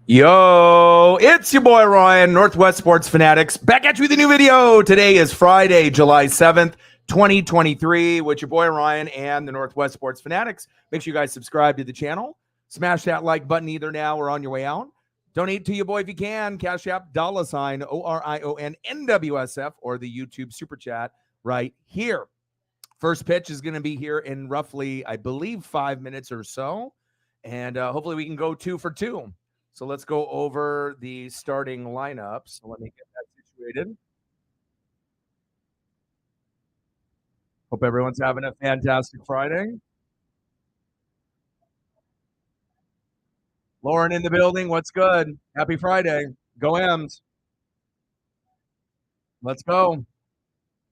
Yo, it's your boy Ryan, Northwest Sports Fanatics, back at you with a new video. Today is Friday, July 7th, 2023, with your boy Ryan and the Northwest Sports Fanatics. Make sure you guys subscribe to the channel. Smash that like button either now or on your way out. Donate to your boy if you can. Cash App, $ORION NWSF, or the YouTube Super Chat right here. First pitch is going to be here in roughly, I believe, 5 minutes or so. And hopefully we can go 2 for 2. So let's go over the starting lineups. So let me get that situated. Hope everyone's having a fantastic Friday. Lauren in the building. What's good? Happy Friday. Go M's. Let's go.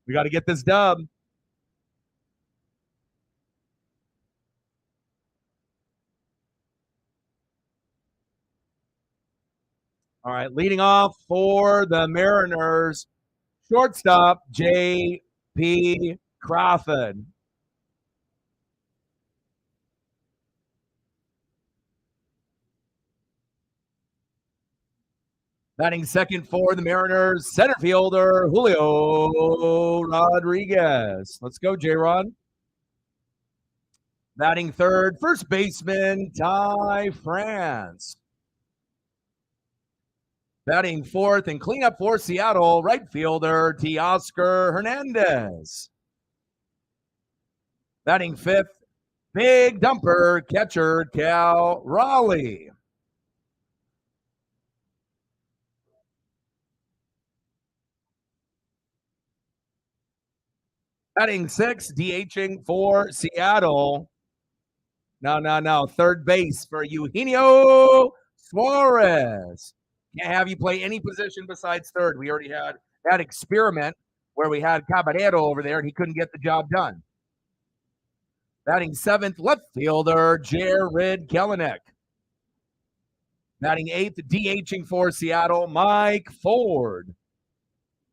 We got to get this dub. All right, leading off for the Mariners, shortstop J.P. Crawford. Batting second for the Mariners, center fielder Julio Rodriguez. Let's go, J-Rod. Batting third, first baseman Ty France. Batting fourth and cleanup for Seattle, right fielder Teoscar Hernandez. Batting fifth, big dumper catcher Cal Raleigh. Batting sixth, DHing for Seattle. No. Third base for Eugenio Suarez. Can't have you play any position besides third. We already had that experiment where we had Caballero over there and he couldn't get the job done. Batting seventh, left fielder Jared Kelenic. Batting eighth, DHing for Seattle, Mike Ford.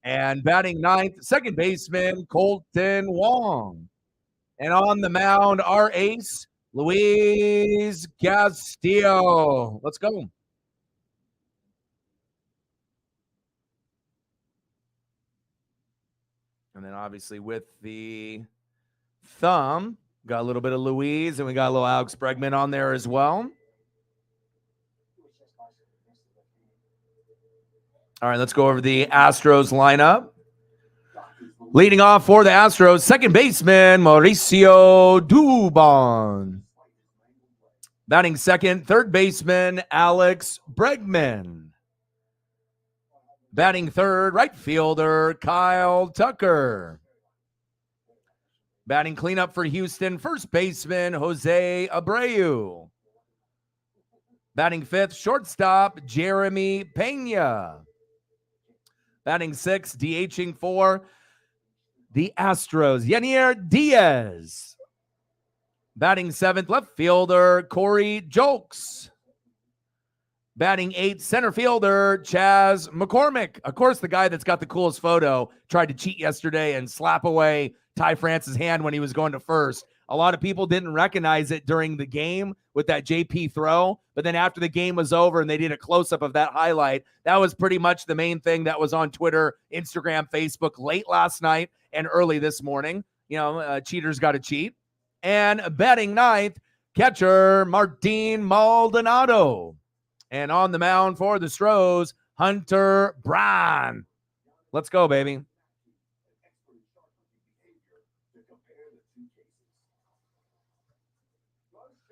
And batting ninth, second baseman Colton Wong. And on the mound, our ace, Luis Castillo. Let's go. And then obviously with the thumb, got a little bit of Louise, and we got a little Alex Bregman on there as well. All right, let's go over the Astros lineup. Leading off for the Astros, second baseman Mauricio Dubon. Batting second, third baseman Alex Bregman. Batting third, right fielder Kyle Tucker. Batting cleanup for Houston, first baseman Jose Abreu. Batting fifth, shortstop Jeremy Pena. Batting sixth, DHing for the Astros, Yanier Diaz. Batting seventh, left fielder Corey Jolks. Batting eighth, center fielder Chaz McCormick. Of course, the guy that's got the coolest photo tried to cheat yesterday and slap away Ty France's hand when he was going to first. A lot of people didn't recognize it during the game with that JP throw, but then after the game was over and they did a close-up of that highlight, that was pretty much the main thing that was on Twitter, Instagram, Facebook late last night and early this morning. You know, cheaters got to cheat. And batting ninth, catcher Martin Maldonado. And on the mound for the Astros, Hunter Brown. Let's go, baby.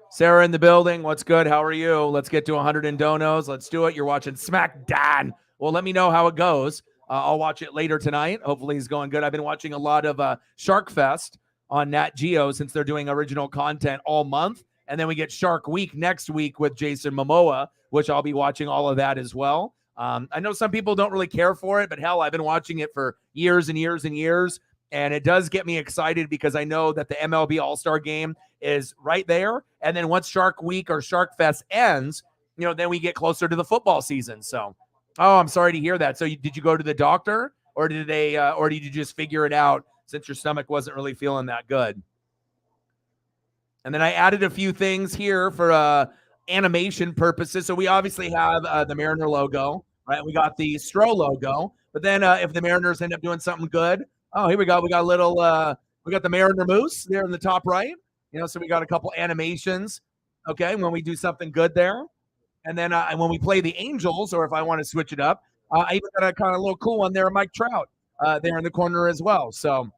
Sarah in the building. What's good? How are you? Let's get to 100 in donos. Let's do it. You're watching SmackDown. Well, let me know how it goes. I'll watch it later tonight. Hopefully it's going good. I've been watching a lot of Shark Fest on Nat Geo since they're doing original content all month. And then we get Shark Week next week with Jason Momoa, which I'll be watching all of that as well. I know some people don't really care for it, but hell, I've been watching it for years and years and years. And it does get me excited because I know that the MLB All-Star Game is right there. And then once Shark Week or Shark Fest ends, you know, then we get closer to the football season. So, oh, I'm sorry to hear that. So did you go to the doctor or did you just figure it out since your stomach wasn't really feeling that good? And then I added a few things here for animation purposes. So we obviously have the Mariner logo, right? We got the Stro logo, but then if the Mariners end up doing something good, oh, here we go. We got a little, we got the Mariner Moose there in the top right. So we got a couple animations. Okay, when we do something good there, and then when we play the Angels, or if I want to switch it up, I even got a kind of little cool one there, Mike Trout, there in the corner as well. So,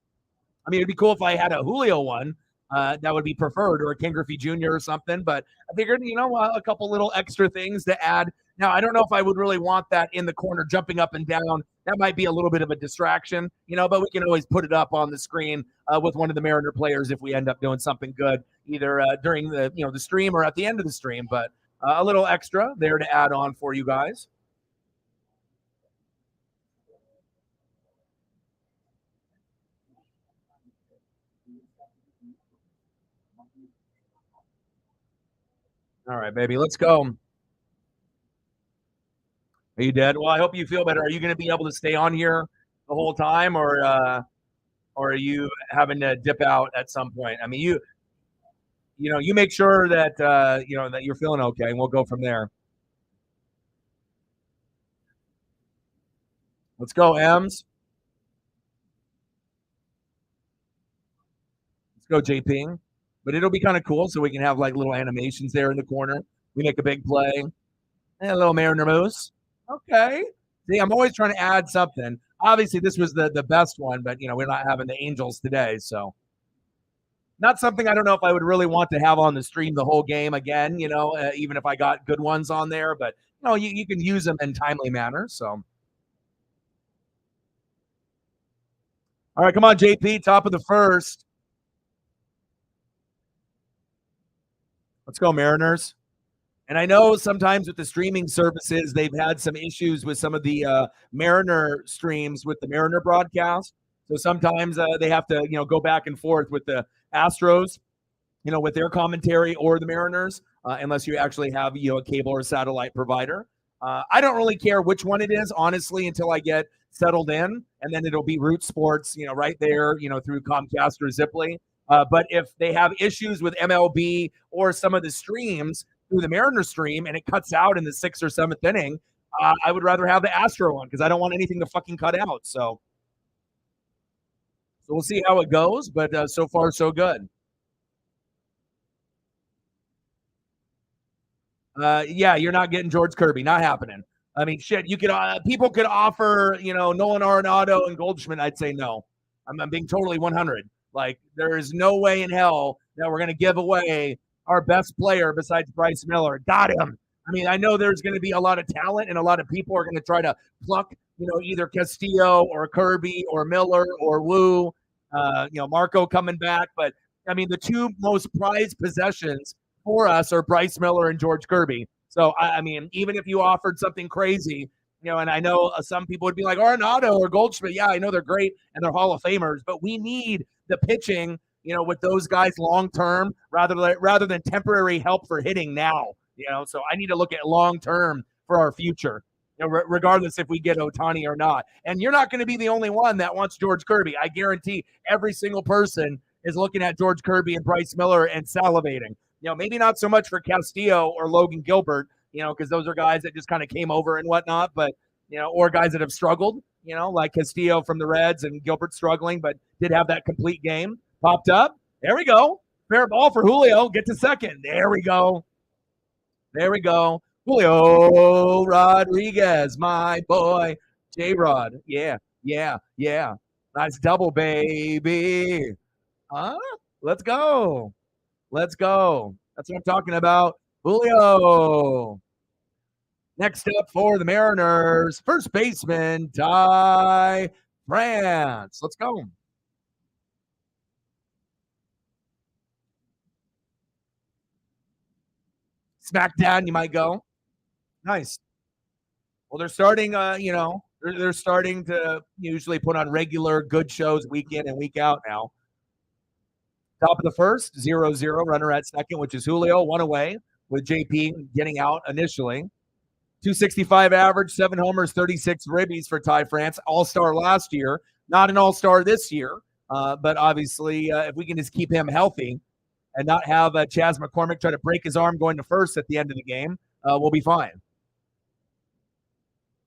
I mean, it'd be cool if I had a Julio one. That would be preferred, or a Ken Griffey Jr. or something. But I figured, a couple little extra things to add. Now, I don't know if I would really want that in the corner, jumping up and down. That might be a little bit of a distraction, but we can always put it up on the screen with one of the Mariner players if we end up doing something good, either during the the stream or at the end of the stream. But a little extra there to add on for you guys. All right, baby, let's go. Are you dead? Well, I hope you feel better. Are you going to be able to stay on here the whole time, or are you having to dip out at some point? I mean, you make sure that that you're feeling okay, and we'll go from there. Let's go, Ems. Let's go, JP. But it'll be kind of cool, so we can have like little animations there in the corner. We make a big play. And a little Mariner Moose. Okay. See, I'm always trying to add something. Obviously, this was the best one, but we're not having the Angels today, so not something I don't know if I would really want to have on the stream the whole game again. Even if I got good ones on there, but you can use them in timely manner. So, all right, come on, JP, top of the first. Let's go, Mariners. And I know sometimes with the streaming services, they've had some issues with some of the Mariner streams with the Mariner broadcast. So sometimes they have to, go back and forth with the Astros, with their commentary, or the Mariners, unless you actually have, a cable or satellite provider. I don't really care which one it is, honestly, until I get settled in, and then it'll be Root Sports, right there, through Comcast or Ziply. But if they have issues with MLB or some of the streams through the Mariner stream and it cuts out in the 6th or 7th inning, I would rather have the Astro one because I don't want anything to fucking cut out. So we'll see how it goes, but so far so good. Yeah, you're not getting George Kirby. Not happening. I mean, shit, you could people could offer, Nolan Arenado and Goldschmidt. I'd say no. I'm being totally 100. Like, there is no way in hell that we're going to give away our best player besides Bryce Miller. Got him. I mean, I know there's going to be a lot of talent and a lot of people are going to try to pluck, either Castillo or Kirby or Miller or Wu, Marco coming back. But, I mean, the two most prized possessions for us are Bryce Miller and George Kirby. So, I mean, even if you offered something crazy, and I know some people would be like Arenado or Goldschmidt. Yeah, I know they're great and they're Hall of Famers, but we need the pitching, with those guys long term rather than temporary help for hitting now. So I need to look at long term for our future, regardless if we get Ohtani or not. And you're not going to be the only one that wants George Kirby. I guarantee every single person is looking at George Kirby and Bryce Miller and salivating. Maybe not so much for Castillo or Logan Gilbert, because those are guys that just kind of came over and whatnot, but, or guys that have struggled, like Castillo from the Reds and Gilbert struggling, but did have that complete game. Popped up. There we go. Fair ball for Julio. Get to second. There we go. There we go. Julio Rodriguez, my boy. J-Rod. Yeah, yeah, yeah. Nice double, baby. Huh? Let's go. Let's go. That's what I'm talking about. Julio. Next up for the Mariners, first baseman, Ty France. Let's go. SmackDown, you might go. Nice. Well, they're starting, they're starting to usually put on regular good shows week in and week out now. Top of the first, 0-0, runner at second, which is Julio, one away with JP getting out initially. 265 average, 7 homers, 36 ribbies for Ty France. All-star last year, not an all-star this year, but obviously if we can just keep him healthy and not have Chaz McCormick try to break his arm going to first at the end of the game, we'll be fine.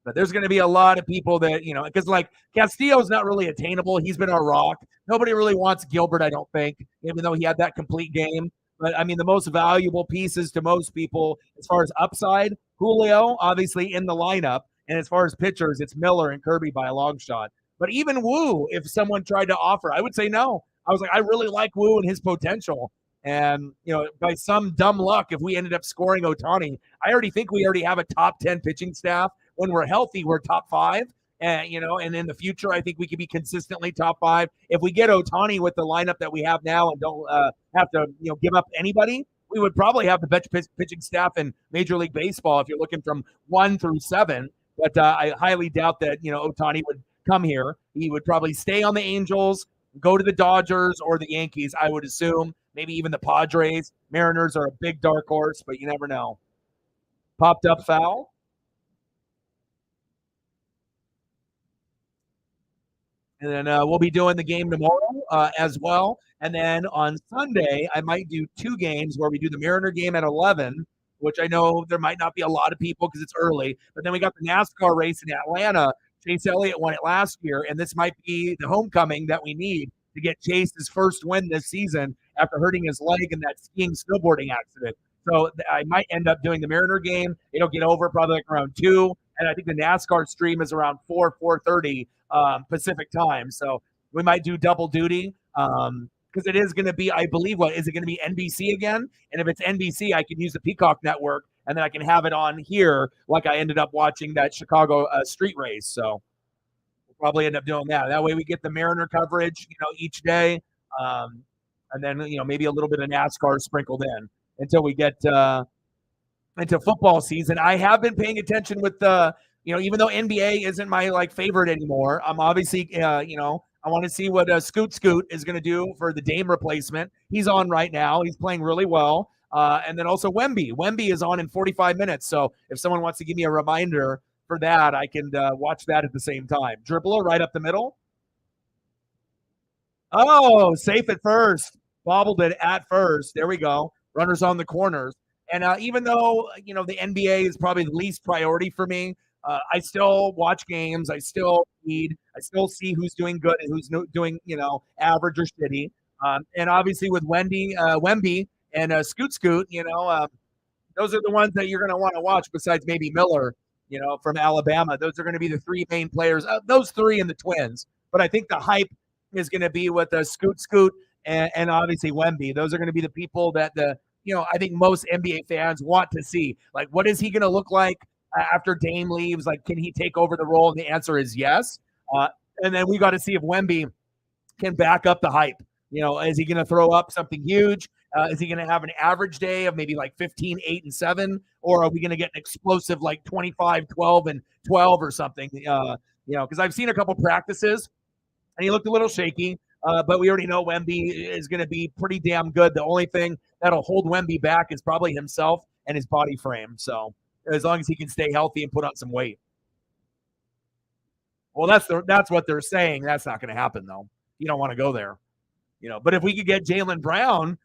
But there's going to be a lot of people that, because like Castillo's not really attainable. He's been our rock. Nobody really wants Gilbert, I don't think, even though he had that complete game. But I mean, the most valuable pieces to most people as far as upside, Julio, obviously in the lineup. And as far as pitchers, it's Miller and Kirby by a long shot. But even Wu, if someone tried to offer, I would say no. I was like, I really like Wu and his potential. And, by some dumb luck, if we ended up scoring Ohtani, I already think we already have a top 10 pitching staff. When we're healthy, we're top 5. And, and in the future, I think we could be consistently top 5. If we get Ohtani with the lineup that we have now and don't have to, give up anybody, we would probably have the best pitching staff in Major League Baseball if you're looking from 1 through 7. But I highly doubt that, Ohtani would come here. He would probably stay on the Angels, go to the Dodgers or the Yankees, I would assume. Maybe even the Padres. Mariners are a big dark horse, but you never know. Popped up foul. And then we'll be doing the game tomorrow as well. And then on Sunday, I might do 2 games where we do the Mariner game at 11, which I know there might not be a lot of people because it's early. But then we got the NASCAR race in Atlanta. Chase Elliott won it last year, and this might be the homecoming that we need to get Chase's first win this season after hurting his leg in that skiing snowboarding accident. So I might end up doing the Mariner game. It'll get over probably like around 2. And I think the NASCAR stream is around 4:30 Pacific time. So we might do double duty because it is going to be, I believe, is it going to be NBC again? And if it's NBC, I can use the Peacock network and then I can have it on here like I ended up watching that Chicago street race. So we'll probably end up doing that. That way we get the Mariner coverage, each day. And then, maybe a little bit of NASCAR sprinkled in until we get into football season. I have been paying attention with the, even though NBA isn't my favorite anymore, I'm obviously, I want to see what Scoot is going to do for the Dame replacement. He's on right now. He's playing really well. And then also Wemby. Wemby is on in 45 minutes. So if someone wants to give me a reminder for that, I can watch that at the same time. Dribbler right up the middle. Oh, safe at first. Bobbled it at first. There we go. Runners on the corners. And even though, the NBA is probably the least priority for me, I still watch games. I still read. I still see who's doing good and who's doing, average or shitty. And obviously with Wemby and Scoot, those are the ones that you're going to want to watch besides maybe Miller, from Alabama. Those are going to be the 3 main players, those 3 and the Twins. But I think the hype is going to be with Scoot and obviously Wemby. Those are going to be the people that I think most NBA fans want to see. Like, what is he going to look like after Dame leaves? Like, can he take over the role? And the answer is yes. And then we got to see if Wemby can back up the hype. Is he going to throw up something huge? Is he going to have an average day of maybe like 15, 8, and 7? Or are we going to get an explosive like 25, 12, and 12 or something? Because I've seen a couple practices and he looked a little shaky. But we already know Wemby is going to be pretty damn good. The only thing that'll hold Wemby back is probably himself and his body frame. So as long as he can stay healthy and put on some weight. Well, that's what they're saying. That's not going to happen, though. You don't want to go there. But if we could get Jaylen Brown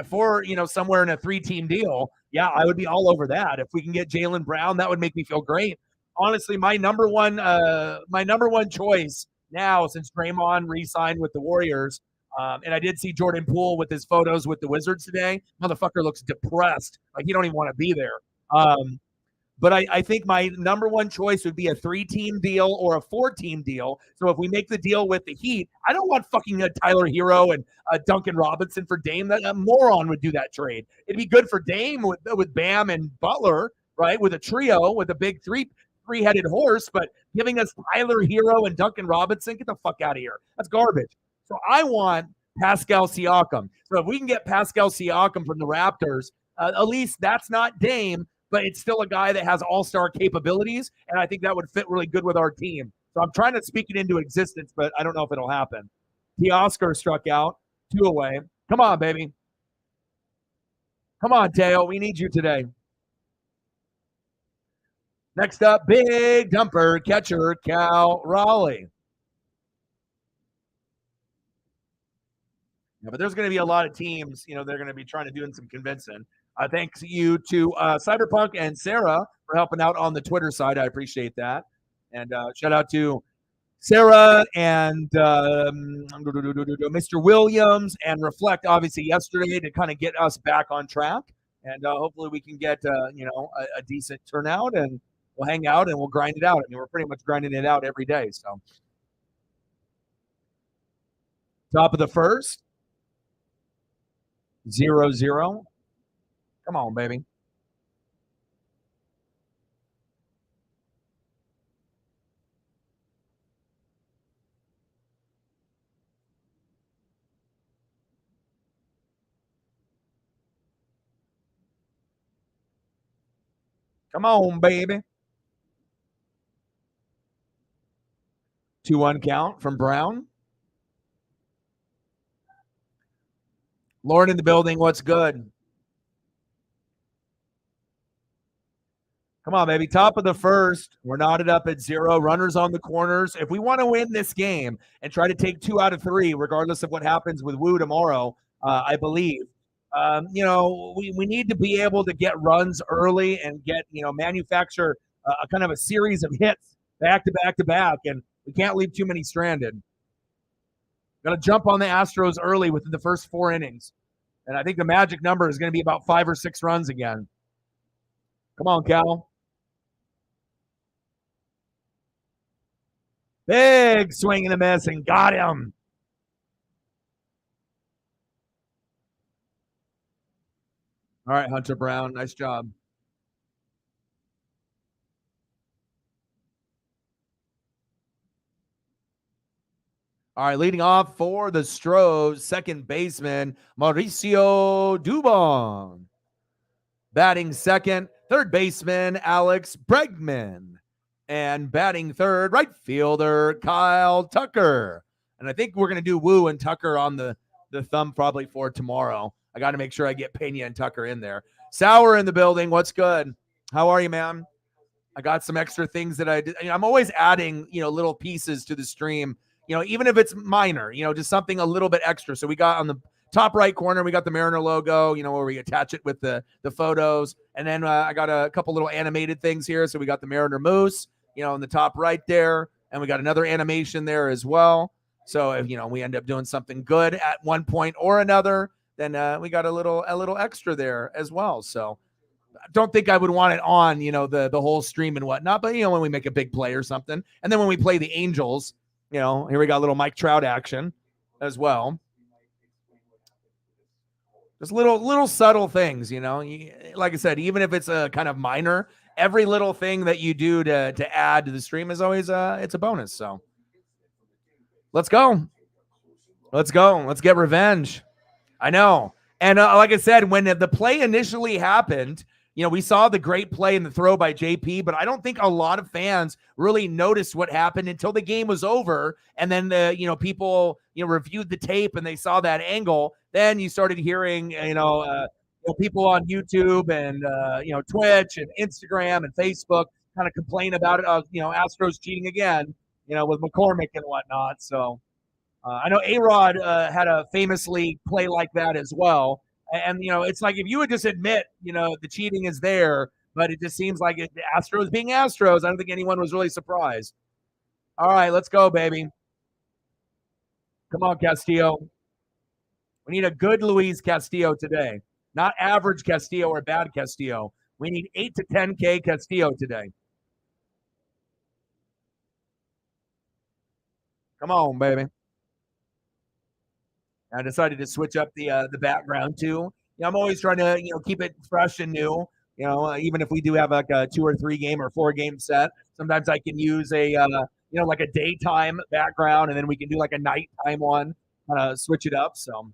for, somewhere in a 3-team deal, yeah, I would be all over that. If we can get Jaylen Brown, that would make me feel great. Honestly, my number one choice now, since Draymond re-signed with the Warriors, and I did see Jordan Poole with his photos with the Wizards today. Motherfucker looks depressed. Like he don't even want to be there. But I think my number one choice would be a 3-team deal or a 4-team deal. So if we make the deal with the Heat, I don't want fucking Tyler Hero and Duncan Robinson for Dame. That a moron would do that trade. It'd be good for Dame with Bam and Butler, right? With a trio, with a big three-headed horse, but giving us Tyler Hero and Duncan Robinson, get the fuck out of here. That's garbage. So I want Pascal Siakam. So if we can get Pascal Siakam from the Raptors, at least that's not Dame, but it's still a guy that has all-star capabilities, and I think that would fit really good with our team. So I'm trying to speak it into existence, but I don't know if it'll happen. Teoscar struck out, 2 away. Come on, baby. Come on, Teo. We need you today. Next up, big dumper catcher, Cal Raleigh. Yeah, but there's going to be a lot of teams, they're going to be trying to do some convincing. Thanks you to Cyberpunk and Sarah for helping out on the Twitter side. I appreciate that. And shout out to Sarah and Mr. Williams and Reflect, obviously, yesterday to kind of get us back on track. And hopefully we can get, a decent turnout and we'll hang out and we'll grind it out. I mean, we're pretty much grinding it out every day. So, top of the first, 0-0. Come on, baby. Come on, baby. 2-1 count from Brown. Lauren in the building. What's good? Come on, baby. Top of the first. We're knotted up at 0. Runners on the corners. If we want to win this game and try to take 2 out of 3, regardless of what happens with Woo tomorrow, I believe, we need to be able to get runs early and get, manufacture a kind of a series of hits back to back to back. And we can't leave too many stranded. Got to jump on the Astros early within the first 4 innings. And I think the magic number is going to be about 5 or 6 runs again. Come on, Cal. Big swing and a miss and got him. All right, Hunter Brown. Nice job. All right, leading off for the Astros, second baseman, Mauricio Dubon. Batting second, third baseman, Alex Bregman. And batting third, right fielder, Kyle Tucker. And I think we're going to do Woo and Tucker on the thumb probably for tomorrow. I got to make sure I get Pena and Tucker in there. Sauer in the building. What's good? How are you, man? I got some extra things that I did. I'm always adding, little pieces to the stream, even if it's minor, just something a little bit extra. So we got on the top right corner, we got the Mariner logo, where we attach it with the photos. And then I got a couple little animated things here. So we got the Mariner Moose, in the top right there. And we got another animation there as well. So if, we end up doing something good at one point or another, then we got a little extra there as well. So I don't think I would want it on, the whole stream and whatnot. But, when we make a big play or something. And then when we play the Angels, here we got a little Mike Trout action as well. Just little subtle things, like I said, even if it's a kind of minor, every little thing that you do to add to the stream is always it's a bonus. So let's go. Let's get revenge. I know. And like I said, when the play initially happened, we saw the great play in the throw by JP, but I don't think a lot of fans really noticed what happened until the game was over. And then people, reviewed the tape and they saw that angle. Then you started hearing, people on YouTube and, Twitch and Instagram and Facebook kind of complain about it. Astros cheating again, with McCormick and whatnot. So I know A-Rod had a famously play like that as well. And, it's like if you would just admit, the cheating is there, but it just seems like the Astros being Astros, I don't think anyone was really surprised. All right, let's go, baby. Come on, Castillo. We need a good Luis Castillo today, not average Castillo or bad Castillo. We need 8 to 10K Castillo today. Come on, baby. I decided to switch up the background too. I'm always trying to keep it fresh and new. Even if we do have like a 2 or 3 game or 4 game set, sometimes I can use a like a daytime background, and then we can do like a nighttime one. Switch it up. So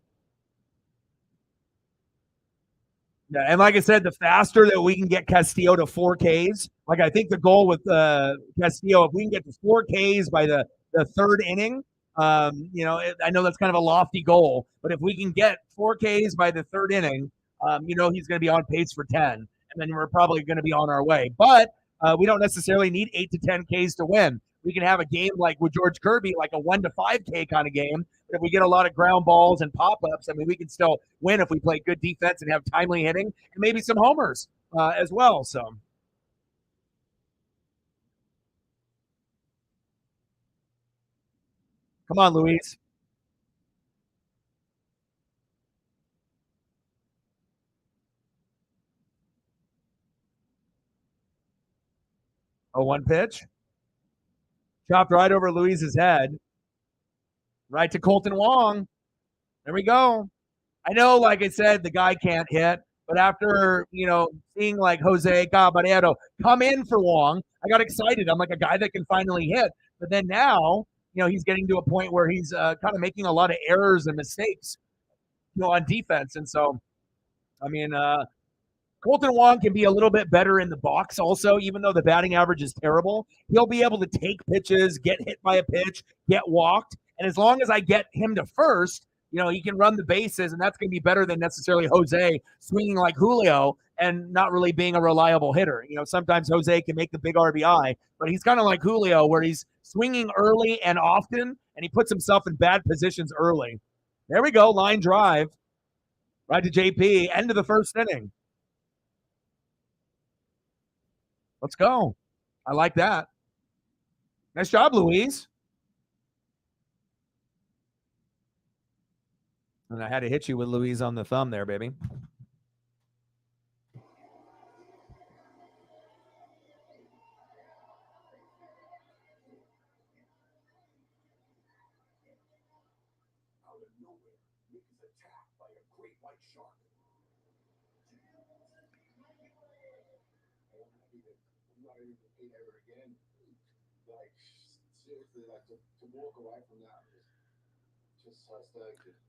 yeah, and like I said, the faster that we can get Castillo to 4Ks, like I think the goal with Castillo, if we can get to 4Ks by the third inning. I know that's kind of a lofty goal, but if we can get 4Ks by the third inning, he's going to be on pace for 10, and then we're probably going to be on our way. But we don't necessarily need 8 to 10Ks to win. We can have a game like with George Kirby, like a 1 to 5K kind of game, If we get a lot of ground balls and pop-ups, I mean, we can still win if we play good defense and have timely hitting and maybe some homers as well. So, come on, Luis. Oh, one pitch. Chopped right over Luis's head. Right to Colton Wong. There we go. I know, like I said, the guy can't hit, but after seeing like Jose Caballero come in for Wong, I got excited. I'm like a guy that can finally hit. But then now, he's getting to a point where he's kind of making a lot of errors and mistakes, on defense. And so, I mean, Colton Wong can be a little bit better in the box also, even though the batting average is terrible. He'll be able to take pitches, get hit by a pitch, get walked. And as long as I get him to first, he can run the bases, and that's going to be better than necessarily Jose swinging like Julio and not really being a reliable hitter. Sometimes Jose can make the big RBI, but he's kind of like Julio where he's swinging early and often, and he puts himself in bad positions early. There we go, line drive right to JP, end of the first inning. Let's go. I like that. Nice job, Luis. And I had to hit you with Luis on the thumb there, baby.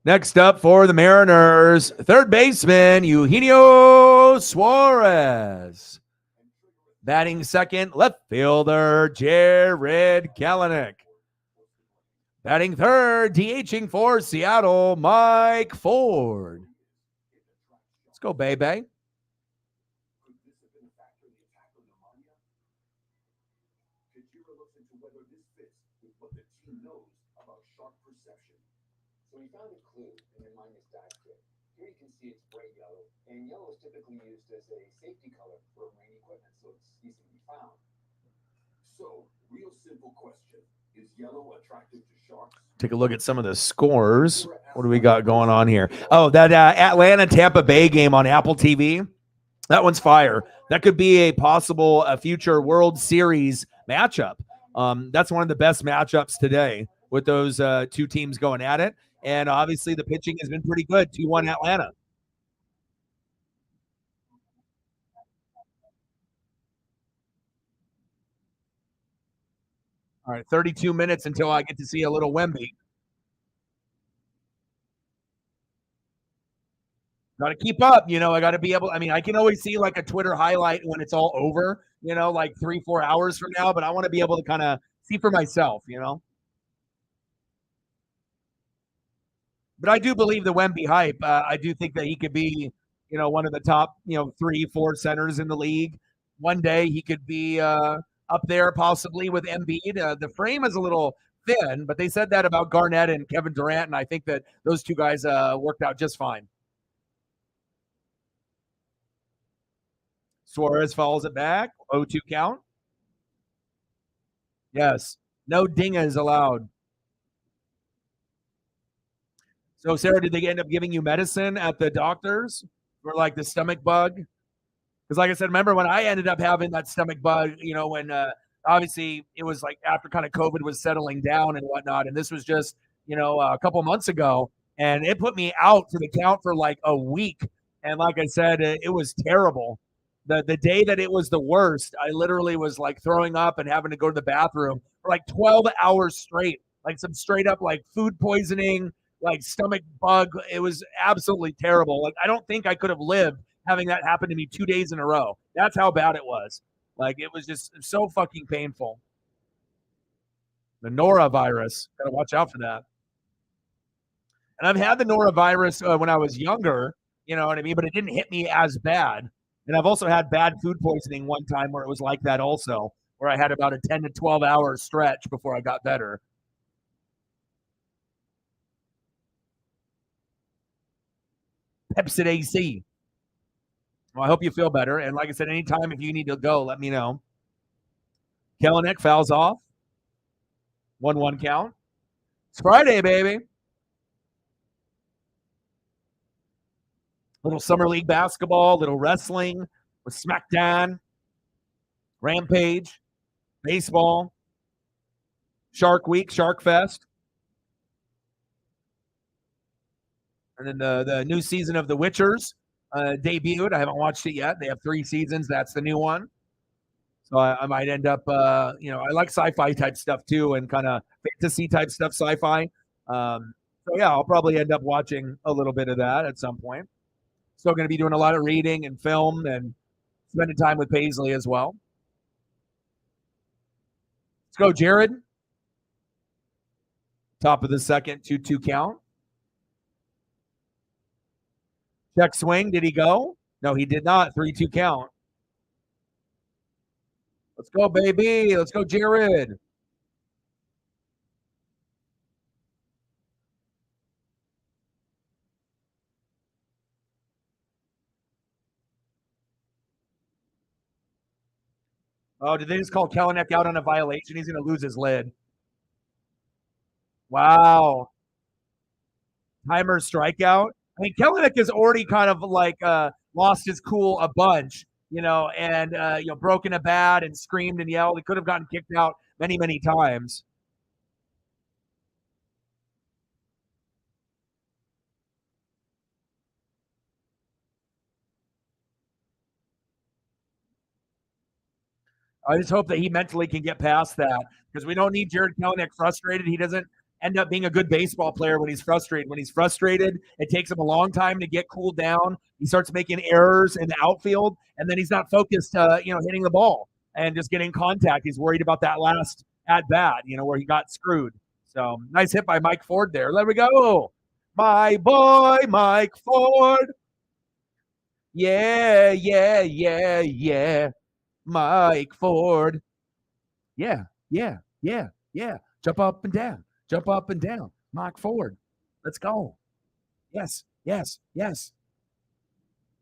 Next up for the Mariners, third baseman, Eugenio Suarez. Batting second, left fielder, Jared Kelenic. Batting third, DHing for Seattle, Mike Ford. Let's go, baby. Take a look at some of the scores. What do we got going on here? Oh, that Atlanta-Tampa Bay game on Apple TV. That one's fire. That could be a possible future World Series matchup. That's one of the best matchups today with those two teams going at it. And obviously the pitching has been pretty good. 2-1 Atlanta. All right, 32 minutes until I get to see a little Wemby. Got to keep up, I got to be able. I mean, I can always see like a Twitter highlight when it's all over, like 3-4 hours from now. But I want to be able to kind of see for myself, But I do believe the Wemby hype. I do think that he could be, one of the top, 3-4 centers in the league. One day he could be up there possibly with Embiid. The frame is a little thin, but they said that about Garnett and Kevin Durant, and I think that those two guys worked out just fine. Suarez follows it back. 0-2 count. Yes. No dingas allowed. So, Sarah, did they end up giving you medicine at the doctor's for like the stomach bug? Because, like I said, remember when I ended up having that stomach bug, when obviously it was like after kind of COVID was settling down and whatnot. And this was just, a couple months ago. And it put me out for the count for like a week. And like I said, it was terrible. The day that it was the worst, I literally was like throwing up and having to go to the bathroom for like 12 hours straight, like some straight up like food poisoning, like stomach bug. It was absolutely terrible. Like I don't think I could have lived having that happen to me 2 days in a row. That's how bad it was. Like it was just so fucking painful. The norovirus, gotta watch out for that. And I've had the norovirus when I was younger, you know what I mean? But it didn't hit me as bad. And I've also had bad food poisoning one time where it was like that also, where I had about a 10 to 12 hour stretch before I got better. Pepsi AC. Well, I hope you feel better. And like I said, anytime if you need to go, let me know. Kelenic fouls off. 1-1 count. It's Friday, baby. Little summer league basketball, little wrestling with SmackDown, Rampage, baseball, Shark Week, Shark Fest. And then the new season of The Witchers debuted. I haven't watched it yet. They have 3 seasons. That's the new one. So I might end up, I like sci-fi type stuff too, and kind of fantasy type stuff, sci-fi. So yeah, I'll probably end up watching a little bit of that at some point. Still going to be doing a lot of reading and film and spending time with Paisley as well. Let's go, Jared. Top of the second, 2-2 count. Check swing. Did he go? No, he did not. 3-2 count. Let's go, baby. Let's go, Jared. Oh, did they just call Kelenic out on a violation? He's going to lose his lid. Wow. Timer strikeout. I mean, Kelenic has already kind of like lost his cool a bunch, and broken a bat and screamed and yelled. He could have gotten kicked out many, many times. I just hope that he mentally can get past that, because we don't need Jared Kelenic frustrated. He doesn't end up being a good baseball player when he's frustrated. When he's frustrated, it takes him a long time to get cooled down. He starts making errors in the outfield, and then he's not focused, hitting the ball and just getting contact. He's worried about that last at bat, where he got screwed. So nice hit by Mike Ford there. There we go. My boy, Mike Ford. Yeah, yeah, yeah, yeah. Mike Ford. Yeah, yeah, yeah, yeah. Jump up and down. Jump up and down. Mike Ford. Let's go. Yes, yes, yes.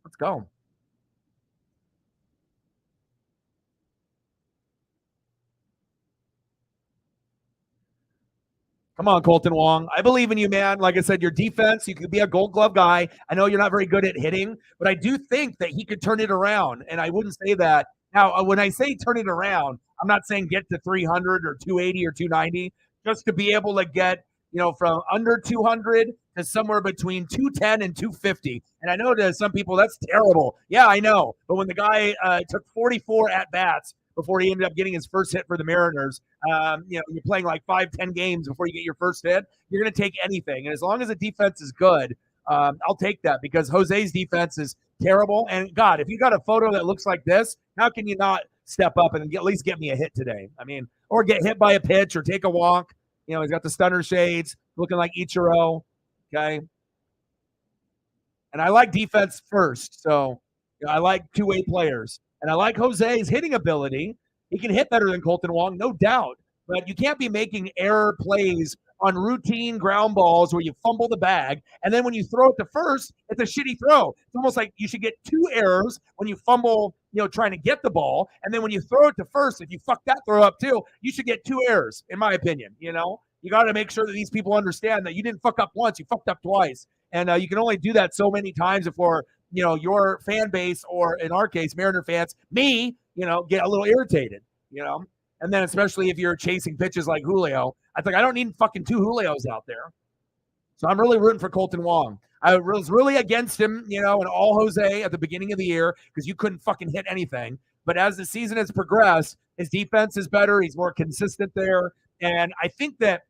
Let's go. Come on, Colton Wong. I believe in you, man. Like I said, your defense, you could be a Gold Glove guy. I know you're not very good at hitting, but I do think that he could turn it around. And I wouldn't say that. Now, when I say turn it around, I'm not saying get to 300 or 280 or 290, just to be able to get, from under 200 to somewhere between 210 and 250. And I know to some people that's terrible. Yeah, I know. But when the guy took 44 at-bats before he ended up getting his first hit for the Mariners, you're playing like 5-10 games before you get your first hit, you're going to take anything. And as long as the defense is good, I'll take that, because Jose's defense is terrible. And God, if you got a photo that looks like this, how can you not step up and at least get me a hit today? I mean, or get hit by a pitch or take a walk. He's got the stunner shades, looking like Ichiro. Okay. And I like defense first. So I like two-way players. And I like Jose's hitting ability. He can hit better than Colton Wong, no doubt. But you can't be making error plays on routine ground balls where you fumble the bag, and then when you throw it to first, it's a shitty throw. It's almost like you should get 2 errors when you fumble, trying to get the ball, and then when you throw it to first, if you fuck that throw up too, you should get 2 errors, in my opinion. You got to make sure that these people understand that you didn't fuck up once, you fucked up twice, and you can only do that so many times before your fan base, or in our case, Mariner fans, me, get a little irritated, And then especially if you're chasing pitches like Julio, I think I don't need fucking 2 Julios out there. So I'm really rooting for Colton Wong. I was really against him, and all Jose at the beginning of the year, because you couldn't fucking hit anything. But as the season has progressed, his defense is better. He's more consistent there. And I think that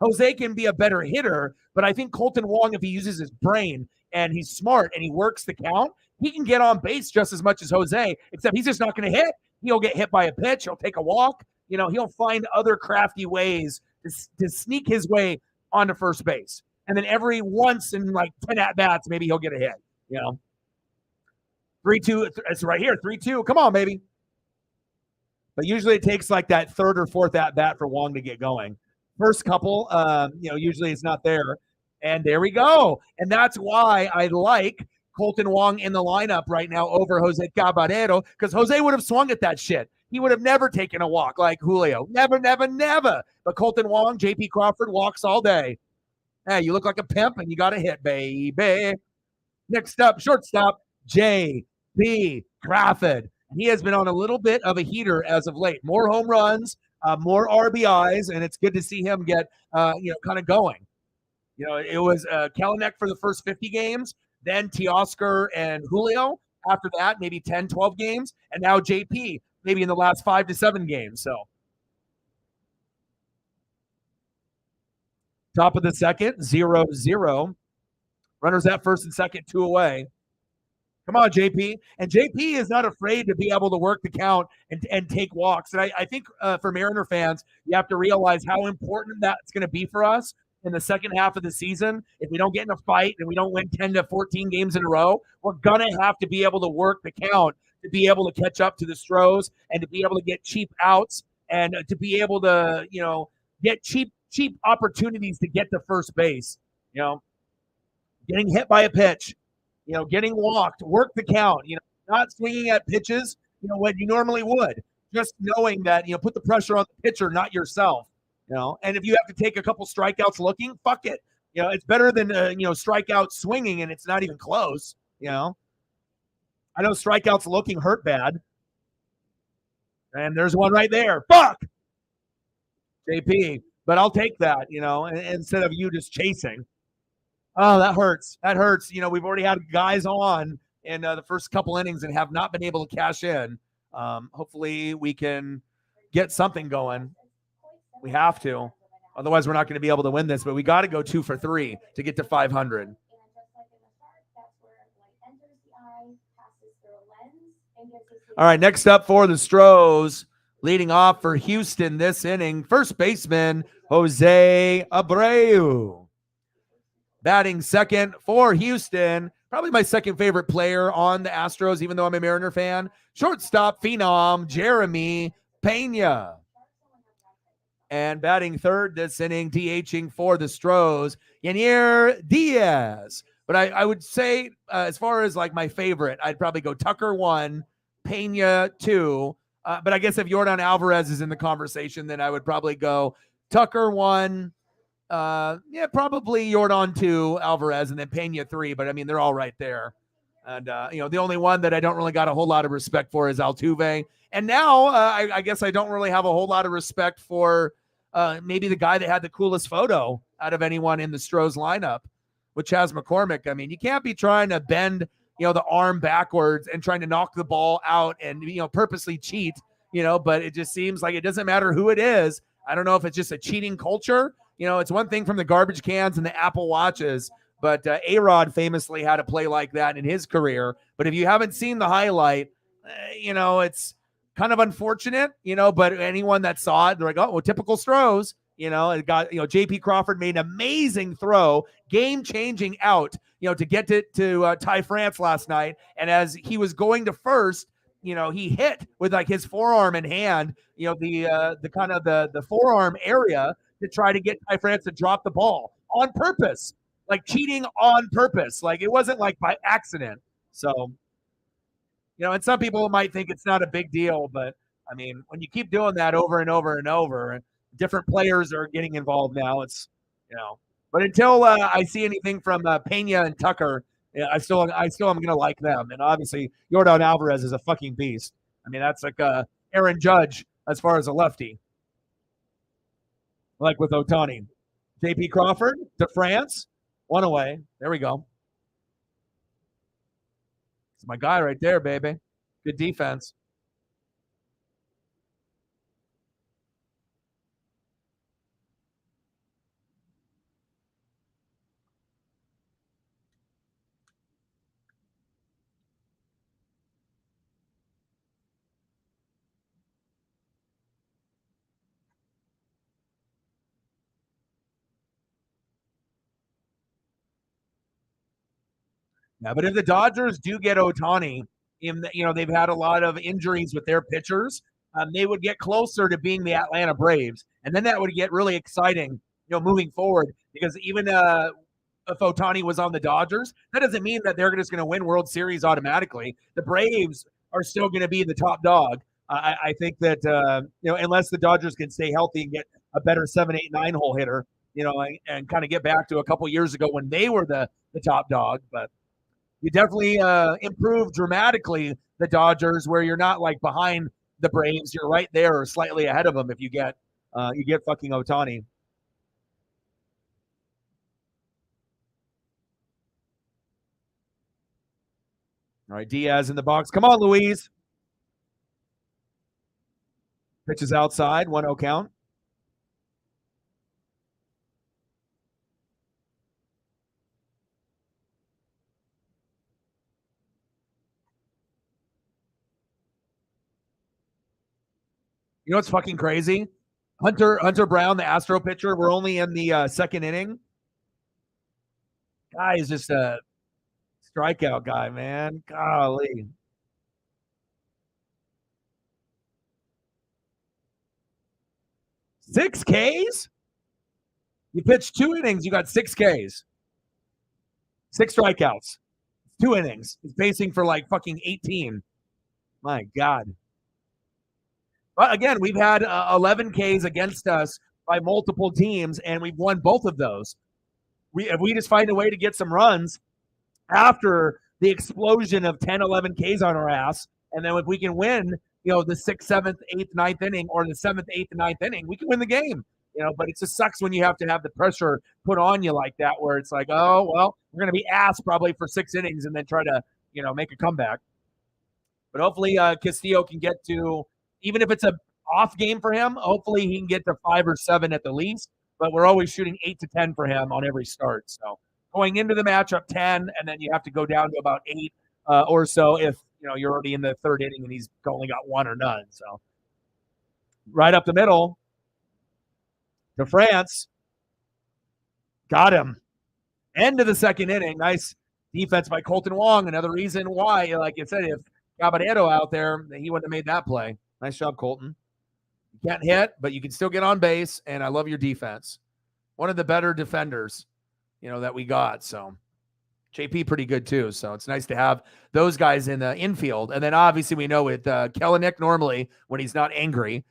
Jose can be a better hitter, but I think Colton Wong, if he uses his brain and he's smart and he works the count, he can get on base just as much as Jose, except he's just not going to hit. He'll get hit by a pitch. He'll take a walk. He'll find other crafty ways to sneak his way onto first base. And then every once in like 10 at-bats, maybe he'll get a hit, 3-2, it's right here, 3-2. Come on, baby. But usually it takes like that 3rd or 4th at-bat for Wong to get going. First couple, usually it's not there. And there we go. And that's why I like Colton Wong in the lineup right now over Jose Caballero because Jose would have swung at that shit. He would have never taken a walk like Julio. Never, never, never. But Colton Wong, JP Crawford walks all day. Hey, you look like a pimp and you got a hit, baby. Next up, shortstop, J.P. Crawford. He has been on a little bit of a heater as of late. More home runs, more RBIs, and it's good to see him get, kind of going. It was Kelenic for the first 50 games, then Teoscar and Julio. After that, maybe 10, 12 games, and now JP, maybe in the last 5 to 7 games. So, top of the second, 0-0. Runners at first and second, 2 away. Come on, JP. And JP is not afraid to be able to work the count and take walks. And I think for Mariner fans, you have to realize how important that's going to be for us in the second half of the season. If we don't get in a fight and we don't win 10 to 14 games in a row, we're going to have to be able to work the count to be able to catch up to the Stros and to be able to get cheap outs and to be able to, get cheap opportunities to get to first base. Getting hit by a pitch, getting walked, work the count, not swinging at pitches, what you normally would. Just knowing that, put the pressure on the pitcher, not yourself, and if you have to take a couple strikeouts looking, fuck it. It's better than, strikeouts swinging and it's not even close, I know strikeouts looking hurt bad. And there's one right there. Fuck! JP. But I'll take that, instead of you just chasing. Oh, that hurts. That hurts. We've already had guys on in the first couple innings and have not been able to cash in. Hopefully we can get something going. We have to. Otherwise, we're not going to be able to win this, but we got to go 2 for 3 to get to 500. All right, next up for the Stros, leading off for Houston this inning, first baseman Jose Abreu. Batting second for Houston, probably my second favorite player on the Astros, even though I'm a Mariner fan. Shortstop phenom Jeremy Pena. And batting third this inning, DHing for the Stros, Yanier Diaz. But I would say, as far as like my favorite, I'd probably go Tucker 1, Pena 2. But I guess if Yordan Alvarez is in the conversation, then I would probably go Tucker 1, probably Yordan 2, Alvarez, and then Pena 3. But I mean, they're all right there. And, the only one that I don't really got a whole lot of respect for is Altuve. And now I guess I don't really have a whole lot of respect for maybe the guy that had the coolest photo out of anyone in the Stros lineup, which has McCormick. I mean, you can't be trying to bend, the arm backwards and trying to knock the ball out and, purposely cheat, but it just seems like it doesn't matter who it is. I don't know if it's just a cheating culture. It's one thing from the garbage cans and the Apple Watches, but A-Rod famously had a play like that in his career. But if you haven't seen the highlight, it's kind of unfortunate, but anyone that saw it, they're like, oh, well, typical Stros. It got, JP Crawford made an amazing throw, game-changing out, to get to Ty France last night. And as he was going to first, he hit with like his forearm and hand, the kind of the forearm area to try to get Ty France to drop the ball on purpose, like cheating on purpose. Like it wasn't like by accident. So, and some people might think it's not a big deal, but I mean, when you keep doing that over and over and over, and different players are getting involved now, it's, but until I see anything from Pena and Tucker, I still am going to like them. And obviously Yordan Alvarez is a fucking beast. I mean, that's like Aaron Judge as far as a lefty, like with Ohtani. JP Crawford to France, 1 away. There we go. It's my guy right there, baby. Good defense. Yeah, but if the Dodgers do get Ohtani, they've had a lot of injuries with their pitchers. They would get closer to being the Atlanta Braves, and then that would get really exciting, moving forward. Because even if Otani was on the Dodgers. That doesn't mean that they're just going to win World Series automatically. The Braves are still going to be the top dog. I think that unless the Dodgers can stay healthy and get a better 7, 8, 9 hole hitter, and kind of get back to a couple years ago when they were the top dog. But you definitely improve dramatically the Dodgers, where you're not like behind the Braves. You're right there or slightly ahead of them if you get fucking Otani. All right, Diaz in the box. Come on, Luis. Pitches outside, 1-0 count. You know what's fucking crazy? Hunter Brown, the Astro pitcher, we're only in the second inning. Guy is just a strikeout guy, man. Golly. Six Ks? You pitched 2 innings, you got 6 Ks. 6 strikeouts. 2 innings. He's pacing for like fucking 18. My God. But again, we've had 11 Ks against us by multiple teams, and we've won both of those. If we just find a way to get some runs after the explosion of 10, 11 Ks on our ass, and then if we can win, the 6th, 7th, 8th, 9th inning, or the 7th, 8th, and 9th inning, we can win the game. But it just sucks when you have to have the pressure put on you like that, where it's like, oh, well, we're going to be ass probably for 6 innings and then try to, make a comeback. But hopefully Castillo can get to, even if it's a off game for him, hopefully he can get to 5 or 7 at the least. But we're always shooting 8 to 10 for him on every start. So going into the matchup 10, and then you have to go down to about 8 or so if you're already in the 3rd inning and he's only got 1 or none. So right up the middle to France. Got him. End of the 2nd inning. Nice defense by Colton Wong. Another reason why, like I said, if Caballero out there, he wouldn't have made that play. Nice job, Colton. You can't hit, but you can still get on base, and I love your defense. One of the better defenders, that we got. So JP pretty good too. So it's nice to have those guys in the infield. And then obviously we know with Kelenic normally when he's not angry,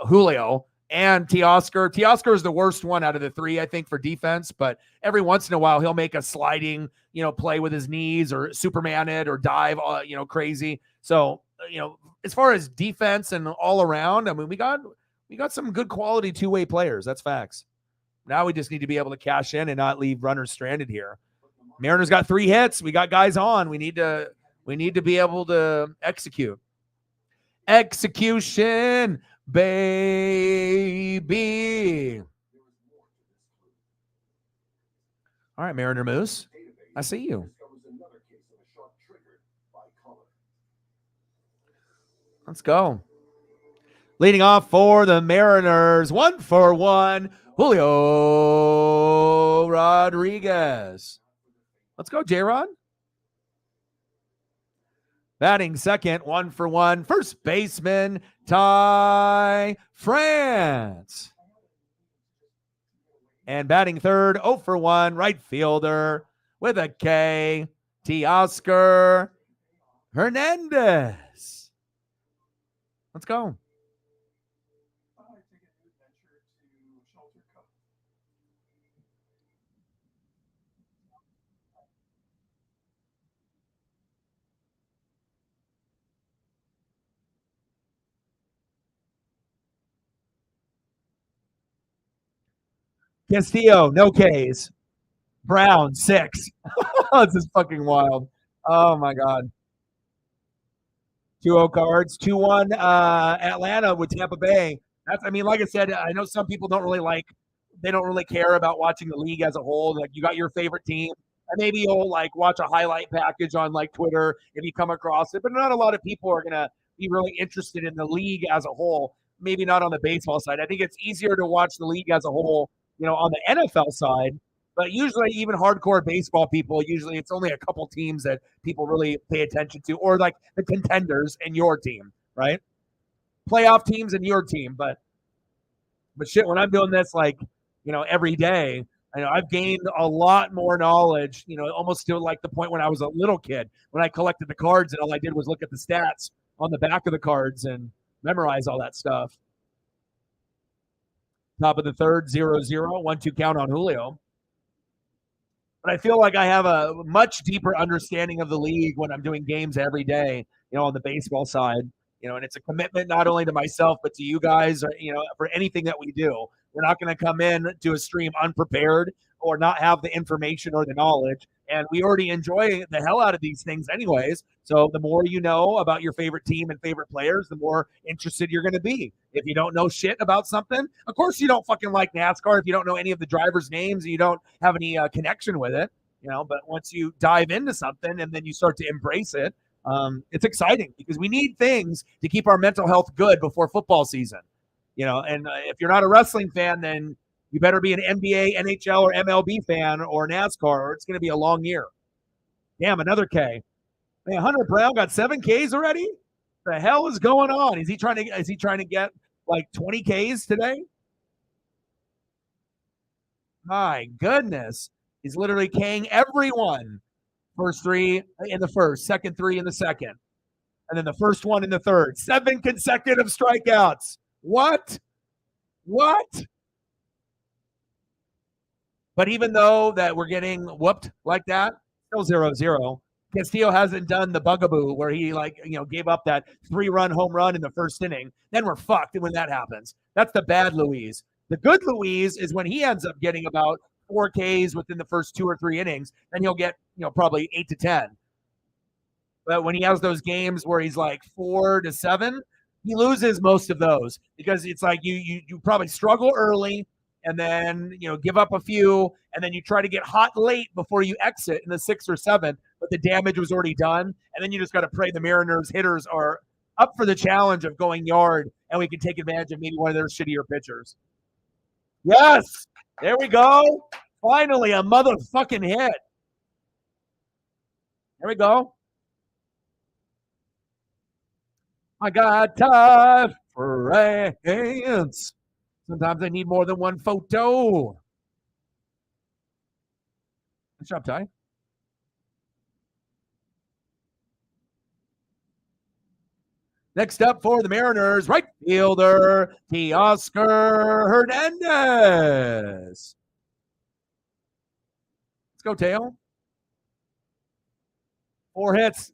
Julio and Teoscar. Teoscar is the worst one out of the 3, I think, for defense. But every once in a while he'll make a sliding, play with his knees or Superman it or dive, crazy. So as far as defense and all around, I mean, we got some good quality 2-way players. That's facts. Now we just need to be able to cash in and not leave runners stranded here. Mariners got 3 hits. We got guys on. We need to be able to execute. Execution, baby. All right, Mariner Moose. I see you. Let's go. Leading off for the Mariners, 1-for-1, Julio Rodriguez. Let's go, J-Rod. Batting second, 1-for-1, first baseman, Ty France. And batting third, 0-for-1, right fielder with a K, Teoscar Hernandez. Let's go. Castillo, no Ks. Brown, 6. This is fucking wild. Oh, my God. 2-0 cards. 2-1 Atlanta with Tampa Bay. Like I said, I know some people don't really care about watching the league as a whole. Like, you got your favorite team, and maybe you'll watch a highlight package on Twitter if you come across it. But not a lot of people are gonna be really interested in the league as a whole. Maybe not on the baseball side. I think it's easier to watch the league as a whole, on the NFL side. But usually, even hardcore baseball people, usually it's only a couple teams that people really pay attention to, or the contenders in your team, right? Playoff teams in your team. But shit, when I'm doing this, every day, I know I've gained a lot more knowledge, almost to like the point when I was a little kid, when I collected the cards and all I did was look at the stats on the back of the cards and memorize all that stuff. Top of the third, 0-0, 1-2 count on Julio. But I feel like I have a much deeper understanding of the league when I'm doing games every day, on the baseball side. And it's a commitment not only to myself, but to you guys, for anything that we do. We're not going to come in to a stream unprepared or not have the information or the knowledge. And we already enjoy the hell out of these things anyways. So the more you know about your favorite team and favorite players, the more interested you're going to be. If you don't know shit about something, of course you don't fucking like NASCAR if you don't know any of the drivers' names and you don't have any connection with it. But once you dive into something and then you start to embrace it, it's exciting because we need things to keep our mental health good before football season. And if you're not a wrestling fan, then you better be an NBA, NHL, or MLB fan or NASCAR, or it's going to be a long year. Damn, another K. Man, Hunter Brown got 7 Ks already? The hell is going on? Is he trying to get like 20 Ks today? My goodness. He's literally K'ing everyone. First 3 in the first, second 3 in the second, and then the first one in the third. 7 consecutive strikeouts. What? But even though that we're getting whooped like that, still 0-0. Castillo hasn't done the bugaboo where he gave up that 3-run home run in the first inning. Then we're fucked when that happens. That's the bad Luis. The good Luis is when he ends up getting about 4 Ks within the first 2 or 3 innings, then he'll get probably 8 to 10. But when he has those games where he's like 4 to 7, he loses most of those because it's like you probably struggle early and then give up a few and then you try to get hot late before you exit in the 6th or 7th, but the damage was already done, and then you just got to pray the Mariners hitters are up for the challenge of going yard and we can take advantage of maybe one of their shittier pitchers. Yes, there we go. Finally, a motherfucking hit. There we go. I got tough friends. Sometimes I need more than one photo. Good job, Ty. Next up for the Mariners, right fielder, Teoscar Hernandez. Let's go, Teo. 4 hits.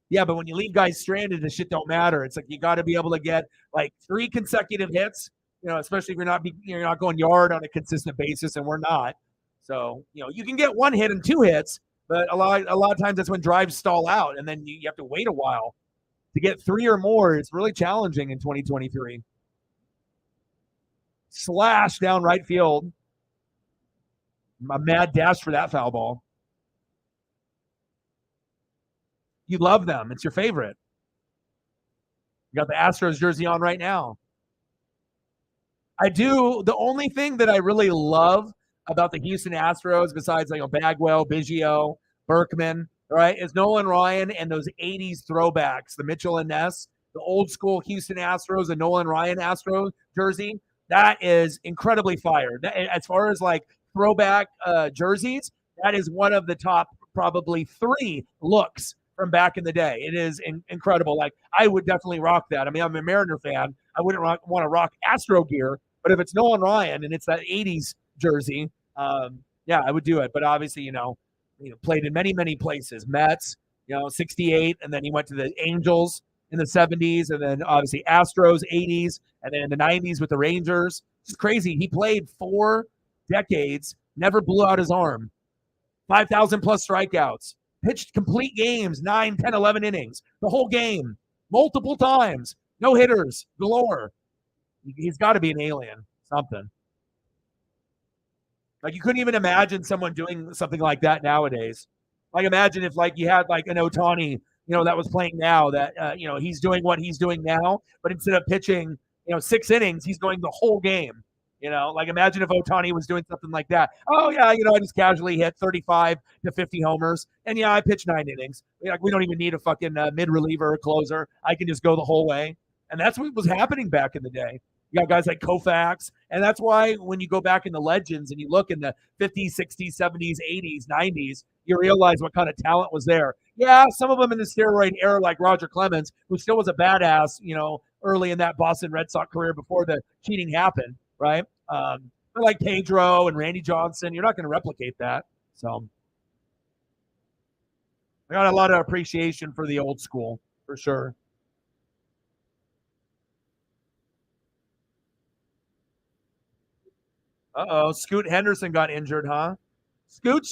Yeah, but when you leave guys stranded, the shit don't matter. It's like you got to be able to get like 3 consecutive hits, especially if you're not going yard on a consistent basis, and we're not. So, you can get 1 hit and 2 hits, but a lot of times that's when drives stall out, and then you have to wait a while. To get 3 or more, it's really challenging in 2023. Slash down right field. A mad dash for that foul ball. You love them. It's your favorite. You got the Astros jersey on right now. I do. The only thing that I really love about the Houston Astros, besides Bagwell, Biggio, Berkman, right, is Nolan Ryan and those 80s throwbacks, the Mitchell and Ness, the old school Houston Astros, the Nolan Ryan Astros jersey. That is incredibly fire. As far as throwback jerseys, that is one of the top probably 3 looks from back in the day. It is incredible. I would definitely rock that. I mean, I'm a Mariner fan. I wouldn't want to rock Astro gear, but if it's Nolan Ryan and it's that 80s jersey, yeah, I would do it. But obviously, played in many, many places. Mets, 68, and then he went to the Angels in the 70s, and then obviously Astros, 80s, and then in the 90s with the Rangers. It's crazy. He played 4 decades, never blew out his arm, 5,000 plus strikeouts, pitched complete games, 9, 10, 11 innings, the whole game, multiple times, no hitters, galore. He's got to be an alien, something. You couldn't even imagine someone doing something like that nowadays. Imagine if you had an Ohtani, that was playing now that, he's doing what he's doing now, but instead of pitching, 6 innings, he's going the whole game. Imagine if Ohtani was doing something like that. Oh, yeah, I just casually hit 35 to 50 homers. And, yeah, I pitched 9 innings. We don't even need a fucking mid-reliever or closer. I can just go the whole way. And that's what was happening back in the day. You got guys like Koufax. And that's why when you go back in the legends and you look in the 50s, 60s, 70s, 80s, 90s, you realize what kind of talent was there. Yeah, some of them in the steroid era, like Roger Clemens, who still was a badass, early in that Boston Red Sox career before the cheating happened, right? But like Pedro and Randy Johnson, you're not going to replicate that. So I got a lot of appreciation for the old school, for sure. Uh-oh, Scoot Henderson got injured, huh? Scoot.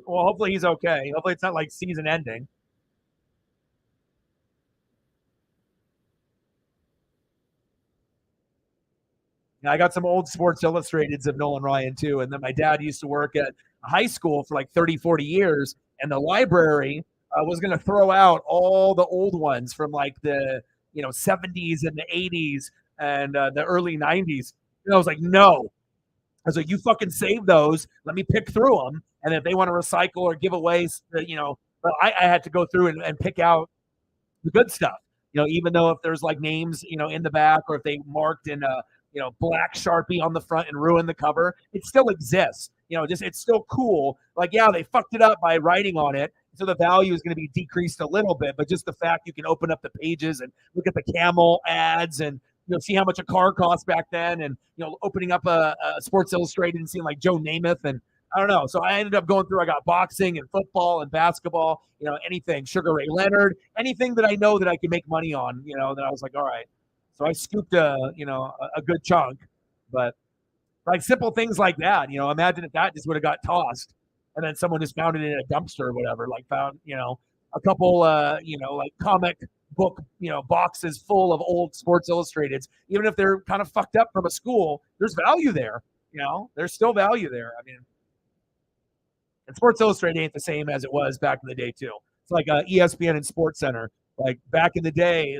Well, hopefully he's okay. Hopefully it's not like season ending. I got some old Sports Illustrateds of Nolan Ryan too. And then my dad used to work at a high school for like 30, 40 years. And the library was going to throw out all the old ones from like the 70s and the 80s and the early 90s. And I was like, no. I was like, you fucking save those. Let me pick through them. And if they want to recycle or give away, but I had to go through and pick out the good stuff. Even though if there's like names, in the back, or if they marked in a black Sharpie on the front and ruined the cover, it still exists. Just it's still cool. Like, yeah, they fucked it up by writing on it, so the value is going to be decreased a little bit. But just the fact you can open up the pages and look at the Camel ads and see how much a car cost back then, and opening up a Sports Illustrated and seeing like Joe Namath and I don't know. So I ended up going through. I got boxing and football and basketball. Anything. Sugar Ray Leonard, anything that I know that I can make money on. That I was like, all right. So I scooped a good chunk, but like simple things like that. Imagine if that just would have got tossed, and then someone just found it in a dumpster or whatever. Like found a couple like comic book boxes full of old Sports Illustrateds. Even if they're kind of fucked up from a school, there's value there. There's still value there. I mean. And Sports Illustrated ain't the same as it was back in the day, too. It's like ESPN and Sports Center. Like back in the day,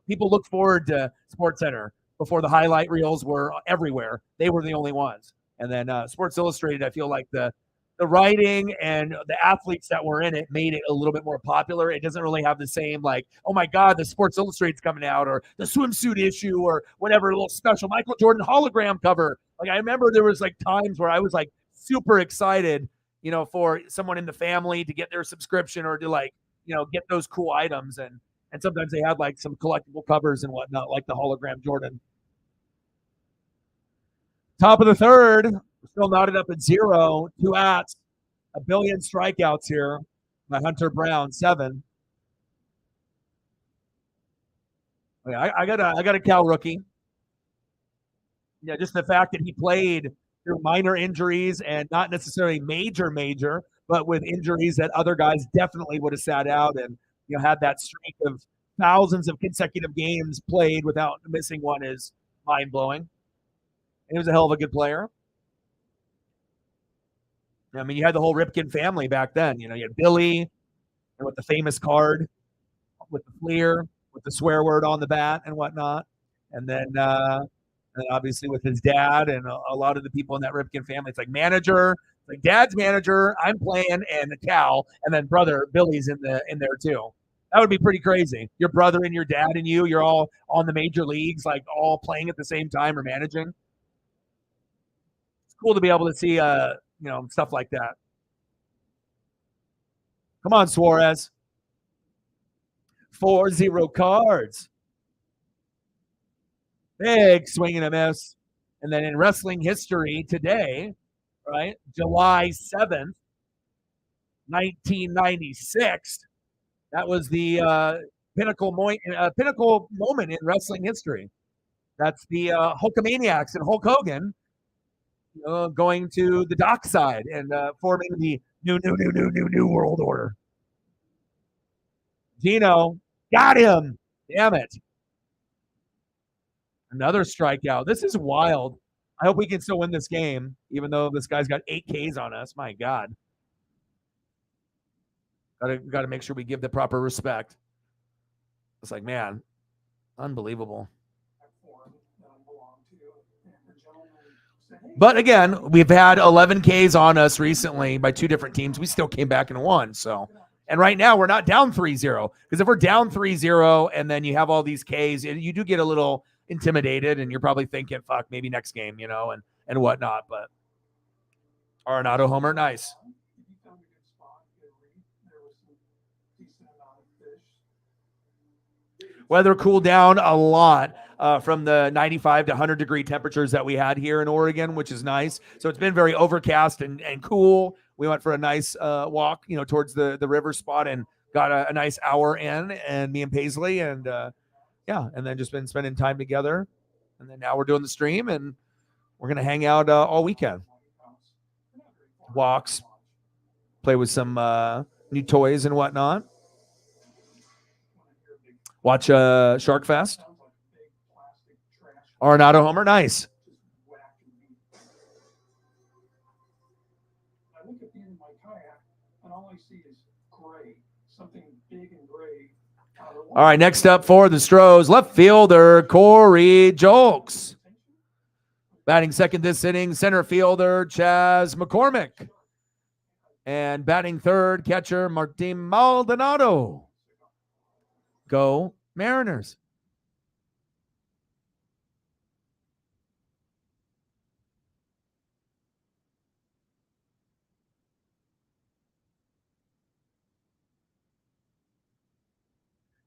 people looked forward to Sports Center before the highlight reels were everywhere. They were the only ones. And then Sports Illustrated, I feel like the writing and the athletes that were in it made it a little bit more popular. It doesn't really have the same like, oh my God, the Sports Illustrated's coming out, or the swimsuit issue, or whatever, a little special Michael Jordan hologram cover. Like I remember there was like times where I was like super excited for someone in the family to get their subscription or to like, get those cool items. And sometimes they had like some collectible covers and whatnot, like the hologram Jordan. Top of the third, still knotted up at 0, 2 outs, a billion strikeouts here by Hunter Brown, 7. I got a Cal rookie. Yeah, just the fact that he played through minor injuries and not necessarily major, but with injuries that other guys definitely would have sat out and had that streak of thousands of consecutive games played without missing one is mind blowing. He was a hell of a good player. I mean, you had the whole Ripken family back then. You had Billy, and with the famous card, with the Fleer, with the swear word on the bat and whatnot, and then obviously with his dad and a lot of the people in that Ripken family. It's like manager, like dad's manager, I'm playing, and the Cal, and then brother Billy's in there too. That would be pretty crazy. Your brother and your dad and you're all on the major leagues, like all playing at the same time or managing. It's cool to be able to see stuff like that. Come on, Suarez. 4-0 cards. Big swing and a miss. And then in wrestling history today, right, July 7th, 1996, that was the pinnacle moment in wrestling history. That's the Hulkamaniacs and Hulk Hogan going to the dockside and forming the new world order. Gino got him. Damn it. Another strikeout. This is wild. I hope we can still win this game, even though this guy's got 8 Ks on us. My God. Got to make sure we give the proper respect. It's like, man, unbelievable. But again, we've had 11 Ks on us recently by 2 different teams. We still came back and won. So, and right now we're not down 3-0, because if we're down 3-0 and then you have all these Ks, you do get a little, intimidated, and you're probably thinking, "Fuck, maybe next game," and whatnot. But Arenado homer, nice. Weather cooled down a lot from the 95 to 100 degree temperatures that we had here in Oregon, which is nice. So it's been very overcast and cool. We went for a nice walk, towards the river spot, and got a nice hour in, and me and Paisley, and and then just been spending time together. And then now we're doing the stream, and we're going to hang out all weekend. Walks, play with some new toys and whatnot. Watch Shark Fest. Arenado homer, nice. I look at the end of my kayak, and all I see is gray, something big and gray. All right, next up for the Astros, left fielder Corey Julks. Batting second this inning, center fielder Chas McCormick. And batting third, catcher Martin Maldonado. Go Mariners.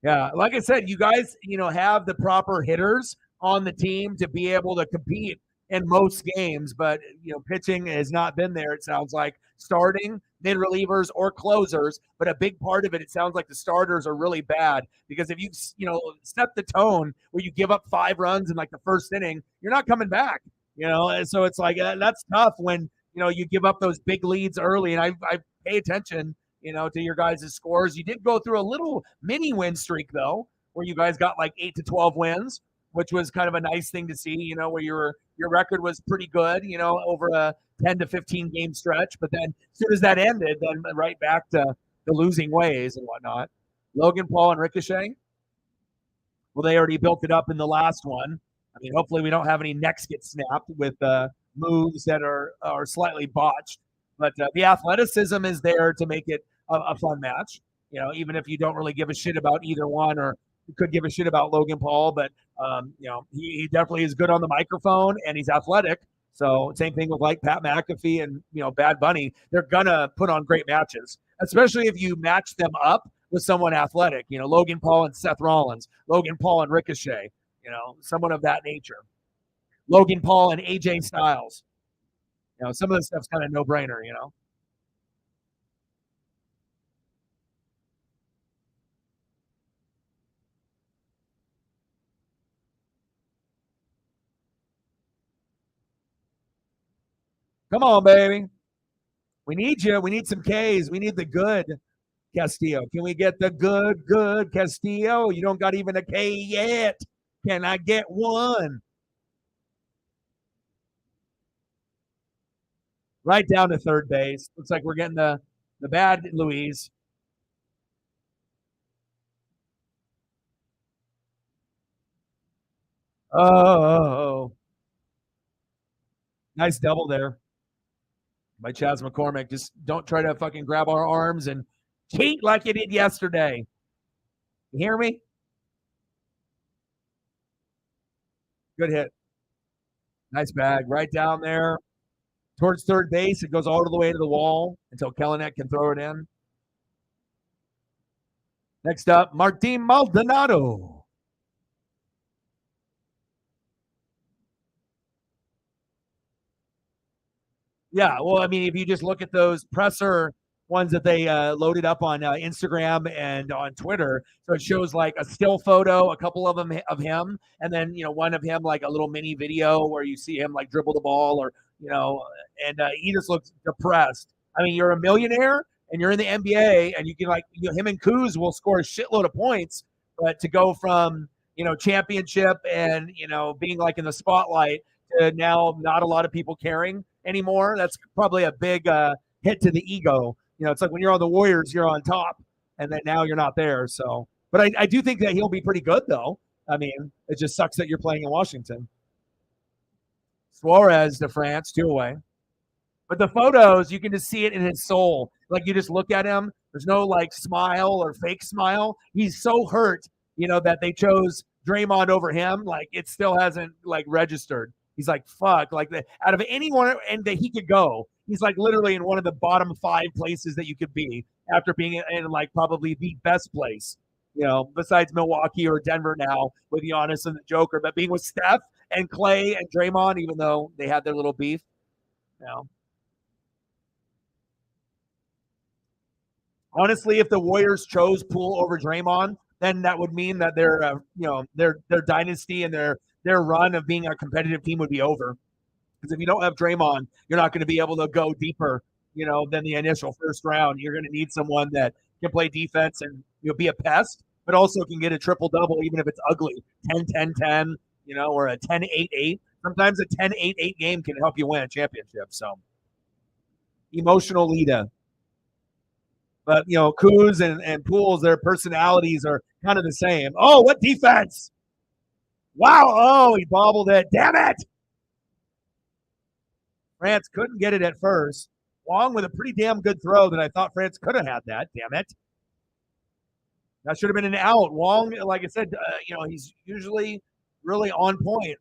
Yeah, like I said, you guys, have the proper hitters on the team to be able to compete in most games, but pitching has not been there. It sounds like starting mid relievers or closers, but a big part of it sounds like the starters are really bad, because if you set the tone where you give up 5 runs in like the first inning, you're not coming back. And so it's like that's tough when you give up those big leads early. And I pay attention to your guys' scores. You did go through a little mini win streak, though, where you guys got like 8 to 12 wins, which was kind of a nice thing to see, where your record was pretty good, over a 10 to 15 game stretch. But then as soon as that ended, then right back to the losing ways and whatnot. Logan Paul and Ricochet, well, they already built it up in the last one. I mean, hopefully we don't have any necks get snapped with moves that are slightly botched. But the athleticism is there to make it a fun match, even if you don't really give a shit about either one, or you could give a shit about Logan Paul, but he definitely is good on the microphone, and he's athletic. So same thing with like Pat McAfee and Bad Bunny. They're gonna put on great matches, especially if you match them up with someone athletic. Logan Paul and Seth Rollins, Logan Paul and Ricochet. Someone of that nature. Logan Paul and AJ Styles. Some of this stuff's kind of no brainer. Come on, baby. We need you. We need some Ks. We need the good Castillo. Can we get the good Castillo? You don't got even a K yet. Can I get one? Right down to third base. Looks like we're getting the bad Louise. Oh. Nice double there by Chas McCormick. Just don't try to fucking grab our arms and cheat like you did yesterday. You hear me? Good hit. Nice bag. Right down there towards third base. It goes all the way to the wall until Kelenic can throw it in. Next up, Martin Maldonado. Yeah, well, I mean, if you just look at those presser ones that they loaded up on Instagram and on Twitter, so it shows like a still photo, a couple of them of him, and then one of him like a little mini video where you see him like dribble the ball, or and he just looks depressed. I mean, you're a millionaire and you're in the NBA, and you can him and Kuz will score a shitload of points, but to go from championship and being like in the spotlight to now not a lot of people caring anymore, that's probably a big hit to the ego. It's like when you're on the Warriors, you're on top, and then now you're not there. So, but I do think that he'll be pretty good, though. I mean, it just sucks that you're playing in Washington. Suarez to France, 2-away. But the photos, you can just see it in his soul. Like you just look at him, there's no like smile or fake smile. He's so hurt, that they chose Draymond over him, like it still hasn't like registered. He's like, fuck, like out of anyone and that he could go, he's like literally in one of the bottom 5 places that you could be after being in like probably the best place, besides Milwaukee or Denver now with Giannis and the Joker, but being with Steph and Clay and Draymond, even though they had their little beef, Honestly, if the Warriors chose Poole over Draymond, then that would mean that their dynasty and their run of being a competitive team would be over. Because if you don't have Draymond, you're not going to be able to go deeper, than the initial first round. You're going to need someone that can play defense and be a pest, but also can get a triple double even if it's ugly, 10-10-10, or a 10-8-8. Sometimes a 10-8-8 game can help you win a championship. So emotional leader. But, Kuz and Pools, their personalities are kind of the same. Oh, what defense? Wow. Oh, he bobbled it. Damn it. France couldn't get it at first. Wong with a pretty damn good throw that I thought France could have had that. Damn it. That should have been an out. Wong, like I said, he's usually really on point.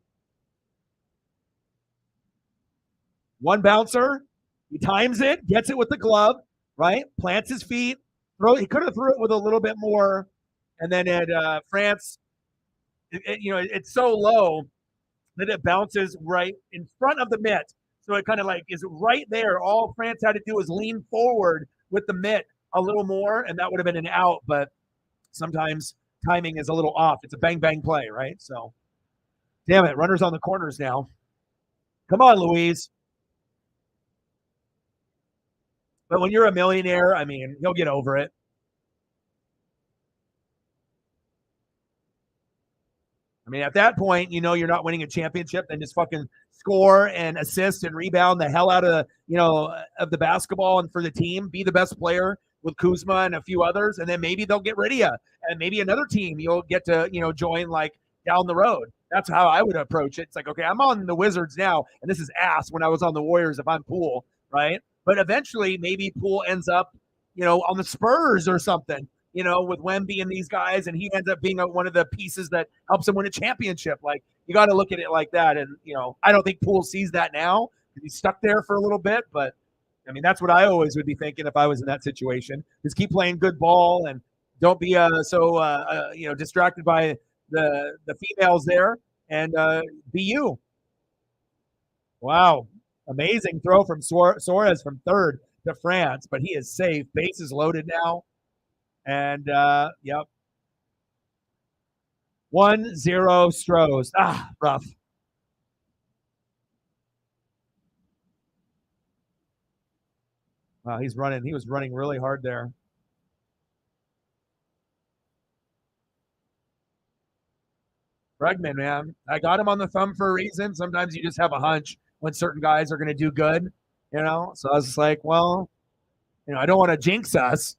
One bouncer. He times it, gets it with the glove. Right? Plants his feet. He could have threw it with a little bit more. And then at France, it's so low that it bounces right in front of the mitt. So it kind of like is right there. All France had to do was lean forward with the mitt a little more, and that would have been an out. But sometimes timing is a little off. It's a bang-bang play, right? So, damn it. Runners on the corners now. Come on, Louise. But when you're a millionaire, I mean, you'll get over it. I mean, at that point, you're not winning a championship, then just fucking score and assist and rebound the hell out of, of the basketball and for the team. Be the best player with Kuzma and a few others, and then maybe they'll get rid of you. And maybe another team you'll get to, join like down the road. That's how I would approach it. It's like, okay, I'm on the Wizards now, and this is ass when I was on the Warriors if I'm Poole, right? But eventually, maybe Poole ends up, on the Spurs or something, with Wemby and these guys, and he ends up being one of the pieces that helps him win a championship. Like, you got to look at it like that. And, I don't think Poole sees that now. He's stuck there for a little bit. But, I mean, that's what I always would be thinking if I was in that situation. Just keep playing good ball and don't be so distracted by the females there, and be you. Wow. Amazing throw from Suarez from third to France, but he is safe. Bases loaded now. And, yep. 1-0 Astros. Rough. Wow, he's running. He was running really hard there. Bregman, man. I got him on the thumb for a reason. Sometimes you just have a hunch when certain guys are going to do good, So I was just like, well, I don't want to jinx us.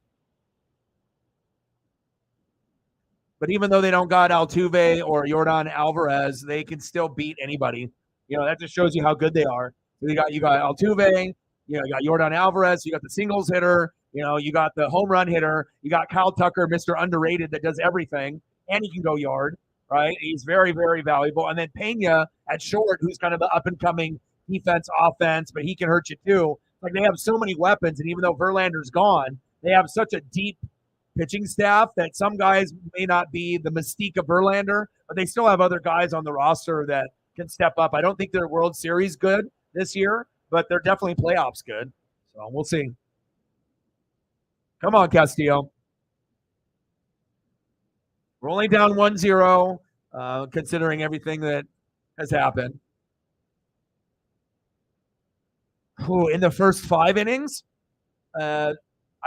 But even though they don't got Altuve or Yordan Alvarez, they can still beat anybody. That just shows you how good they are. So you got Altuve, you got Yordan Alvarez, you got the singles hitter, you got the home run hitter, you got Kyle Tucker, Mr. Underrated that does everything, and he can go yard, right? He's very, very valuable. And then Pena at short, who's kind of the up-and-coming defense, offense, but he can hurt you too. Like, they have so many weapons, and even though Verlander's gone, they have such a deep pitching staff that some guys may not be the mystique of Verlander, but they still have other guys on the roster that can step up. I don't think they're World Series good this year, but they're definitely playoffs good. So we'll see. Come on, Castillo. We're only down 1-0, considering everything that has happened. In the first 5 innings, I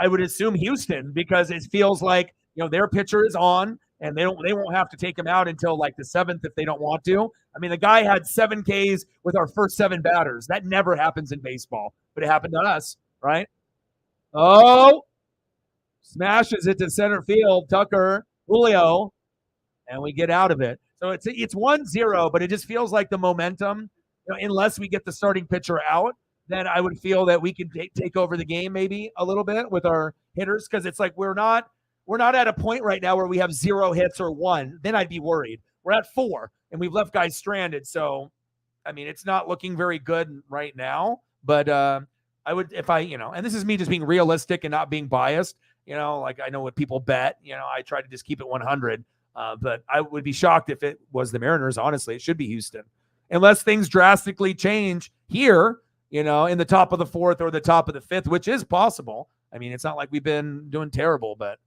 would assume Houston, because it feels like their pitcher is on, and they won't have to take him out until like the 7th if they don't want to. I mean, the guy had 7 Ks with our first 7 batters. That never happens in baseball, but it happened to us, right? Oh, smashes it to center field, Tucker, Julio, and we get out of it. So it's 1-0, but it just feels like the momentum, unless we get the starting pitcher out, then I would feel that we can take over the game maybe a little bit with our hitters, because it's like we're not at a point right now where we have 0 hits or 1. Then I'd be worried. We're at 4, and we've left guys stranded. So, I mean, it's not looking very good right now. But I would, if I, and this is me just being realistic and not being biased. Like I know what people bet. I try to just keep it 100. But I would be shocked if it was the Mariners. Honestly, it should be Houston, unless things drastically change here. In the top of the 4th or the top of the 5th, which is possible. I mean, it's not like we've been doing terrible, but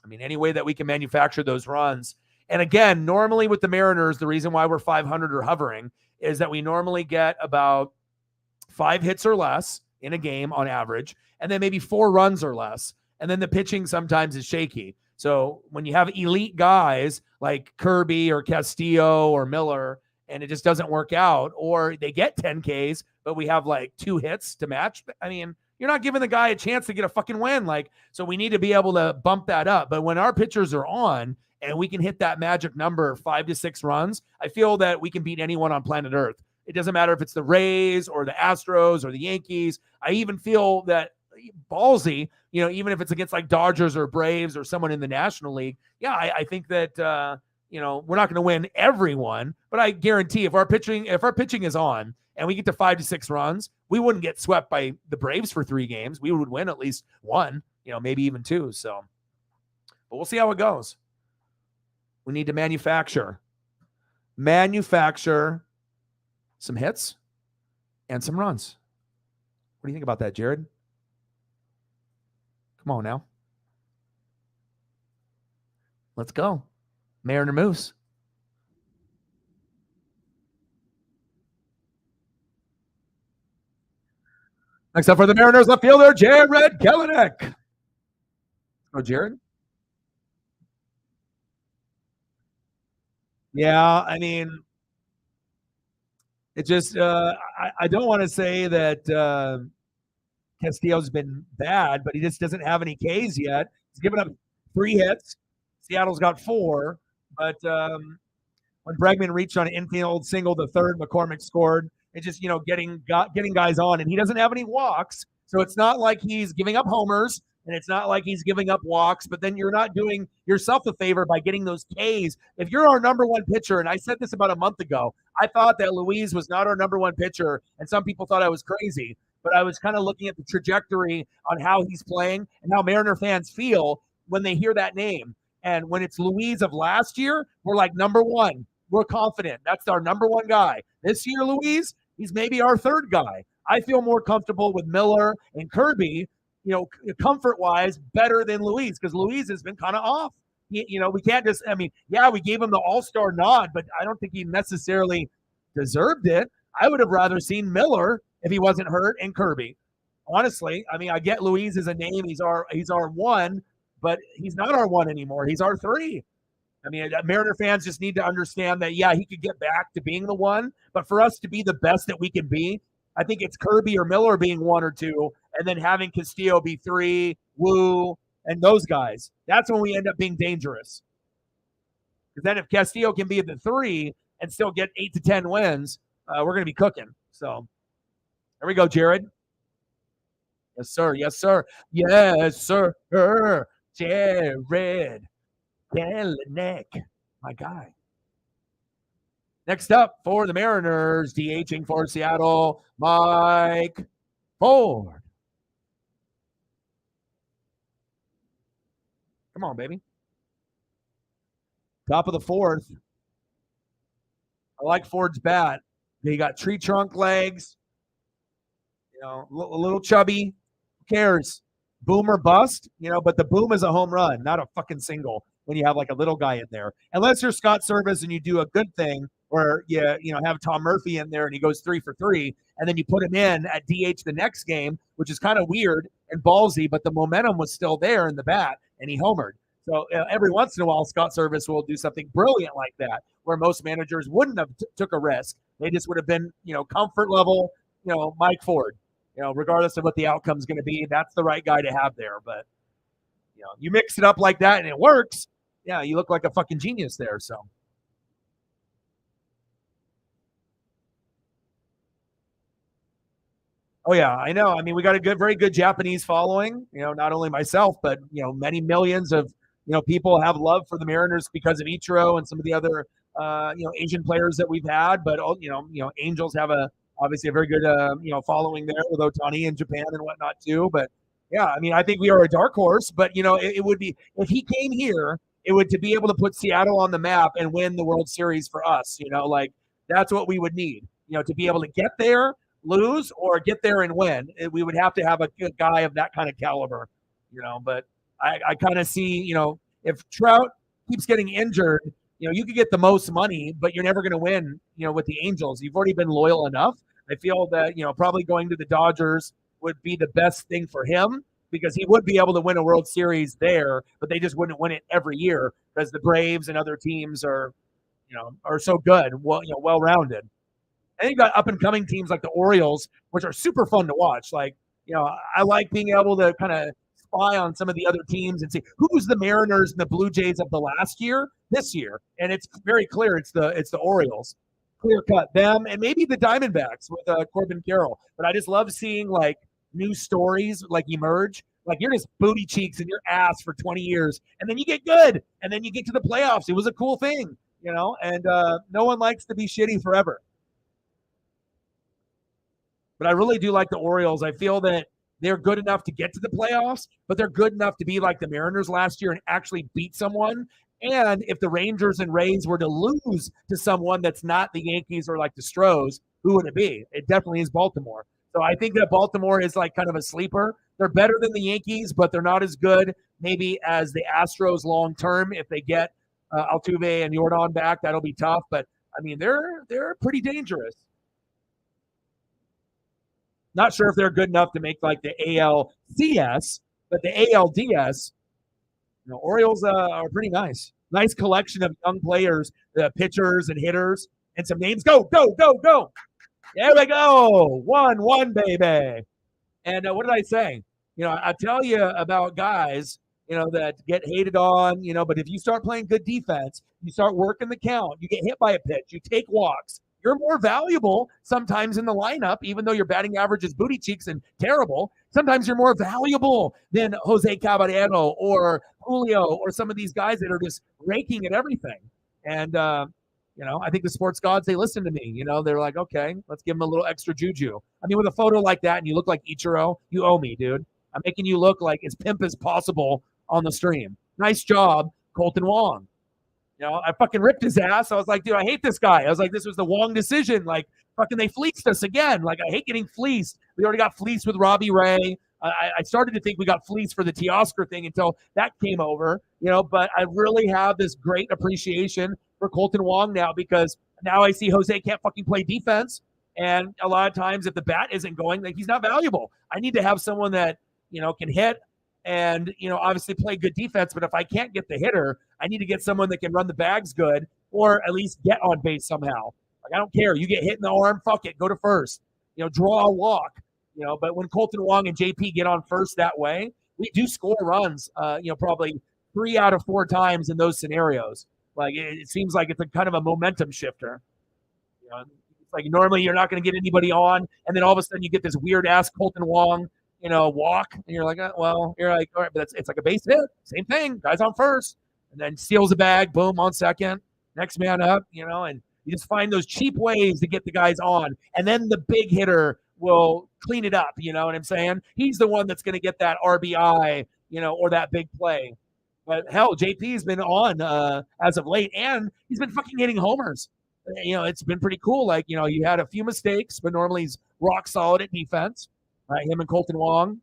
I mean, any way that we can manufacture those runs. And again, normally with the Mariners, the reason why we're 500 or hovering is that we normally get about 5 hits or less in a game on average, and then maybe 4 runs or less. And then the pitching sometimes is shaky. So when you have elite guys like Kirby or Castillo or Miller, and it just doesn't work out, or they get 10 Ks, but we have like 2 hits to match. I mean, you're not giving the guy a chance to get a fucking win. So we need to be able to bump that up. But when our pitchers are on and we can hit that magic number, 5 to 6 runs, I feel that we can beat anyone on planet Earth. It doesn't matter if it's the Rays or the Astros or the Yankees. I even feel that ballsy, even if it's against like Dodgers or Braves or someone in the National League. Yeah, I think that, we're not going to win everyone, but I guarantee if our pitching is on and we get to 5 to 6 runs, we wouldn't get swept by the Braves for 3 games. We would win at least 1, maybe even 2. So, but we'll see how it goes. We need to manufacture some hits and some runs. What do you think about that, Jared? Come on now. Let's go. Mariner Moose. Next up for the Mariners, left fielder, Jared Kelenic. Oh, Jared? Yeah, I mean, it just, I don't want to say that Castillo's been bad, but he just doesn't have any Ks yet. He's given up 3 hits. Seattle's got 4. But when Bregman reached on an infield single, the third, McCormick scored. It's just, getting guys on. And he doesn't have any walks. So it's not like he's giving up homers, and it's not like he's giving up walks. But then you're not doing yourself a favor by getting those Ks. If you're our number 1 pitcher, and I said this about a month ago, I thought that Luis was not our number 1 pitcher, and some people thought I was crazy. But I was kind of looking at the trajectory on how he's playing and how Mariner fans feel when they hear that name. And when it's Luis of last year, we're like number 1. We're confident. That's our number 1 guy. This year, Luis, he's maybe our 3rd guy. I feel more comfortable with Miller and Kirby, comfort-wise, better than Luis, because Luis has been kind of off. We can't just, we gave him the all-star nod, but I don't think he necessarily deserved it. I would have rather seen Miller if he wasn't hurt and Kirby. Honestly, I get Luis as a name. He's our 1, but he's not our 1 anymore. He's our 3. Mariner fans just need to understand that, yeah, he could get back to being the 1, but for us to be the best that we can be, I think it's Kirby or Miller being 1 or 2, and then having Castillo be 3, Wu, and those guys. That's when we end up being dangerous. Because then if Castillo can be at the 3 and still get 8 to 10 wins, we're going to be cooking. So there we go, Jared. Yes, sir. Yes, sir. Yes, sir. Jared Kelenic, my guy. Next up for the Mariners, DHing for Seattle, Mike Ford. Come on, baby. Top of the 4th. I like Ford's bat. He got tree trunk legs. A little chubby. Who cares? Boom or bust, but the boom is a home run, not a fucking single when you have like a little guy in there. Unless you're Scott Service and you do a good thing where you have Tom Murphy in there and he goes 3 for 3, and then you put him in at DH the next game, which is kind of weird and ballsy, but the momentum was still there in the bat, and he homered. So every once in a while, Scott Service will do something brilliant like that, where most managers wouldn't have took a risk. They just would have been, comfort level, Mike Ford. Regardless of what the outcome is going to be, that's the right guy to have there. But, you mix it up like that and it works. Yeah, you look like a fucking genius there. So. Oh, yeah, I know. We got a very good Japanese following, not only myself, but, many millions of, people have love for the Mariners because of Ichiro and some of the other Asian players that we've had, but Angels have obviously a very good following there with Otani in Japan and whatnot too. But yeah, I mean, I think we are a dark horse, but it would be if he came here, it would to be able to put Seattle on the map and win the World Series for us. Like that's what we would need. To be able to get there, lose, or get there and win. We would have to have a good guy of that kind of caliber. But I kind of see, if Trout keeps getting injured, you could get the most money, but you're never going to win, with the Angels. You've already been loyal enough. I feel that, probably going to the Dodgers would be the best thing for him because he would be able to win a World Series there, but they just wouldn't win it every year because the Braves and other teams are so good, well-rounded. And you got up and coming teams like the Orioles, which are super fun to watch. Like, I like being able to kind of spy on some of the other teams and see who's the Mariners and the Blue Jays of the last year, this year, and it's very clear it's the Orioles, clear cut them, and maybe the Diamondbacks with Corbin Carroll. But I just love seeing like new stories like emerge. Like you're just booty cheeks in your ass for 20 years, and then you get good, and then you get to the playoffs. It was a cool thing, and no one likes to be shitty forever. But I really do like the Orioles. I feel that they're good enough to get to the playoffs, but they're good enough to be like the Mariners last year and actually beat someone. And if the Rangers and Rays were to lose to someone that's not the Yankees or like the Astros, who would it be? It definitely is Baltimore. So I think that Baltimore is like kind of a sleeper. They're better than the Yankees, but they're not as good maybe as the Astros long term. If they get Altuve and Jordan back, that'll be tough. But I mean, they're pretty dangerous. Not sure if they're good enough to make like the ALCS, but the ALDS, Orioles are pretty nice. Nice collection of young players, the pitchers and hitters, and some names. Go, go, go, go. There we go. 1-1, baby. And what did I say? I tell you about guys, that get hated on, but if you start playing good defense, you start working the count, you get hit by a pitch, you take walks, you're more valuable sometimes in the lineup, even though your batting average is booty cheeks and terrible. Sometimes you're more valuable than Jose Caballero or Julio or some of these guys that are just raking at everything. And, I think the sports gods, they listen to me. They're like, okay, let's give them a little extra juju. I mean, with a photo like that and you look like Ichiro, you owe me, dude. I'm making you look like as pimp as possible on the stream. Nice job, Colton Wong. I fucking ripped his ass. I was like, dude, I hate this guy. I was like, this was the Wong decision. Like, fucking they fleeced us again. Like, I hate getting fleeced. We already got fleeced with Robbie Ray. I started to think we got fleeced for the Teoscar thing until that came over, but I really have this great appreciation for Colton Wong now because now I see Jose can't fucking play defense. And a lot of times if the bat isn't going, like he's not valuable. I need to have someone that, can hit and, obviously play good defense. But if I can't get the hitter, I need to get someone that can run the bags good or at least get on base somehow. Like, I don't care. You get hit in the arm, fuck it, go to first. Draw a walk. But when Colton Wong and JP get on first that way, we do score runs, probably 3 out of 4 times in those scenarios. Like, it seems like it's a kind of a momentum shifter. It's like normally you're not going to get anybody on, and then all of a sudden you get this weird-ass Colton Wong, walk, and you're like, you're like, all right, but it's like a base hit. Same thing. Guy's on first, and then steals the bag, boom, on second. Next man up, and you just find those cheap ways to get the guys on, and then the big hitter will clean it up, you know what I'm saying? He's the one that's going to get that RBI, or that big play. But hell, JP's been on as of late, and he's been fucking hitting homers. It's been pretty cool. Like, he had a few mistakes, but normally he's rock solid at defense. Right? Him and Colton Wong,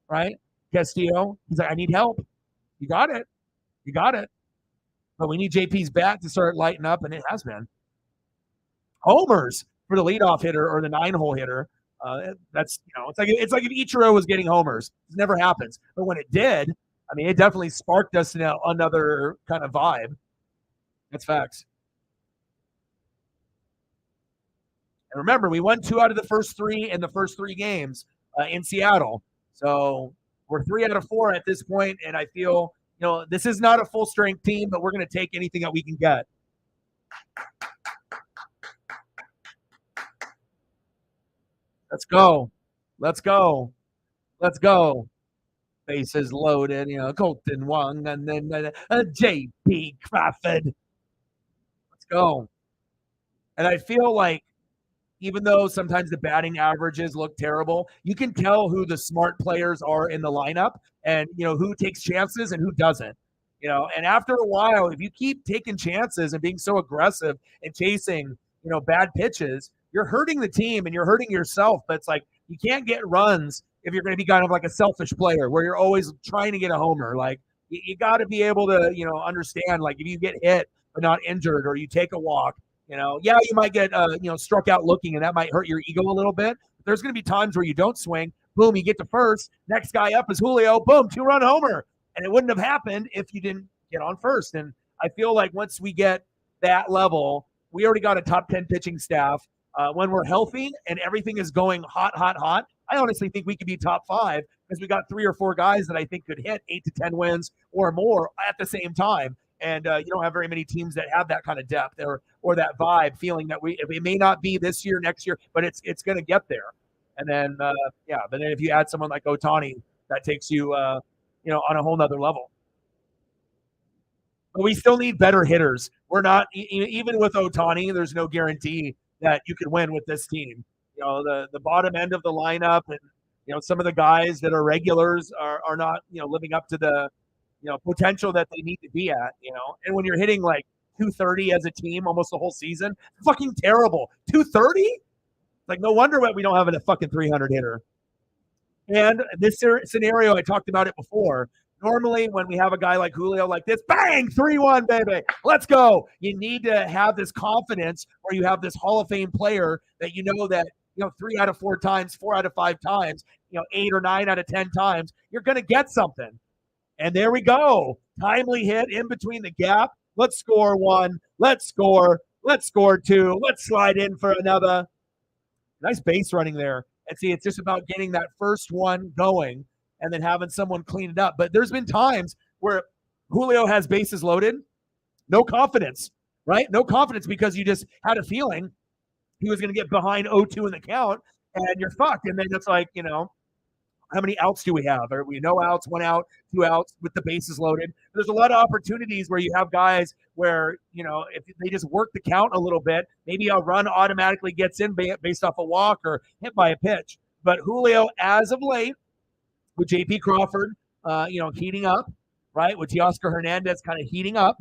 right? Castillo, he's like, I need help. You got it. You got it. But we need JP's bat to start lighting up, and it has been. Homers for the leadoff hitter or the 9-hole hitter. That's it's like if Ichiro was getting homers. It never happens, but when it did, I mean, it definitely sparked us in another kind of vibe. That's facts. And remember, we won 2 out of the first 3 in the first 3 games in Seattle. So we're 3 out of 4 at this point, and I feel this is not a full strength team, but we're going to take anything that we can get. Let's go. Let's go. Let's go. Bases loaded, Colton Wong, and then J.P. Crawford. Let's go. And I feel like even though sometimes the batting averages look terrible, you can tell who the smart players are in the lineup and who takes chances and who doesn't. And after a while, if you keep taking chances and being so aggressive and chasing, bad pitches, you're hurting the team and you're hurting yourself. But it's like you can't get runs if you're going to be kind of like a selfish player where you're always trying to get a homer. Like you got to be able to, understand like if you get hit but not injured or you take a walk, yeah, you might get struck out looking, and that might hurt your ego a little bit. There's going to be times where you don't swing. Boom, you get to first. Next guy up is Julio. Boom, 2-run homer, and it wouldn't have happened if you didn't get on first. And I feel like once we get that level, we already got a top 10 pitching staff. When we're healthy and everything is going hot, hot, hot, I honestly think we could be top 5 because we got 3 or 4 guys that I think could hit 8 to 10 wins or more at the same time. And you don't have very many teams that have that kind of depth or that vibe, feeling that it may not be this year, next year, but it's going to get there. And then but then if you add someone like Ohtani, that takes you on a whole nother level. But we still need better hitters. We're not even with Ohtani. There's no guarantee that you can win with this team. The bottom end of the lineup and some of the guys that are regulars are not living up to the potential that they need to be at, and when you're hitting like 230 as a team almost the whole season, fucking terrible. 230? Like, no wonder we don't have a fucking 300 hitter. And this scenario, I talked about it before. Normally, when we have a guy like Julio like this, bang, 3-1, baby, let's go. You need to have this confidence where you have this Hall of Fame player that that 3 out of 4 times, 4 out of 5 times, 8 or 9 out of 10 times, you're going to get something. And there we go. Timely hit in between the gap. Let's score 1. Let's score. Let's score 2. Let's slide in for another. Nice base running there. And see, it's just about getting that first one going and then having someone clean it up. But there's been times where Julio has bases loaded. No confidence, right? No confidence because you just had a feeling he was going to get behind 0-2 in the count and you're fucked. And then it's like, how many outs do we have? Are we no outs, 1 out, 2 outs with the bases loaded? There's a lot of opportunities where you have guys where, if they just work the count a little bit, maybe a run automatically gets in based off a walk or hit by a pitch. But Julio, as of late, with J.P. Crawford, heating up, right? With Teoscar Hernandez kind of heating up,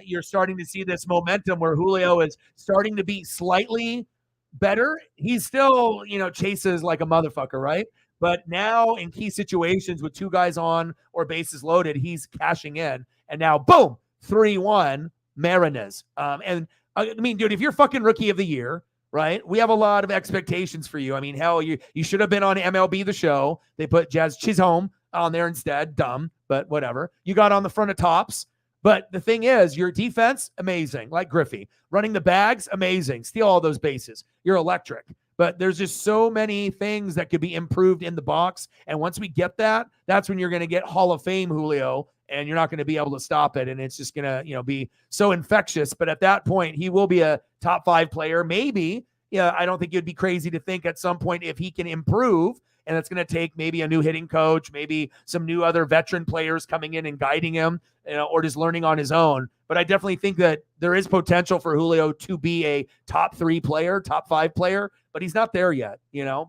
you're starting to see this momentum where Julio is starting to be slightly better. He's still, chases like a motherfucker, right? But now in key situations with 2 guys on or bases loaded, he's cashing in. And now, boom, 3-1, Mariners. And I mean, dude, if you're fucking rookie of the year, right, we have a lot of expectations for you. I mean, hell, you should have been on MLB The Show. They put Jazz Chisholm on there instead. Dumb, but whatever. You got on the front of Tops. But the thing is, your defense, amazing, like Griffey. Running the bags, amazing. Steal all those bases. You're electric. But there's just so many things that could be improved in the box. And once we get that, that's when you're going to get Hall of Fame Julio, and you're not going to be able to stop it. And it's just going to, be so infectious. But at that point, he will be a top 5 player. Maybe, I don't think it'd be crazy to think at some point if he can improve, and it's going to take maybe a new hitting coach, maybe some new other veteran players coming in and guiding him, or just learning on his own. But I definitely think that there is potential for Julio to be a top 3 player, top 5 player, but he's not there yet,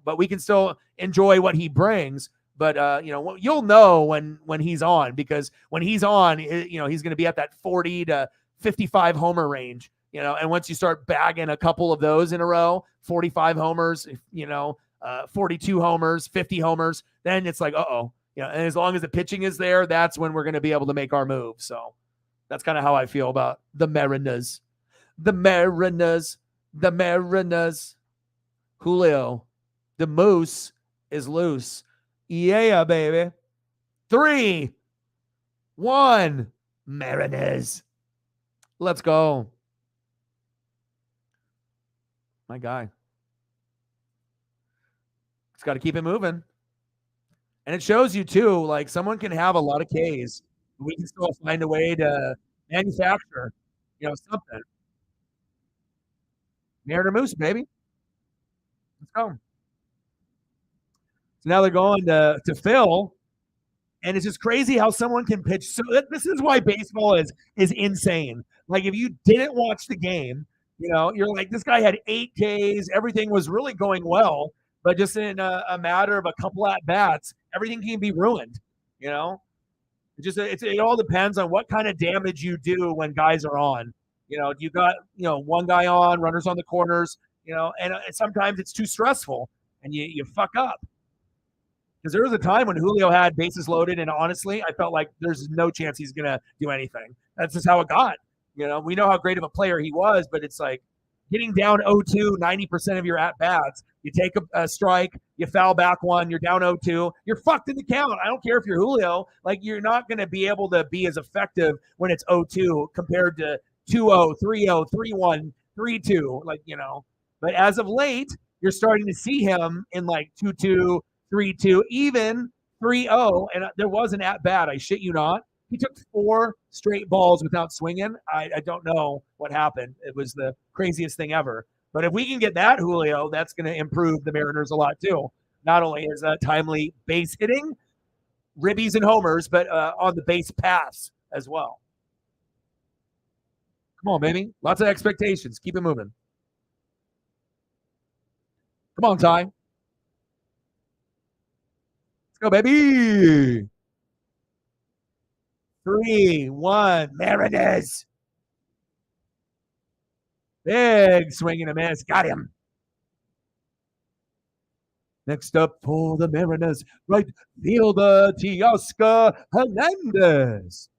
but we can still enjoy what he brings. But, you'll know when he's on, because when he's on, he's going to be at that 40 to 55 homer range, and once you start bagging a couple of those in a row, 45 homers, 42 homers, 50 homers, then it's like, and as long as the pitching is there, that's when we're going to be able to make our move. So that's kind of how I feel about the Mariners. The Mariners. Julio, the moose is loose. Yeah, baby. 3-1, Mariners. Let's go. My guy. It's got to keep it moving. And it shows you, too, like someone can have a lot of Ks. We can still find a way to manufacture, something. Mariner Moose, baby. Let's go. So now they're going to Phil, And it's just crazy how someone can pitch. So this is why baseball is insane. Like if you didn't watch the game, you're like, this guy had 8 Ks. Everything was really going well, but just in a matter of a couple at bats, everything can be ruined. It all depends on what kind of damage you do when guys are on. You got one guy on, runners on the corners, and sometimes it's too stressful and you fuck up. Because there was a time when Julio had bases loaded, and honestly, I felt like there's no chance he's gonna do anything. That's just how it got. We know how great of a player he was, but it's like getting down 0-2, 90% of your at bats. You take a strike, you foul back one, you're down 0-2, you're fucked in the count. I don't care if you're Julio. Like you're not gonna be able to be as effective when it's 0-2 compared to 2-0, 3-0, 3-1, 3-2. But as of late, you're starting to see him in like 2-2. 3-2, even 3-0, and there was an at bat. I shit you not. He took 4 straight balls without swinging. I don't know what happened. It was the craziest thing ever. But if we can get that, Julio, that's going to improve the Mariners a lot too. Not only is timely base hitting, ribbies and homers, but on the base paths as well. Come on, baby. Lots of expectations. Keep it moving. Come on, Ty. Let's go, baby. 3-1, Mariners. Big swing and a miss. Got him. Next up for the Mariners, right fielder, Teoscar Hernandez.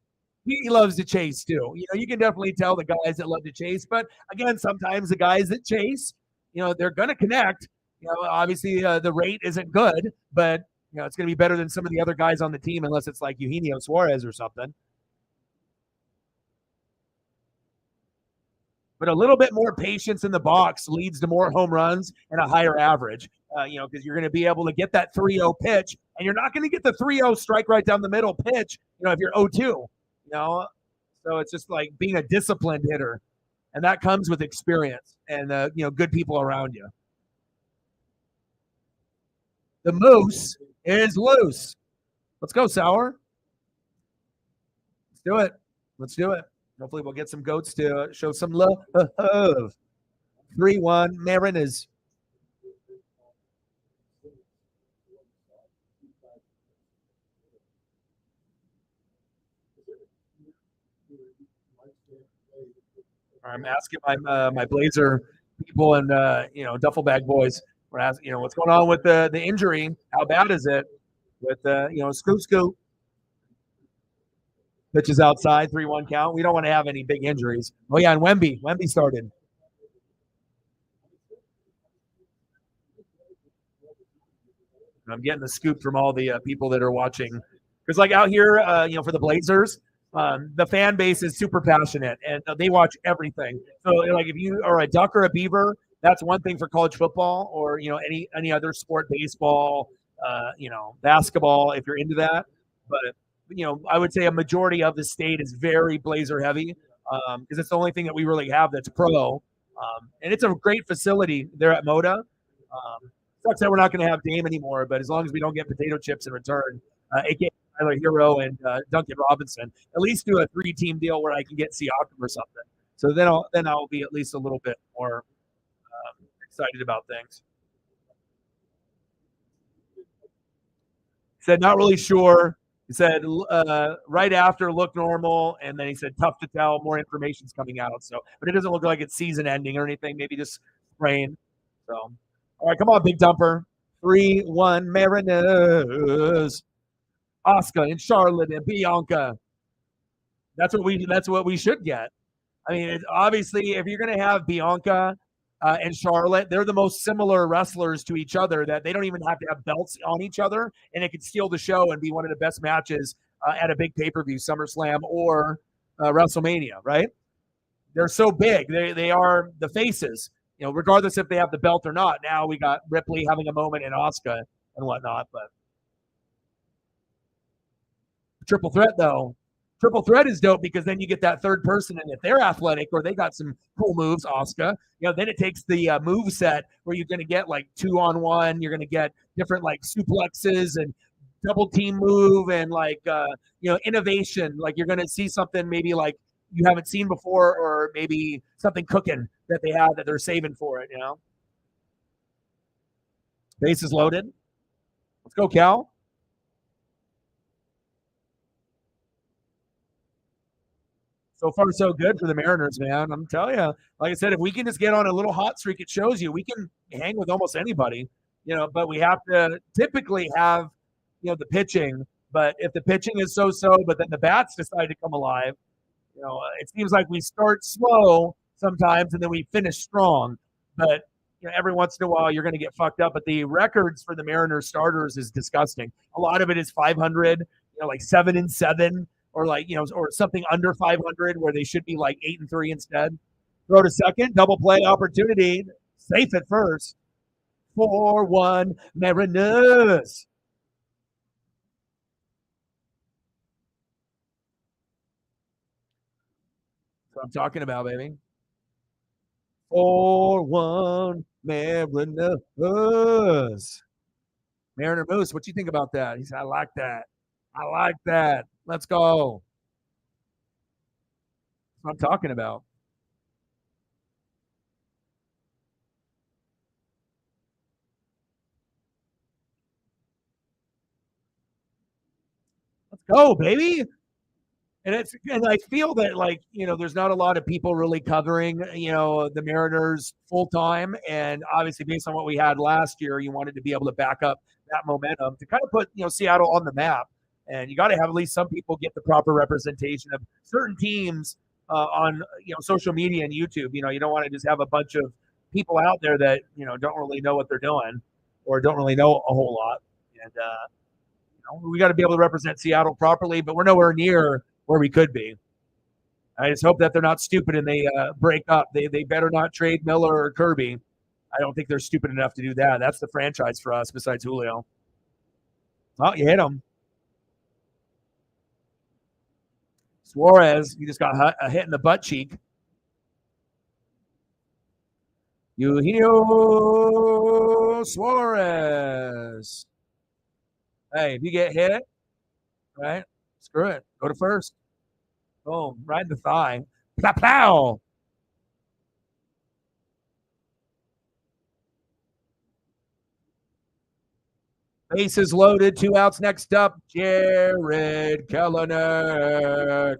He loves to chase too. You can definitely tell the guys that love to chase, but again, sometimes the guys that chase, they're going to connect. Obviously the rate isn't good, but it's going to be better than some of the other guys on the team, unless it's like Eugenio Suarez or something. But a little bit more patience in the box leads to more home runs and a higher average, because you're going to be able to get that 3-0 pitch, and you're not going to get the 3-0 strike right down the middle pitch, if you're 0-2, So it's just like being a disciplined hitter, and that comes with experience and, good people around you. The moose is loose. Let's go, Sour. Let's do it. Let's do it. Hopefully we'll get some goats to show some love. 3-1 Mariners. I'm asking my Blazer people and duffel bag boys. We're asking, what's going on with the injury? How bad is it? With scoop. Pitches outside, 3-1 count. We don't want to have any big injuries. Oh yeah, and Wemby started. I'm getting the scoop from all the people that are watching, because like out here, for the Blazers, the fan base is super passionate and they watch everything. So like if you are a Duck or a Beaver, that's one thing for college football or any other sport, baseball, basketball, if you're into that. But I would say a majority of the state is very Blazer heavy, because it's the only thing that we really have that's pro. And it's a great facility there at Moda. Sucks that we're not going to have Dame anymore, but as long as we don't get potato chips in return, aka Tyler Hero and Duncan Robinson, at least do a 3-team deal where I can get Siakam or something. So then I'll be at least a little bit more excited about things. Said not really sure. He said right after look normal, and then he said tough to tell. More information's coming out. So, but it doesn't look like it's season ending or anything. Maybe just rain. So, all right, come on, big dumper. 3-1 Mariners. Oscar and Charlotte and Bianca. That's what we should get. I mean, obviously, if you're going to have Bianca and Charlotte, they're the most similar wrestlers to each other that they don't even have to have belts on each other, and it could steal the show and be one of the best matches at a big pay-per-view, SummerSlam or WrestleMania, right? They're so big. They are the faces, regardless if they have the belt or not. Now we got Ripley having a moment in Asuka and whatnot, but triple threat, though. Triple threat is dope because then you get that third person, and if they're athletic or they got some cool moves, Asuka, then it takes the move set where you're going to get like 2-on-1. You're going to get different like suplexes and double team move and innovation. Like you're going to see something maybe like you haven't seen before, or maybe something cooking that they have that they're saving for it. Bases loaded. Let's go, Cal. So far, so good for the Mariners, man. I'm telling you, like I said, if we can just get on a little hot streak, it shows you we can hang with almost anybody, but we have to typically have, the pitching. But if the pitching is so, but then the bats decide to come alive, it seems like we start slow sometimes and then we finish strong. But every once in a while you're going to get fucked up. But the records for the Mariners starters is disgusting. A lot of it is 500, like 7-7, or or something under 500 where they should be like 8-3 instead. Throw to second, double play opportunity, safe at first. 4-1 Mariners. That's what I'm talking about, baby. 4-1 Mariners. Mariner Moose, what you think about that? He said, I like that. I like that. Let's go. That's what I'm talking about. Let's go, baby. And I feel that there's not a lot of people really covering the Mariners full time, and obviously based on what we had last year, you wanted to be able to back up that momentum to kind of put Seattle on the map, and you got to have at least some people get the proper representation of certain teams on social media and YouTube. You don't want to just have a bunch of people out there that don't really know what they're doing or don't really know a whole lot, and we got to be able to represent Seattle properly, but we're nowhere near where we could be. I just hope that they're not stupid and they break up. They better not trade Miller or Kirby. I don't think they're stupid enough to do that. That's the franchise for us besides Julio. Oh, you hit him. Suarez, you just got a hit in the butt cheek. Eugenio Suarez. Hey, if you get hit, right, screw it. Go to first. Boom, right in the thigh. Plow, plow. Bases loaded, 2 outs. Next up, Jared Kelenic.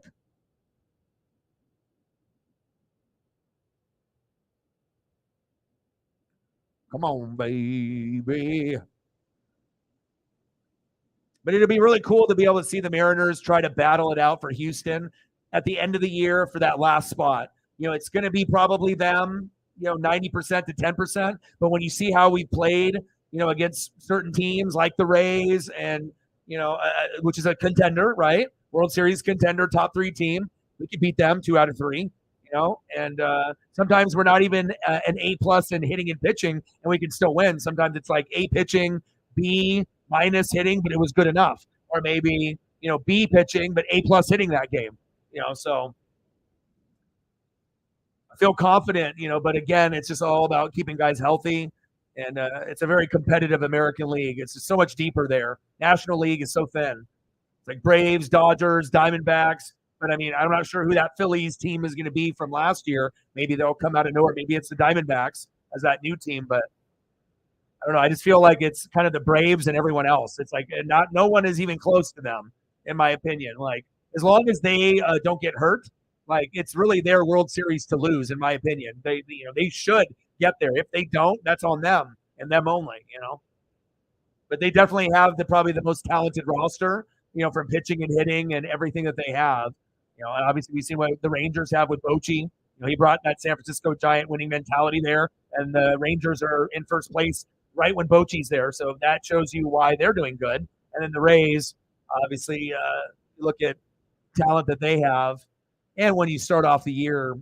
Come on, baby. But it'll be really cool to be able to see the Mariners try to battle it out for Houston at the end of the year for that last spot. It's going to be probably them, 90% to 10%. But when you see how we played, against certain teams like the Rays and, which is a contender, right? World Series contender, top 3 team. We could beat them 2 out of 3, and sometimes we're not even an A+ in hitting and pitching, and we can still win. Sometimes it's like A pitching, B minus hitting, but it was good enough. Or maybe, B pitching, but A+ hitting that game. So I feel confident, but again, it's just all about keeping guys healthy. And it's a very competitive American League. It's just so much deeper there. National League is so thin. It's like Braves, Dodgers, Diamondbacks. But, I mean, I'm not sure who that Phillies team is going to be from last year. Maybe they'll come out of nowhere. Maybe it's the Diamondbacks as that new team. But I don't know. I just feel like it's kind of the Braves and everyone else. It's like no one is even close to them, in my opinion. Like, as long as they don't get hurt, like, it's really their World Series to lose, in my opinion. They should get there. If they don't, that's on them and them only, But they definitely have probably the most talented roster, from pitching and hitting and everything that they have. And obviously we've seen what the Rangers have with Bochy. He brought that San Francisco Giant winning mentality there, and the Rangers are in first place right when Bochy's there. So that shows you why they're doing good. And then the Rays, obviously, look at talent that they have. And when you start off the year,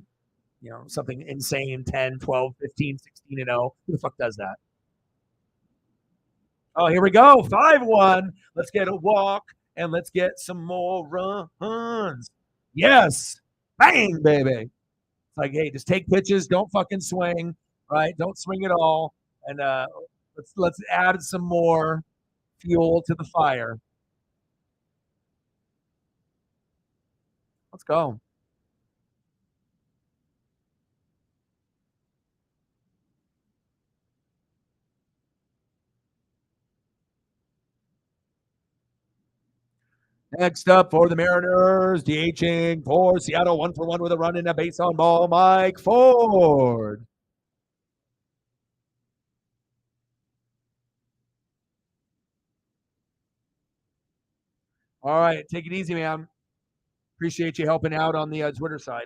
something insane, 10, 12, 15, 16-0. Who the fuck does that? Oh, here we go. 5-1. Let's get a walk and let's get some more runs. Yes. Bang, baby. It's like, hey, just take pitches. Don't fucking swing, right? Don't swing at all. And let's add some more fuel to the fire. Let's go. Next up for the Mariners, DHing for Seattle, 1-for-1 with a run and a base on ball, Mike Ford. All right, take it easy, man. Appreciate you helping out on the Twitter side.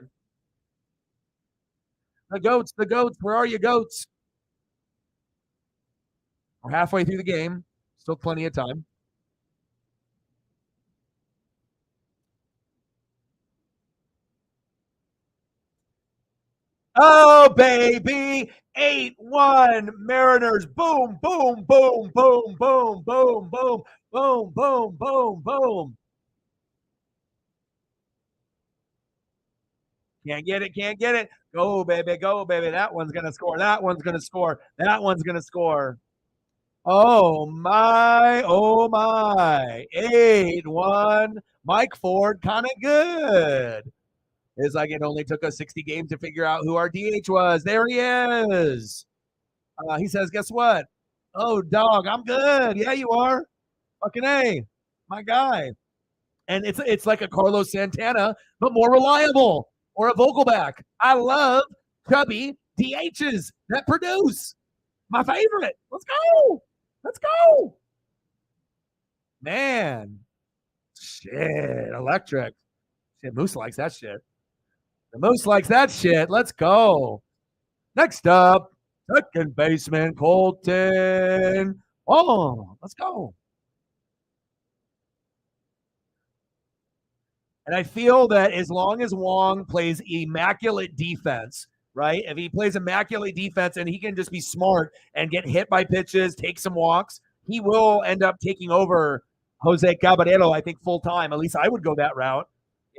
The goats. Where are you, goats? We're halfway through the game. Still plenty of time. Oh, baby. 8-1 Mariners. Boom, boom, boom, boom, boom, boom, boom, boom, boom, boom, boom. Can't get it. Go, baby. That one's going to score. That one's going to score. Oh, my. 8-1. Mike Ford, kind of good. It's like it only took us 60 games to figure out who our DH was. There he is. He says, guess what? Oh, dog, I'm good. Yeah, you are. Fucking A. My guy. And it's like a Carlos Santana, but more reliable, or a Vogelback. I love chubby DHs that produce. My favorite. Let's go. Man. Shit. Electric. Shit, Moose likes that shit. The Moose likes that shit. Let's go. Next up, second baseman Colton. Oh, let's go. And I feel that as long as Wong plays immaculate defense, right? If he plays immaculate defense and he can just be smart and get hit by pitches, take some walks, he will end up taking over Jose Caballero, I think, full time. At least I would go that route.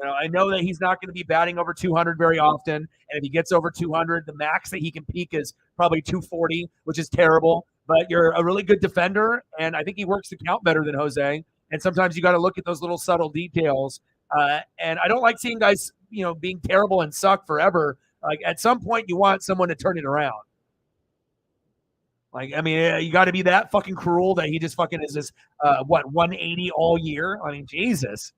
I know that he's not going to be batting over 200 very often. And if he gets over 200, the max that he can peak is probably 240, which is terrible. But you're a really good defender, and I think he works the count better than Jose. And sometimes you got to look at those little subtle details. And I don't like seeing guys, being terrible and suck forever. Like at some point, you want someone to turn it around. Like, I mean, you got to be that fucking cruel that he just fucking is this, 180 all year? I mean, Jesus.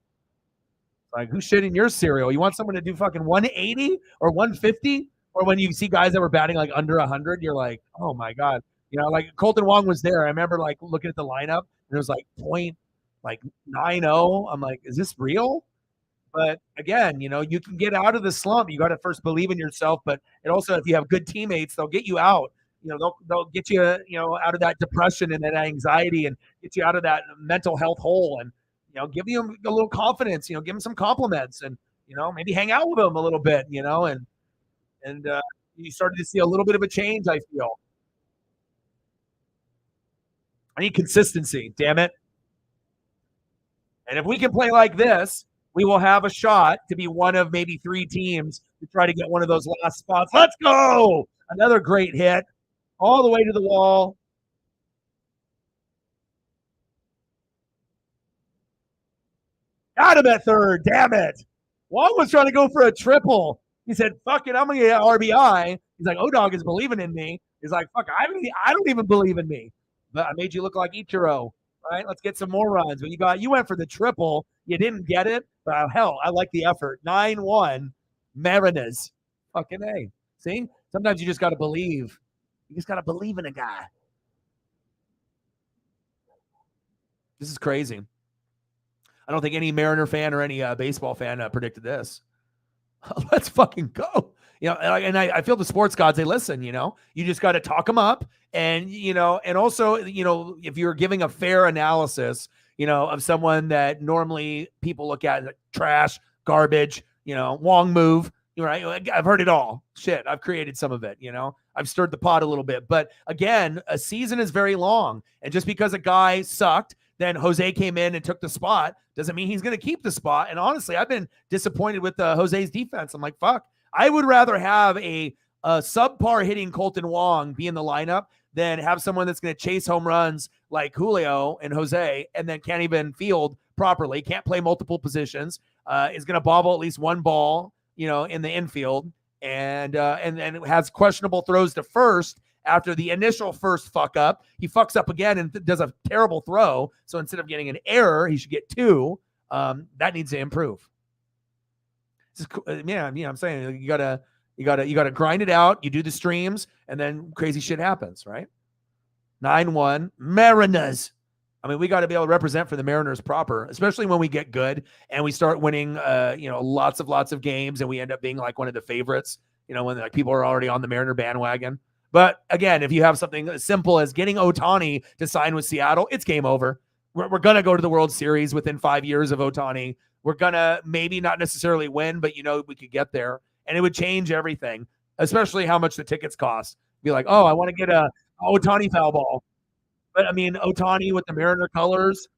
Like, who's shitting your cereal? You want someone to do fucking 180 or 150? Or when you see guys that were batting like under 100, you're like, oh my God. Like Colton Wong was there. I remember like looking at the lineup and it was like 0.90. I'm like, is this real? But again, you can get out of the slump. You got to first believe in yourself. But it also, if you have good teammates, they'll get you out. They'll get you, out of that depression and that anxiety and get you out of that mental health hole and, give you a little confidence, give him some compliments and, maybe hang out with him a little bit, and you started to see a little bit of a change, I feel. I need consistency, damn it. And if we can play like this, we will have a shot to be one of maybe 3 teams to try to get one of those last spots. Let's go! Another great hit all the way to the wall. Out of that third, damn it. Wong was trying to go for a triple. He said, fuck it, I'm going to get RBI. He's like, O-Dog is believing in me. He's like, fuck, I don't even believe in me. But I made you look like Ichiro. Right, let's get some more runs. But you went for the triple. You didn't get it. But hell, I like the effort. 9-1 Mariners. Fucking A. See? Sometimes you just got to believe. You just got to believe in a guy. This is crazy. I don't think any Mariner fan or any baseball fan predicted this. Let's fucking go. And I feel the sports gods, they listen, you just got to talk them up. And, and also, if you're giving a fair analysis, of someone that normally people look at like trash, garbage, Wong move, right? I've heard it all. Shit, I've created some of it, I've stirred the pot a little bit. But again, a season is very long. And just because a guy sucked, then Jose came in and took the spot, doesn't mean he's going to keep the spot. And honestly, I've been disappointed with Jose's defense. I'm like, fuck, I would rather have a subpar hitting Colton Wong be in the lineup than have someone that's going to chase home runs like Julio and Jose and then can't even field properly, can't play multiple positions. is going to bobble at least one ball, in the infield, and has questionable throws to first after the initial first fuck up. He fucks up again and does a terrible throw. So instead of getting an error, he should get 2. That needs to improve. I'm saying you gotta grind it out. You do the streams, and then crazy shit happens, right? 9-1 Mariners. I mean, we got to be able to represent for the Mariners proper, especially when we get good and we start winning, lots of games, and we end up being like one of the favorites. When like people are already on the Mariner bandwagon. But again, if you have something as simple as getting Ohtani to sign with Seattle, it's game over. We're gonna go to the World Series within 5 years of Ohtani. We're gonna maybe not necessarily win, but we could get there, and it would change everything, especially how much the tickets cost. Be like, oh, I want to get a Ohtani foul ball. But I mean, Ohtani with the Mariner colors,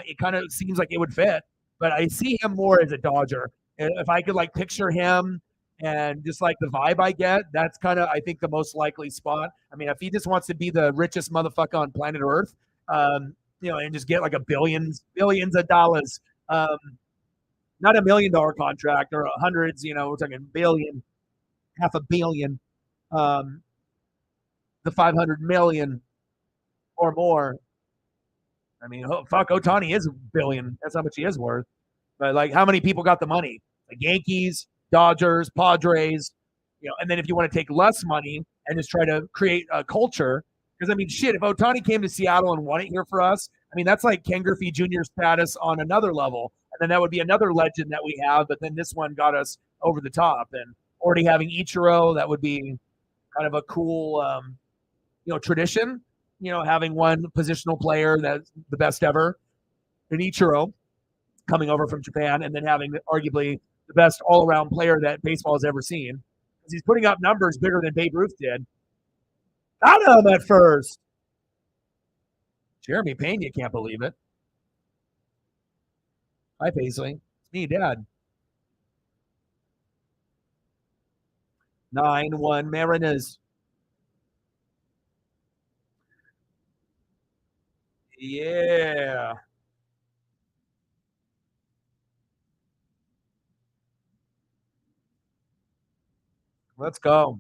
it kind of seems like it would fit. But I see him more as a Dodger. If I could like picture him and just like the vibe I get, that's kind of, I think, the most likely spot. I mean, if he just wants to be the richest motherfucker on planet Earth, and just get like billions of dollars, not $1 million contract or hundreds, we're talking billion, $500 million, the 500 million. Or more. I mean, fuck, Ohtani is $1 billion. That's how much he is worth. But like, how many people got the money? Like Yankees, Dodgers, Padres, and then if you want to take less money and just try to create a culture, because I mean, shit, if Ohtani came to Seattle and won it here for us, I mean, that's like Ken Griffey Jr. status on another level. And then that would be another legend that we have. But then this one got us over the top. And already having Ichiro, that would be kind of a cool, tradition. Having one positional player that's the best ever, in Ichiro, coming over from Japan, and then having arguably the best all-around player that baseball has ever seen. Because he's putting up numbers bigger than Babe Ruth did. Got him at first. Jeremy Pena can't believe it. Hi, Paisley. It's me, Dad. 9-1 Mariners. Yeah. Let's go.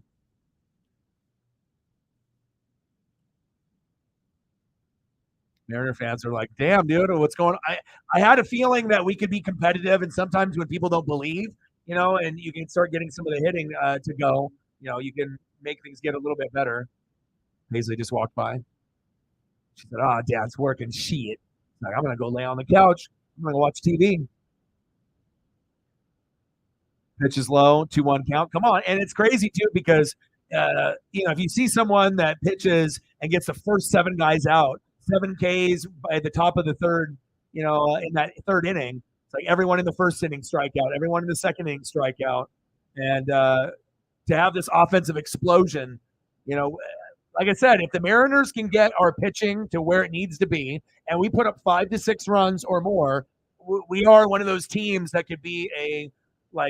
Mariner fans are like, damn, dude, what's going on? I had a feeling that we could be competitive, and sometimes when people don't believe, and you can start getting some of the hitting to go, you can make things get a little bit better. Paisley just walked by. She said, Dad's working. Shit. Like, I'm going to go lay on the couch. I'm going to watch TV. Pitch is low, 2-1 count. Come on. And it's crazy, too, because, if you see someone that pitches and gets the first 7 guys out, 7 Ks by the top of the third, in that third inning, it's like everyone in the first inning strike out, everyone in the second inning strike out. And to have this offensive explosion, like I said, if the Mariners can get our pitching to where it needs to be, and we put up 5 to 6 runs or more, we are one of those teams that could be a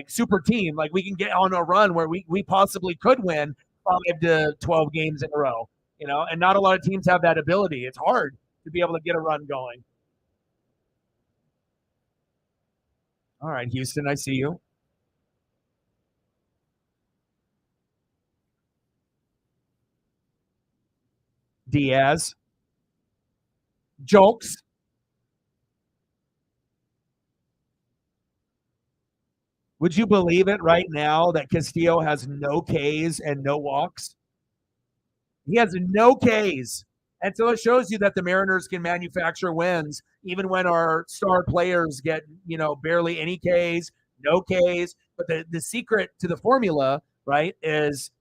super team. Like we can get on a run where we possibly could win 5 to 12 games in a row, and not a lot of teams have that ability. It's hard to be able to get a run going. All right, Houston, I see you. Diaz. Jokes. Would you believe it right now that Castillo has no Ks and no walks? He has no Ks. And so it shows you that the Mariners can manufacture wins even when our star players get, barely any Ks, no Ks. But the secret to the formula, right, is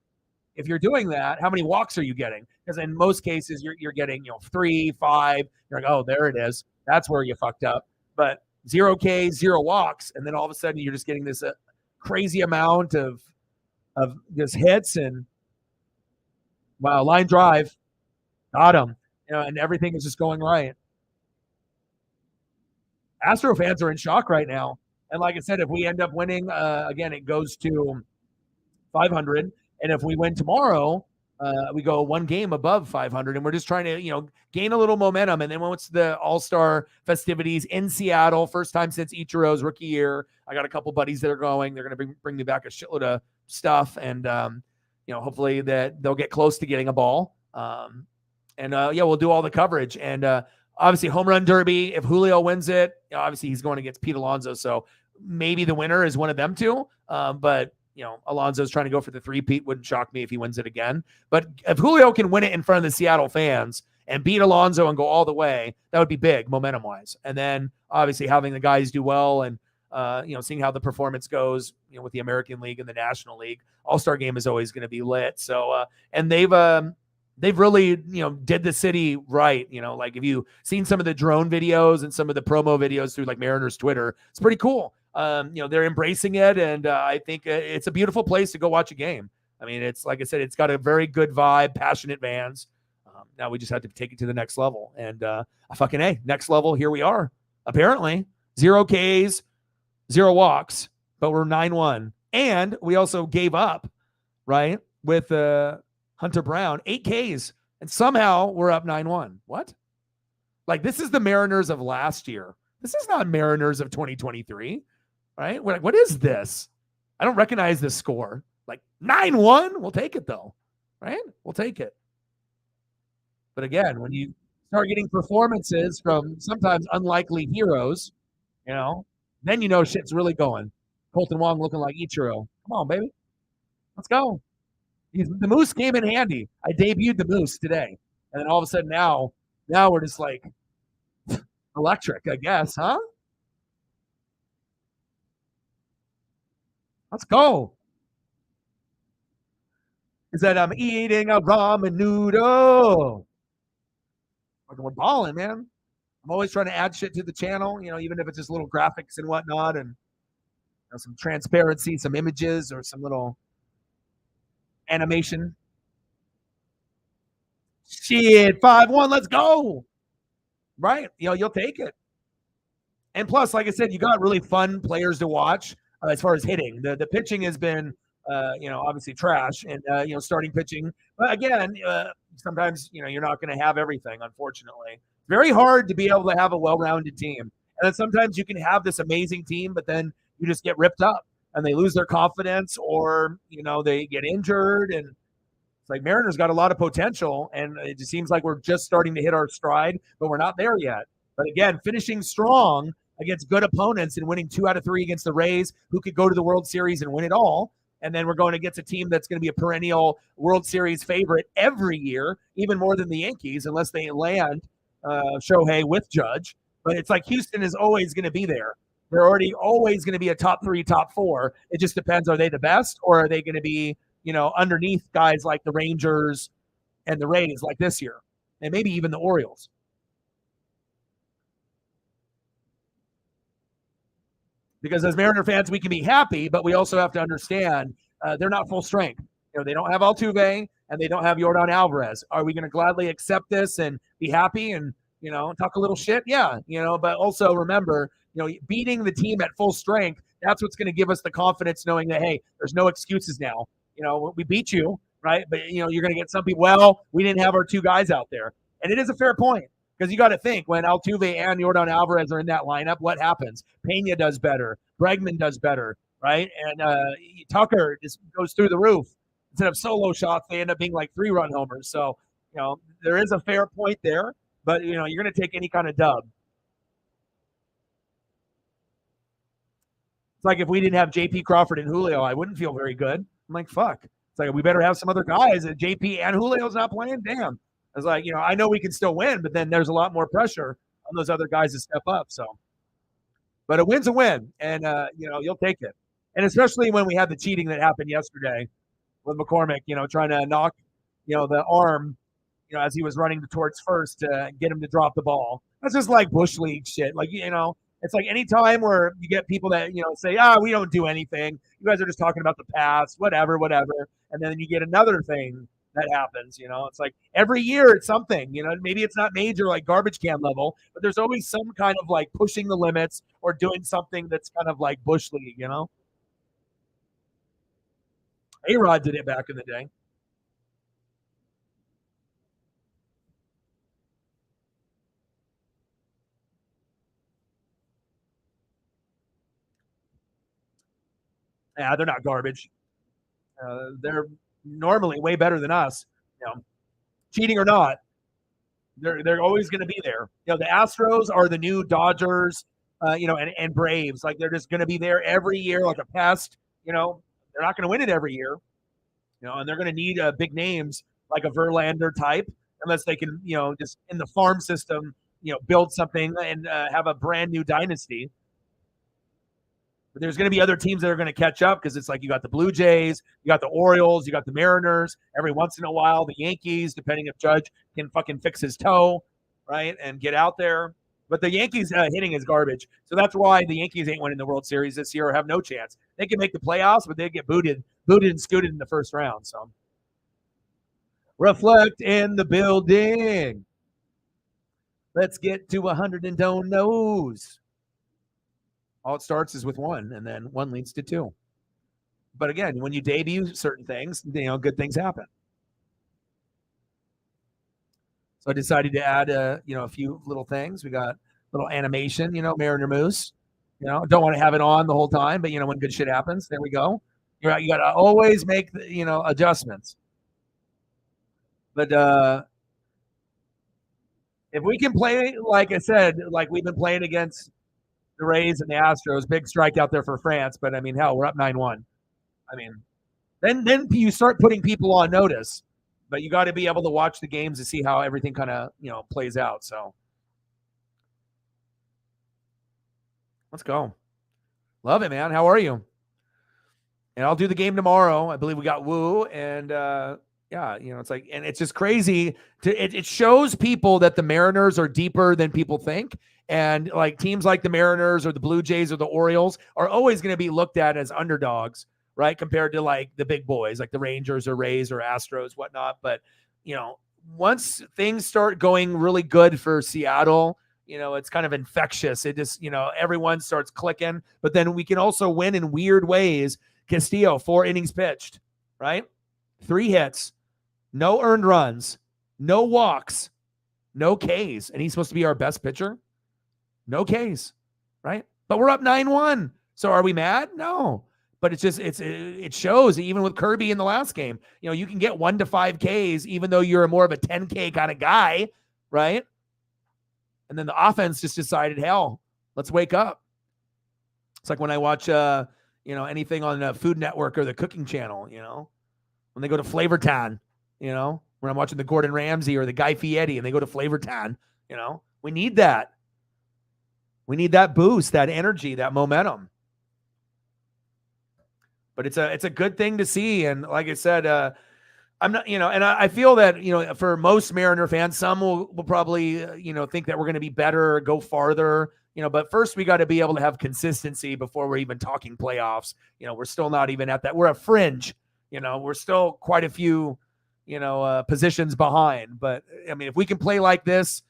if you're doing that, how many walks are you getting? Because in most cases, you're getting, 3, 5. You're like, oh, there it is. That's where you fucked up. But 0 Ks, 0 walks, and then all of a sudden you're just getting this crazy amount of just hits and wow, line drive, got him, and everything is just going right. Astro fans are in shock right now, and like I said, if we end up winning again, it goes to 500, and if we win tomorrow, we go one game above 500, and we're just trying to, gain a little momentum. And then once the All-Star festivities in Seattle, first time since Ichiro's rookie year, I got a couple buddies that are going. They're going to bring me back a shitload of stuff, and hopefully that they'll get close to getting a ball. We'll do all the coverage. And obviously, home run derby. If Julio wins it, obviously he's going against Pete Alonso, so maybe the winner is one of them two. But Alonso's trying to go for the three-peat. Wouldn't shock me if he wins it again. But if Julio can win it in front of the Seattle fans and beat Alonso and go all the way, that would be big momentum-wise. And then obviously having the guys do well and seeing how the performance goes, with the American League and the National League. All-Star game is always going to be lit. So and they've really, did the city right. Like if you've seen some of the drone videos and some of the promo videos through like Mariners Twitter, it's pretty cool. They're embracing it, and I think it's a beautiful place to go watch a game. I mean, it's like I said, it's got a very good vibe, passionate fans. Now we just have to take it to the next level, and next level. Here we are. Apparently, 0 Ks, 0 walks, but we're 9-1, and we also gave up, right, with Hunter Brown, 8 Ks, and somehow we're up 9-1. What? Like, this is the Mariners of last year. This is not Mariners of 2023. Right? What is this? I don't recognize this score. Like 9-1, we'll take it though. Right? We'll take it. But again, when you start getting performances from sometimes unlikely heroes, then shit's really going. Colton Wong looking like Ichiro. Come on, baby. Let's go. The Moose came in handy. I debuted the Moose today. And then all of a sudden now we're just like electric, I guess, huh? Let's go. Is that I'm eating a ramen noodle. We're balling, man. I'm always trying to add shit to the channel, even if it's just little graphics and whatnot, and some transparency, some images, or some little animation. Shit, 5-1, let's go. Right? You'll take it. And plus, like I said, you got really fun players to watch. As far as hitting, the pitching has been, obviously trash, and starting pitching. But again, sometimes you're not going to have everything. Unfortunately, very hard to be able to have a well-rounded team. And then sometimes you can have this amazing team, but then you just get ripped up and they lose their confidence, or they get injured. And it's like Mariners got a lot of potential, and it just seems like we're just starting to hit our stride, but we're not there yet. But again, finishing strong against good opponents and winning 2 out of 3 against the Rays, who could go to the World Series and win it all. And then we're going against a team that's going to be a perennial World Series favorite every year, even more than the Yankees, unless they land Shohei with Judge. But it's like Houston is always going to be there. They're already always going to be a top 3, top 4. It just depends. Are they the best, or are they going to be, underneath guys like the Rangers and the Rays like this year, and maybe even the Orioles? Because as Mariner fans, we can be happy, but we also have to understand they're not full strength. They don't have Altuve, and they don't have Yordan Alvarez. Are we going to gladly accept this and be happy and, talk a little shit? Yeah, but also remember, beating the team at full strength, that's what's going to give us the confidence knowing that, hey, there's no excuses now. We beat you, right? But, you're going to get some people, well, we didn't have our 2 guys out there. And it is a fair point. Because you got to think, when Altuve and Yordan Alvarez are in that lineup, what happens? Pena does better. Bregman does better, right? And Tucker just goes through the roof. Instead of solo shots, they end up being like 3-run homers. So, there is a fair point there. But, you're going to take any kind of dub. It's like if we didn't have J.P. Crawford and Julio, I wouldn't feel very good. I'm like, fuck. It's like we better have some other guys. And J.P. and Julio's not playing? Damn. I was like, I know we can still win, but then there's a lot more pressure on those other guys to step up. So, but a win's a win, and you'll take it. And especially when we had the cheating that happened yesterday with McCormick, trying to knock, the arm, as he was running towards first to get him to drop the ball. That's just like Bush League shit. Like, it's like any time where you get people that, say, we don't do anything. You guys are just talking about the past, whatever. And then you get another thing that happens. It's like every year it's something, maybe it's not major like garbage can level, but there's always some kind of like pushing the limits or doing something that's kind of like Bush League, A-Rod did it back in the day. Yeah, they're not garbage. They're normally way better than us. Cheating or not, they're always going to be there. The Astros are the new Dodgers, and Braves. Like they're just going to be there every year, like a pest. They're not going to win it every year. And they're going to need big names like a Verlander type, unless they can, just in the farm system, build something and have a brand new dynasty. But there's going to be other teams that are going to catch up because it's like you got the Blue Jays, you got the Orioles, you got the Mariners. Every once in a while, the Yankees, depending if Judge can fucking fix his toe, right, and get out there. But the Yankees hitting is garbage. So that's why the Yankees ain't winning the World Series this year or have no chance. They can make the playoffs, but they get booted and scooted in the first round. So reflect in the building. Let's get to 100 and don't knows. All it starts is with one, and then one leads to two. But again, when you debut certain things, good things happen. So I decided to add, a few little things. We got a little animation, Mariner Moose. Don't want to have it on the whole time, but when good shit happens, there we go. You got to always make adjustments. But if we can play, like I said, like we've been playing against the Rays and the Astros, big strike out there for France. But I mean, hell, we're up 9-1. I mean, then you start putting people on notice. But you got to be able to watch the games to see how everything kind of plays out. So let's go. Love it, man. How are you? And I'll do the game tomorrow. I believe we got Woo, and it's like, and it's just crazy. It shows people that the Mariners are deeper than people think. And like teams like the Mariners or the Blue Jays or the Orioles are always going to be looked at as underdogs, right? Compared to like the big boys, like the Rangers or Rays or Astros, whatnot. But, once things start going really good for Seattle, it's kind of infectious. It just, everyone starts clicking, but then we can also win in weird ways. Castillo, 4 innings pitched, right? 3 hits, no earned runs, no walks, no Ks. And he's supposed to be our best pitcher. No Ks, right? But we're up 9-1. So are we mad? No. But it's just, it shows even with Kirby in the last game, you can get 1 to 5 Ks, even though you're more of a 10K kind of guy, right? And then the offense just decided, hell, let's wake up. It's like when I watch, anything on the Food Network or the Cooking Channel, when they go to Flavor Town, when I'm watching the Gordon Ramsay or the Guy Fieri and they go to Flavor Town, we need that. We need that boost, that energy, that momentum. But it's a good thing to see. And like I said, I'm not, and I feel that, for most Mariner fans, some will probably, think that we're going to be better, go farther, but first we got to be able to have consistency before we're even talking playoffs. We're still not even at that. We're a fringe, we're still quite a few, positions behind. But I mean, if we can play like this,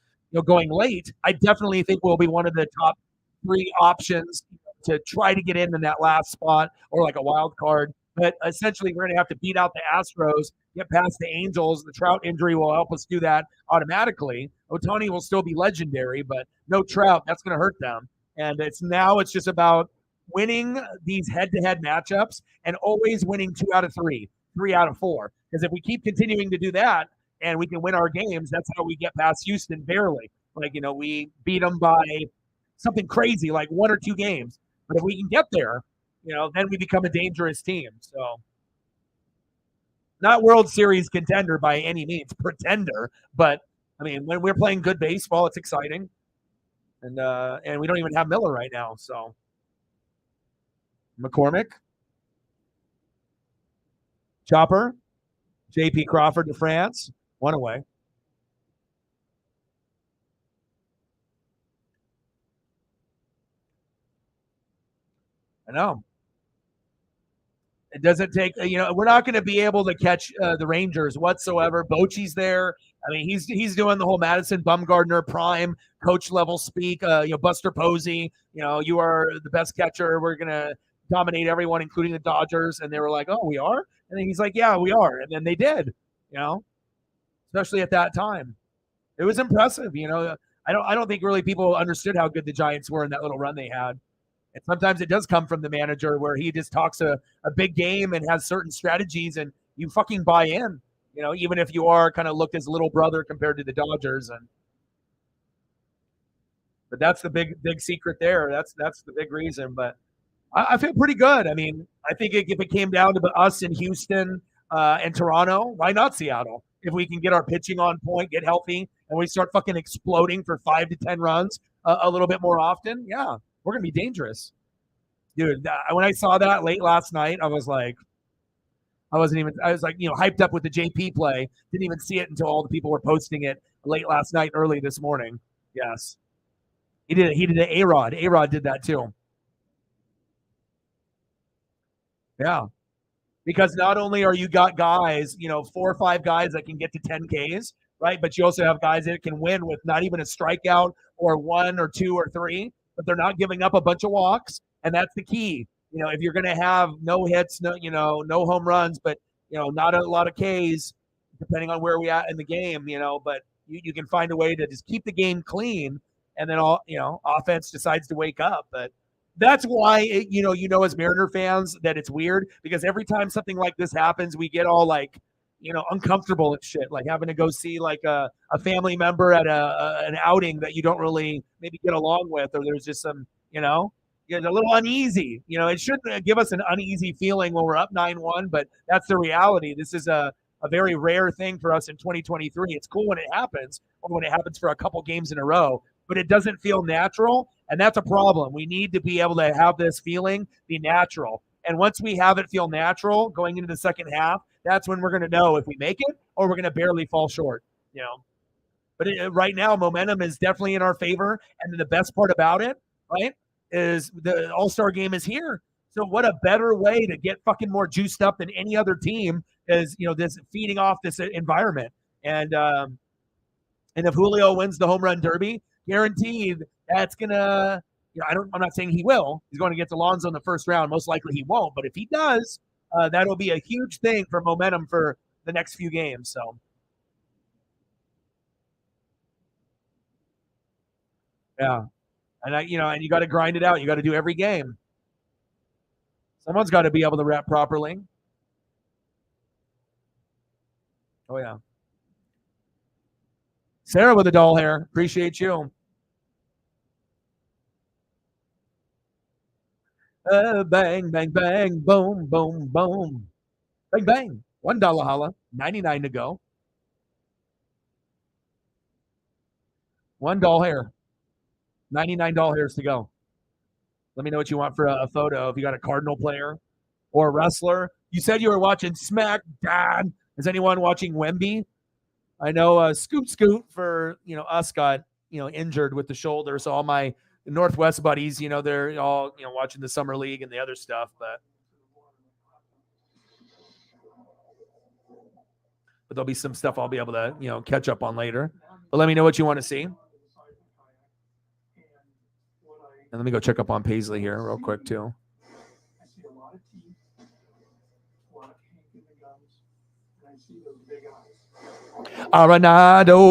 going late, I definitely think we'll be one of the top 3 options to try to get in that last spot or like a wild card. But essentially, we're going to have to beat out the Astros, get past the Angels. The Trout injury will help us do that automatically. Ohtani will still be legendary, but no Trout, that's going to hurt them. And it's just about winning these head-to-head matchups and always winning 2 out of 3, 3 out of 4. Because if we keep continuing to do that, and we can win our games, that's how we get past Houston barely. Like, we beat them by something crazy, like 1 or 2 games. But if we can get there, then we become a dangerous team. So not World Series contender by any means, pretender. But, I mean, when we're playing good baseball, it's exciting. And we don't even have Miller right now. So McCormick, Chopper, J.P. Crawford to France. 1 away. I know. It doesn't take, we're not going to be able to catch the Rangers whatsoever. Bochy's there. I mean, he's doing the whole Madison Bumgarner prime coach level speak. Buster Posey, you are the best catcher. We're going to dominate everyone, including the Dodgers. And they were like, oh, we are? And then he's like, yeah, we are. And then they did, especially at that time. It was impressive. I don't think really people understood how good the Giants were in that little run they had. And sometimes it does come from the manager where he just talks a big game and has certain strategies and you fucking buy in, even if you are kind of looked as little brother compared to the Dodgers. But that's the big secret there. That's the big reason. But I feel pretty good. I mean, I think if it came down to us in Houston and Toronto, why not Seattle? If we can get our pitching on point, get healthy, and we start fucking exploding for 5 to 10 runs a little bit more often, yeah, we're gonna be dangerous, dude. When I saw that late last night, I was like, I was like, hyped up with the JP play. Didn't even see it until all the people were posting it late last night, early this morning. Yes, he did. He did an A-Rod. A-Rod did that too. Yeah. Because not only are you got guys, 4 or 5 guys that can get to 10 Ks, right? But you also have guys that can win with not even a strikeout or 1 or 2 or 3, but they're not giving up a bunch of walks, and that's the key. If you're going to have no hits, no home runs, but not a lot of Ks, depending on where we at in the game, but you can find a way to just keep the game clean, and then offense decides to wake up, but that's why as Mariner fans that it's weird because every time something like this happens, we get all like, uncomfortable and shit, like having to go see like a family member at an outing that you don't really maybe get along with, or there's just some, a little uneasy. It shouldn't give us an uneasy feeling when we're up 9-1, but that's the reality. This is a very rare thing for us in 2023. It's cool when it happens, or when it happens for a couple games in a row, but it doesn't feel natural. And that's a problem. We need to be able to have this feeling be natural. And once we have it feel natural going into the second half, that's when we're going to know if we make it or we're going to barely fall short. But right now, momentum is definitely in our favor. And the best part about it, right, is the All-Star game is here. So what a better way to get fucking more juiced up than any other team is, this feeding off this environment. And if Julio wins the home run derby, guaranteed that's gonna. I'm not saying he will. He's going to get Alonso in the first round. Most likely he won't. But if he does, that'll be a huge thing for momentum for the next few games. So. Yeah. And and you got to grind it out. You got to do every game. Someone's got to be able to rep properly. Oh yeah. Sarah with the doll hair. Appreciate you. Bang, bang, bang, boom, boom, boom. Bang, bang. $1 holla. 99 to go. $1 hair. $99 hairs to go. Let me know what you want for a photo. If you got a Cardinal player or a wrestler. You said you were watching SmackDown. Is anyone watching Wemby? I know Scoot for us got injured with the shoulder, so all my Northwest buddies, they're all watching the summer league and the other stuff, but there'll be some stuff I'll be able to catch up on later. But let me know what you want to see. And let me go check up on Paisley here real quick too. Arenado.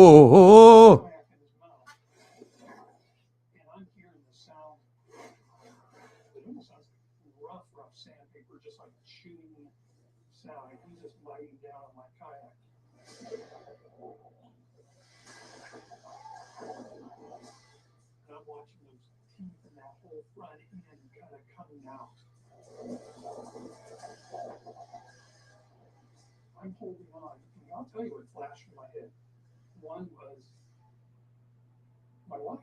I'm holding on. And I'll tell you what flashed in my head. One was my wife.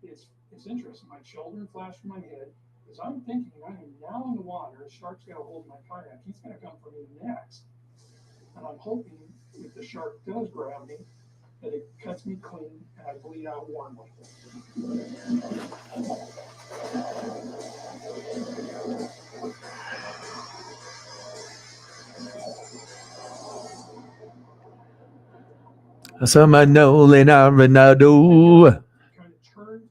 It's interesting. My children flashed in my head because I'm thinking I am now in the water. A shark's got to hold my kayak. He's going to come for me next. And I'm hoping if the shark does grab me, that it cuts me clean and I bleed out warmly. Samanolin Arenado. Kind of turned.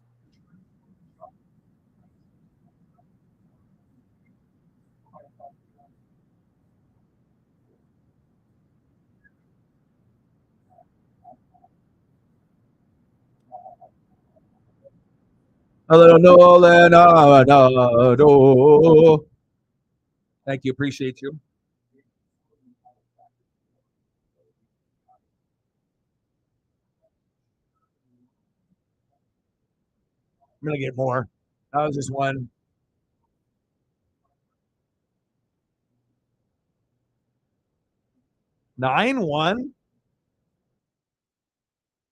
A little Nolan Arenado. Thank you. Appreciate you. I'm going to get more. That was just one. 9-1.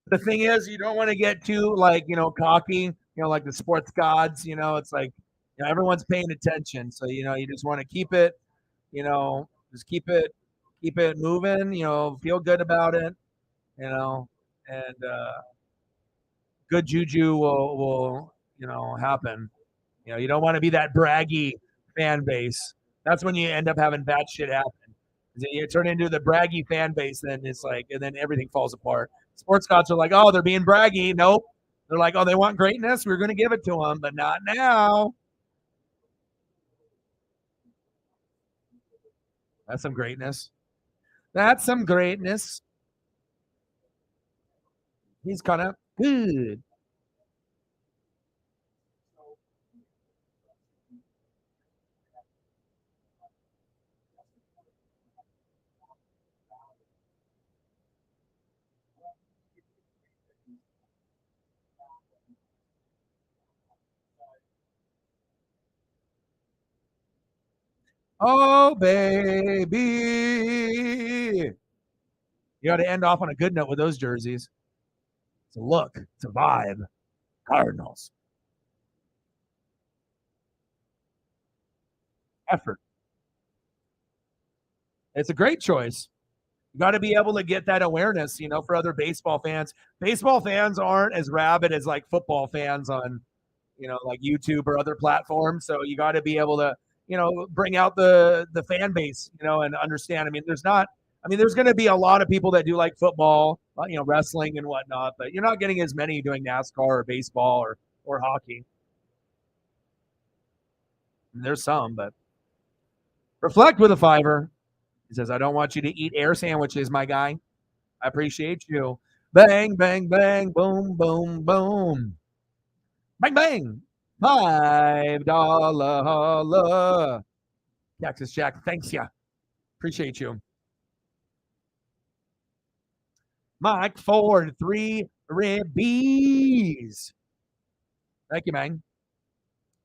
The thing is, you don't want to get too like cocky. Like the sports gods. It's like everyone's paying attention, so you just want to keep it. Just keep it moving. Feel good about it. And good juju will happen. You don't want to be that braggy fan base. That's when you end up having bad shit happen. You turn into the braggy fan base, then it's like, and then everything falls apart. Sports gods are like, oh, they're being braggy. Nope. They're like, oh, they want greatness. We're going to give it to them, but not now. That's some greatness. That's some greatness. He's kind of good. Oh, baby. You got to end off on a good note with those jerseys. It's a look, it's a vibe. Cardinals. Effort. It's a great choice. You got to be able to get that awareness, for other baseball fans. Baseball fans aren't as rabid as like football fans on, like YouTube or other platforms. So you got to be able to, bring out the fan base, and understand. I mean, there's going to be a lot of people that do like football, wrestling and whatnot, but you're not getting as many doing NASCAR or baseball or hockey. And there's some, but reflect with a fiver. He says, I don't want you to eat air sandwiches, my guy. I appreciate you. Bang, bang, bang, boom, boom, boom. Bang, bang. $5 holla. Texas Jack, thanks ya. Appreciate you. Mike Ford, 3 ribbies. Thank you, man.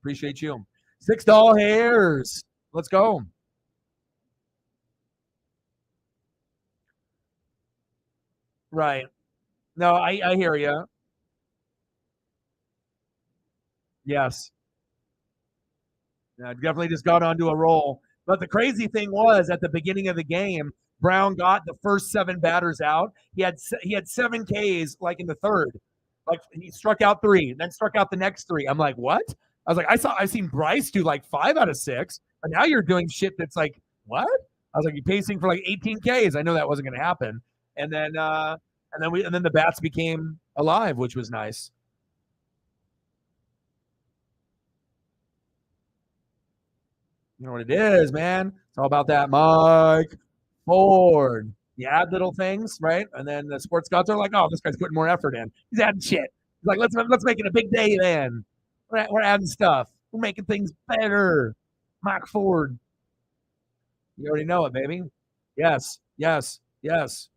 Appreciate you. $6 hairs. Let's go. Right. No, I hear you. Yes. Yeah, definitely just got onto a roll. But the crazy thing was at the beginning of the game, Brown got the first 7 batters out. He had 7 Ks like in the third. Like he struck out 3, then struck out the next 3. I'm like, what? I was like, I've seen Bryce do like 5 out of 6, but now you're doing shit that's like, what? I was like, you're pacing for like 18 Ks. I know that wasn't going to happen. And then the bats became alive, which was nice. You know what it is, man. It's all about that Mike Ford. You add little things, right? And then the sports gods are like, oh, this guy's putting more effort in. He's adding shit. He's like, let's make it a big day then. We're adding stuff. We're making things better. Mike Ford. You already know it, baby. Yes, yes, yes.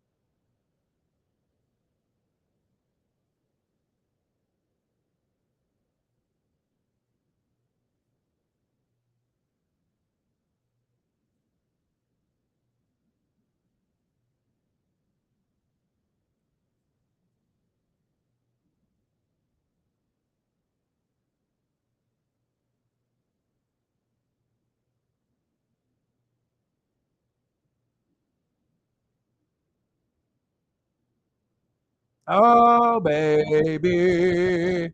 Oh, baby.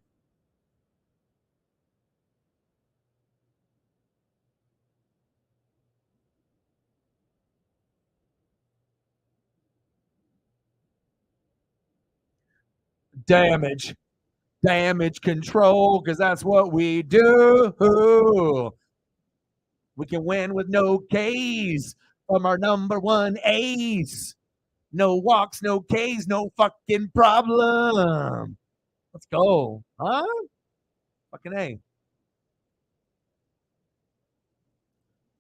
Damage control, because that's what we do. We can win with no Ks from our number 1 ace. No walks, no Ks, no fucking problem. Let's go. Huh? Fucking A.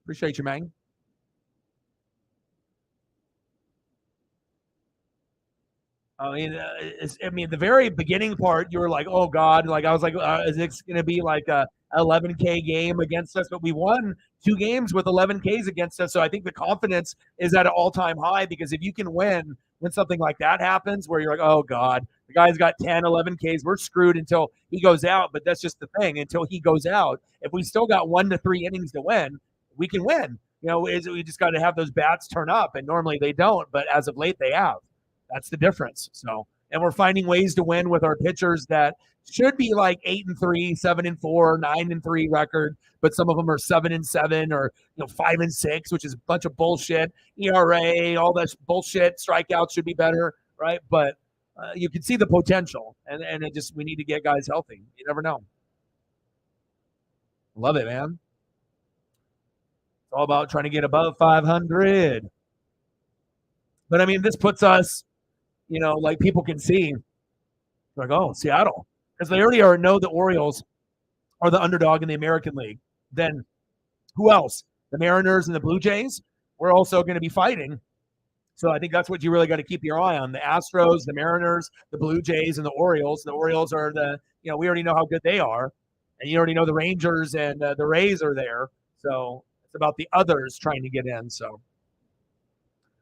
Appreciate you, man. I mean, the very beginning part, you were like, "Oh God!" Like I was like, "Is this going to be like a 11K game against us?" But we won 2 games with 11Ks against us, so I think the confidence is at an all-time high. Because if you can win when something like that happens, where you're like, "Oh God, the guy's got 10, 11Ks, we're screwed until he goes out." But that's just the thing. Until he goes out, if we still got 1 to 3 innings to win, we can win. We just got to have those bats turn up, and normally they don't. But as of late, they have. That's the difference. So, and we're finding ways to win with our pitchers that should be like 8-3, 7-4, 9-3 record, but some of them are 7-7 or 5-6, which is a bunch of bullshit. ERA, all this bullshit. Strikeouts should be better, right? But you can see the potential, and it just we need to get guys healthy. You never know. Love it, man. It's all about trying to get above 500. But I mean, this puts us. Like people can see, like, oh, Seattle, because they already know the Orioles are the underdog in the American League. Then who else? The Mariners and the Blue Jays. We're also going to be fighting. So I think that's what you really got to keep your eye on. The Astros, the Mariners, the Blue Jays, and the Orioles. The Orioles are we already know how good they are. And you already know the Rangers and the Rays are there. So it's about the others trying to get in. So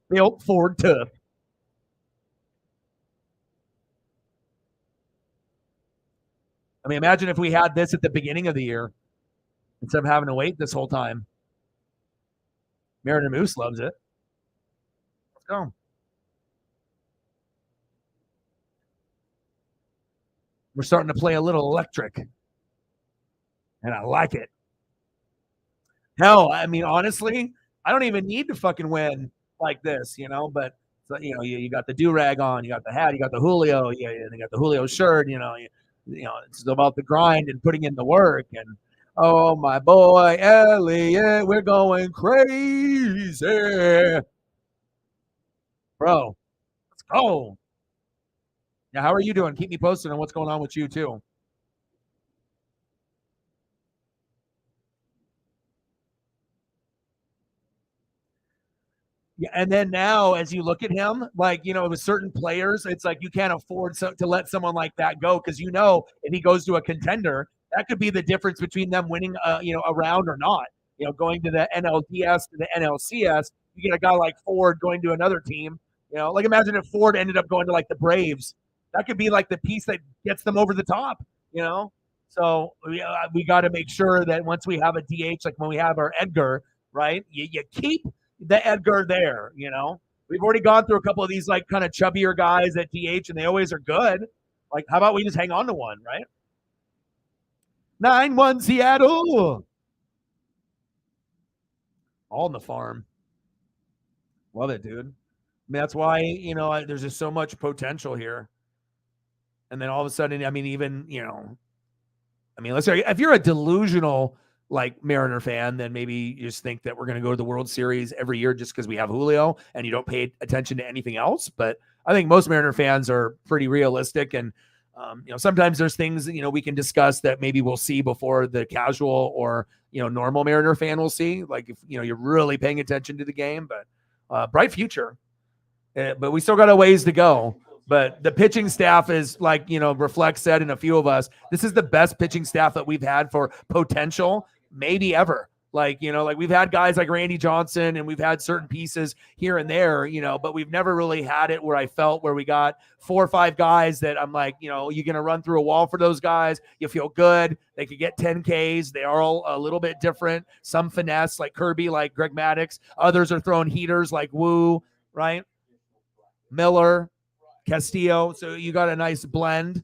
we hope forward to. I mean, imagine if we had this at the beginning of the year instead of having to wait this whole time. Mariner Moose loves it. Let's go. We're starting to play a little electric, and I like it. Hell, I mean, honestly, I don't even need to fucking win like this, but you got the do-rag on, you got the hat, you got the Julio, you got the Julio shirt, it's about the grind and putting in the work. And oh, my boy Elliot, we're going crazy, bro. Let's go. Now, how are you doing? Keep me posted on what's going on with you too. Yeah, and then now, as you look at him, like with certain players, it's like you can't afford to let someone like that go because if he goes to a contender, that could be the difference between them winning, a round or not. Going to the NLDS to the NLCS, you get a guy like Ford going to another team. Like imagine if Ford ended up going to like the Braves, that could be like the piece that gets them over the top. So we got to make sure that once we have a DH, like when we have our Edgar, right, you keep the Edgar there. We've already gone through a couple of these like kind of chubbier guys at DH, and they always are good. Like, how about we just hang on to one, right? 9-1 Seattle. All in the farm. Love it, dude. I mean, that's why, there's just so much potential here. And then all of a sudden, I mean, even, let's say if you're a delusional like Mariner fan, then maybe you just think that we're going to go to the World Series every year just because we have Julio and you don't pay attention to anything else. But I think most Mariner fans are pretty realistic. And, sometimes there's things, we can discuss that maybe we'll see before the casual or, normal Mariner fan will see. Like if, you're really paying attention to the game, but bright future. But we still got a ways to go. But the pitching staff is like, Reflect said, and a few of us, this is the best pitching staff that we've had for potential maybe ever. Like we've had guys like Randy Johnson and we've had certain pieces here and there, but we've never really had it where I felt where we got 4 or 5 guys that I'm like, you're going to run through a wall for those guys. You feel good. They could get 10 Ks. They are all a little bit different. Some finesse like Kirby, like Greg Maddux. Others are throwing heaters like Wu, right? Miller, Castillo. So you got a nice blend.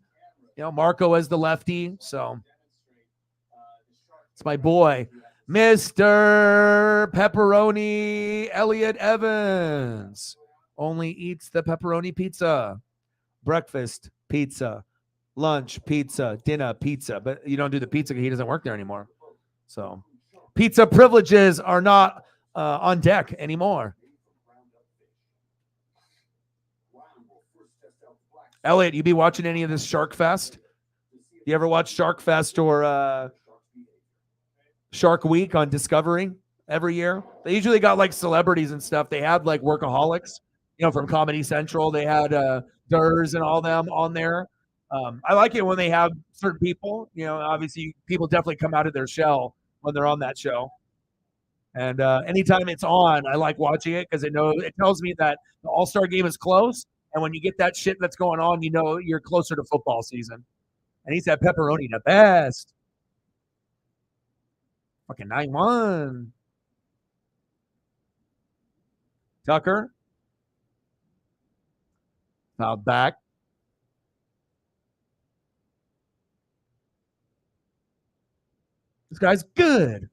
Marco as the lefty. So it's my boy, Mr. Pepperoni Elliot Evans. Only eats the pepperoni pizza. Breakfast pizza. Lunch pizza. Dinner pizza. But you don't do the pizza because he doesn't work there anymore. So pizza privileges are not on deck anymore. Elliot, you be watching any of this Shark Fest? You ever watch Shark Fest or Shark Week on Discovery every year? They usually got like celebrities and stuff. They had like workaholics, from Comedy Central. They had Durs and all them on there. I like it when they have certain people. Obviously people definitely come out of their shell when they're on that show. And anytime it's on, I like watching it because it tells me that the All-Star game is close. And when you get that shit that's going on, you're closer to football season. And he's had pepperoni the best. Fucking 9-1. Tucker. Fouled back. This guy's good.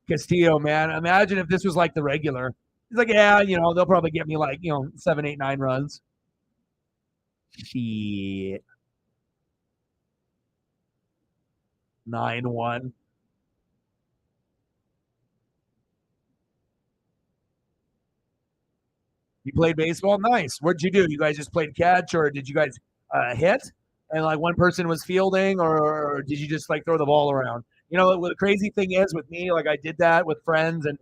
Castillo, man. Imagine if this was like the regular. He's like, yeah, they'll probably get me like, 7, 8, 9 runs. Shit. 9-1. You played baseball? Nice. What'd you do? You guys just played catch, or did you guys hit? And like one person was fielding, or did you just like throw the ball around? The crazy thing is with me, like I did that with friends and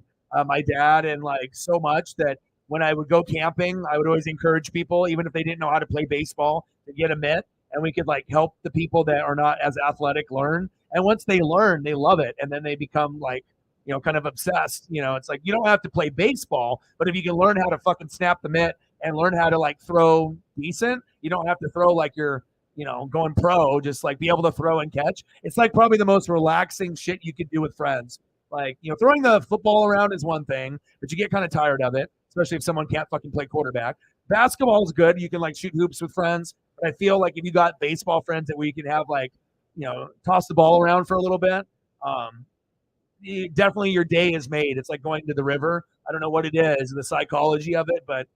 my dad, and like so much that when I would go camping, I would always encourage people, even if they didn't know how to play baseball, to get a mitt, and we could like help the people that are not as athletic learn. And once they learn, they love it, and then they become like, kind of obsessed. It's like you don't have to play baseball, but if you can learn how to fucking snap the mitt and learn how to like throw decent, you don't have to throw like you're going pro, just like be able to throw and catch. It's like probably the most relaxing shit you could do with friends. Like, throwing the football around is one thing, but you get kind of tired of it, especially if someone can't fucking play quarterback. Basketball is good. You can like shoot hoops with friends. But I feel like if you got baseball friends that we can have like, toss the ball around for a little bit, definitely your day is made. It's like going to the river. I don't know what it is, the psychology of it, but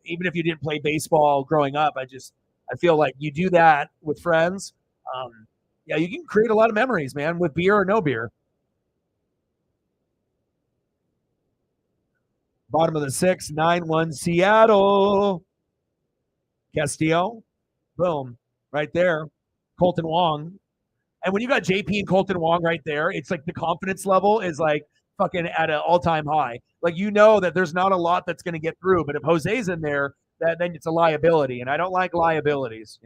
even if you didn't play baseball growing up, I feel like you do that with friends. You can create a lot of memories, man, with beer or no beer. Bottom of the 6th, 9-1 Seattle. Castillo, boom, right there. Colton Wong. And when you got JP and Colton Wong right there, it's like the confidence level is like fucking at an all-time high. Like, that there's not a lot that's going to get through, but if Jose's in there, then it's a liability, and I don't like liabilities,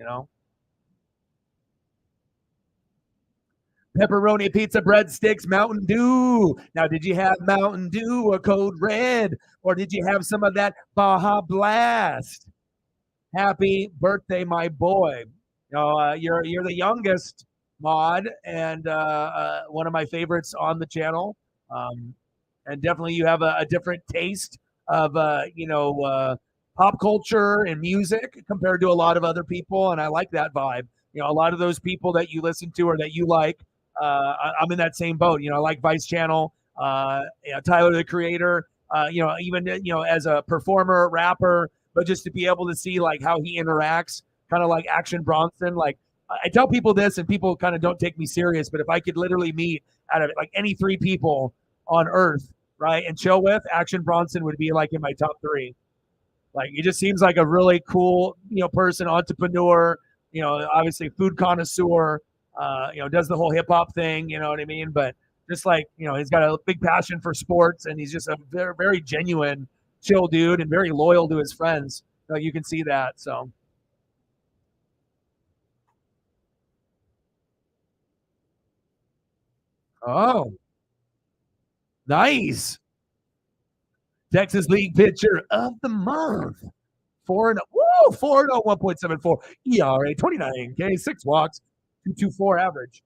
Pepperoni pizza, breadsticks, Mountain Dew. Now, did you have Mountain Dew or Code Red, or did you have some of that Baja Blast? Happy birthday, my boy. You're the youngest mod, and one of my favorites on the channel. And definitely you have a different taste of pop culture and music compared to a lot of other people, and I like that vibe. A lot of those people that you listen to or that you like, I'm in that same boat. I like Vice Channel, Tyler the Creator, even as a performer, rapper, but just to be able to see like how he interacts, kind of like Action Bronson. Like, I tell people this, and people kind of don't take me serious, but if I could literally meet out of like any 3 people on Earth, right, and chill with, Action Bronson would be like in my top 3. Like, he just seems like a really cool, person, entrepreneur, obviously food connoisseur, does the whole hip hop thing, you know what I mean? But just like, he's got a big passion for sports, and he's just a very, very genuine, chill dude, and very loyal to his friends. You can see that. So. Oh, nice. Texas League Pitcher of the Month. 4-0, 1.74 ERA, 29 K, 6 walks, 2.24 average.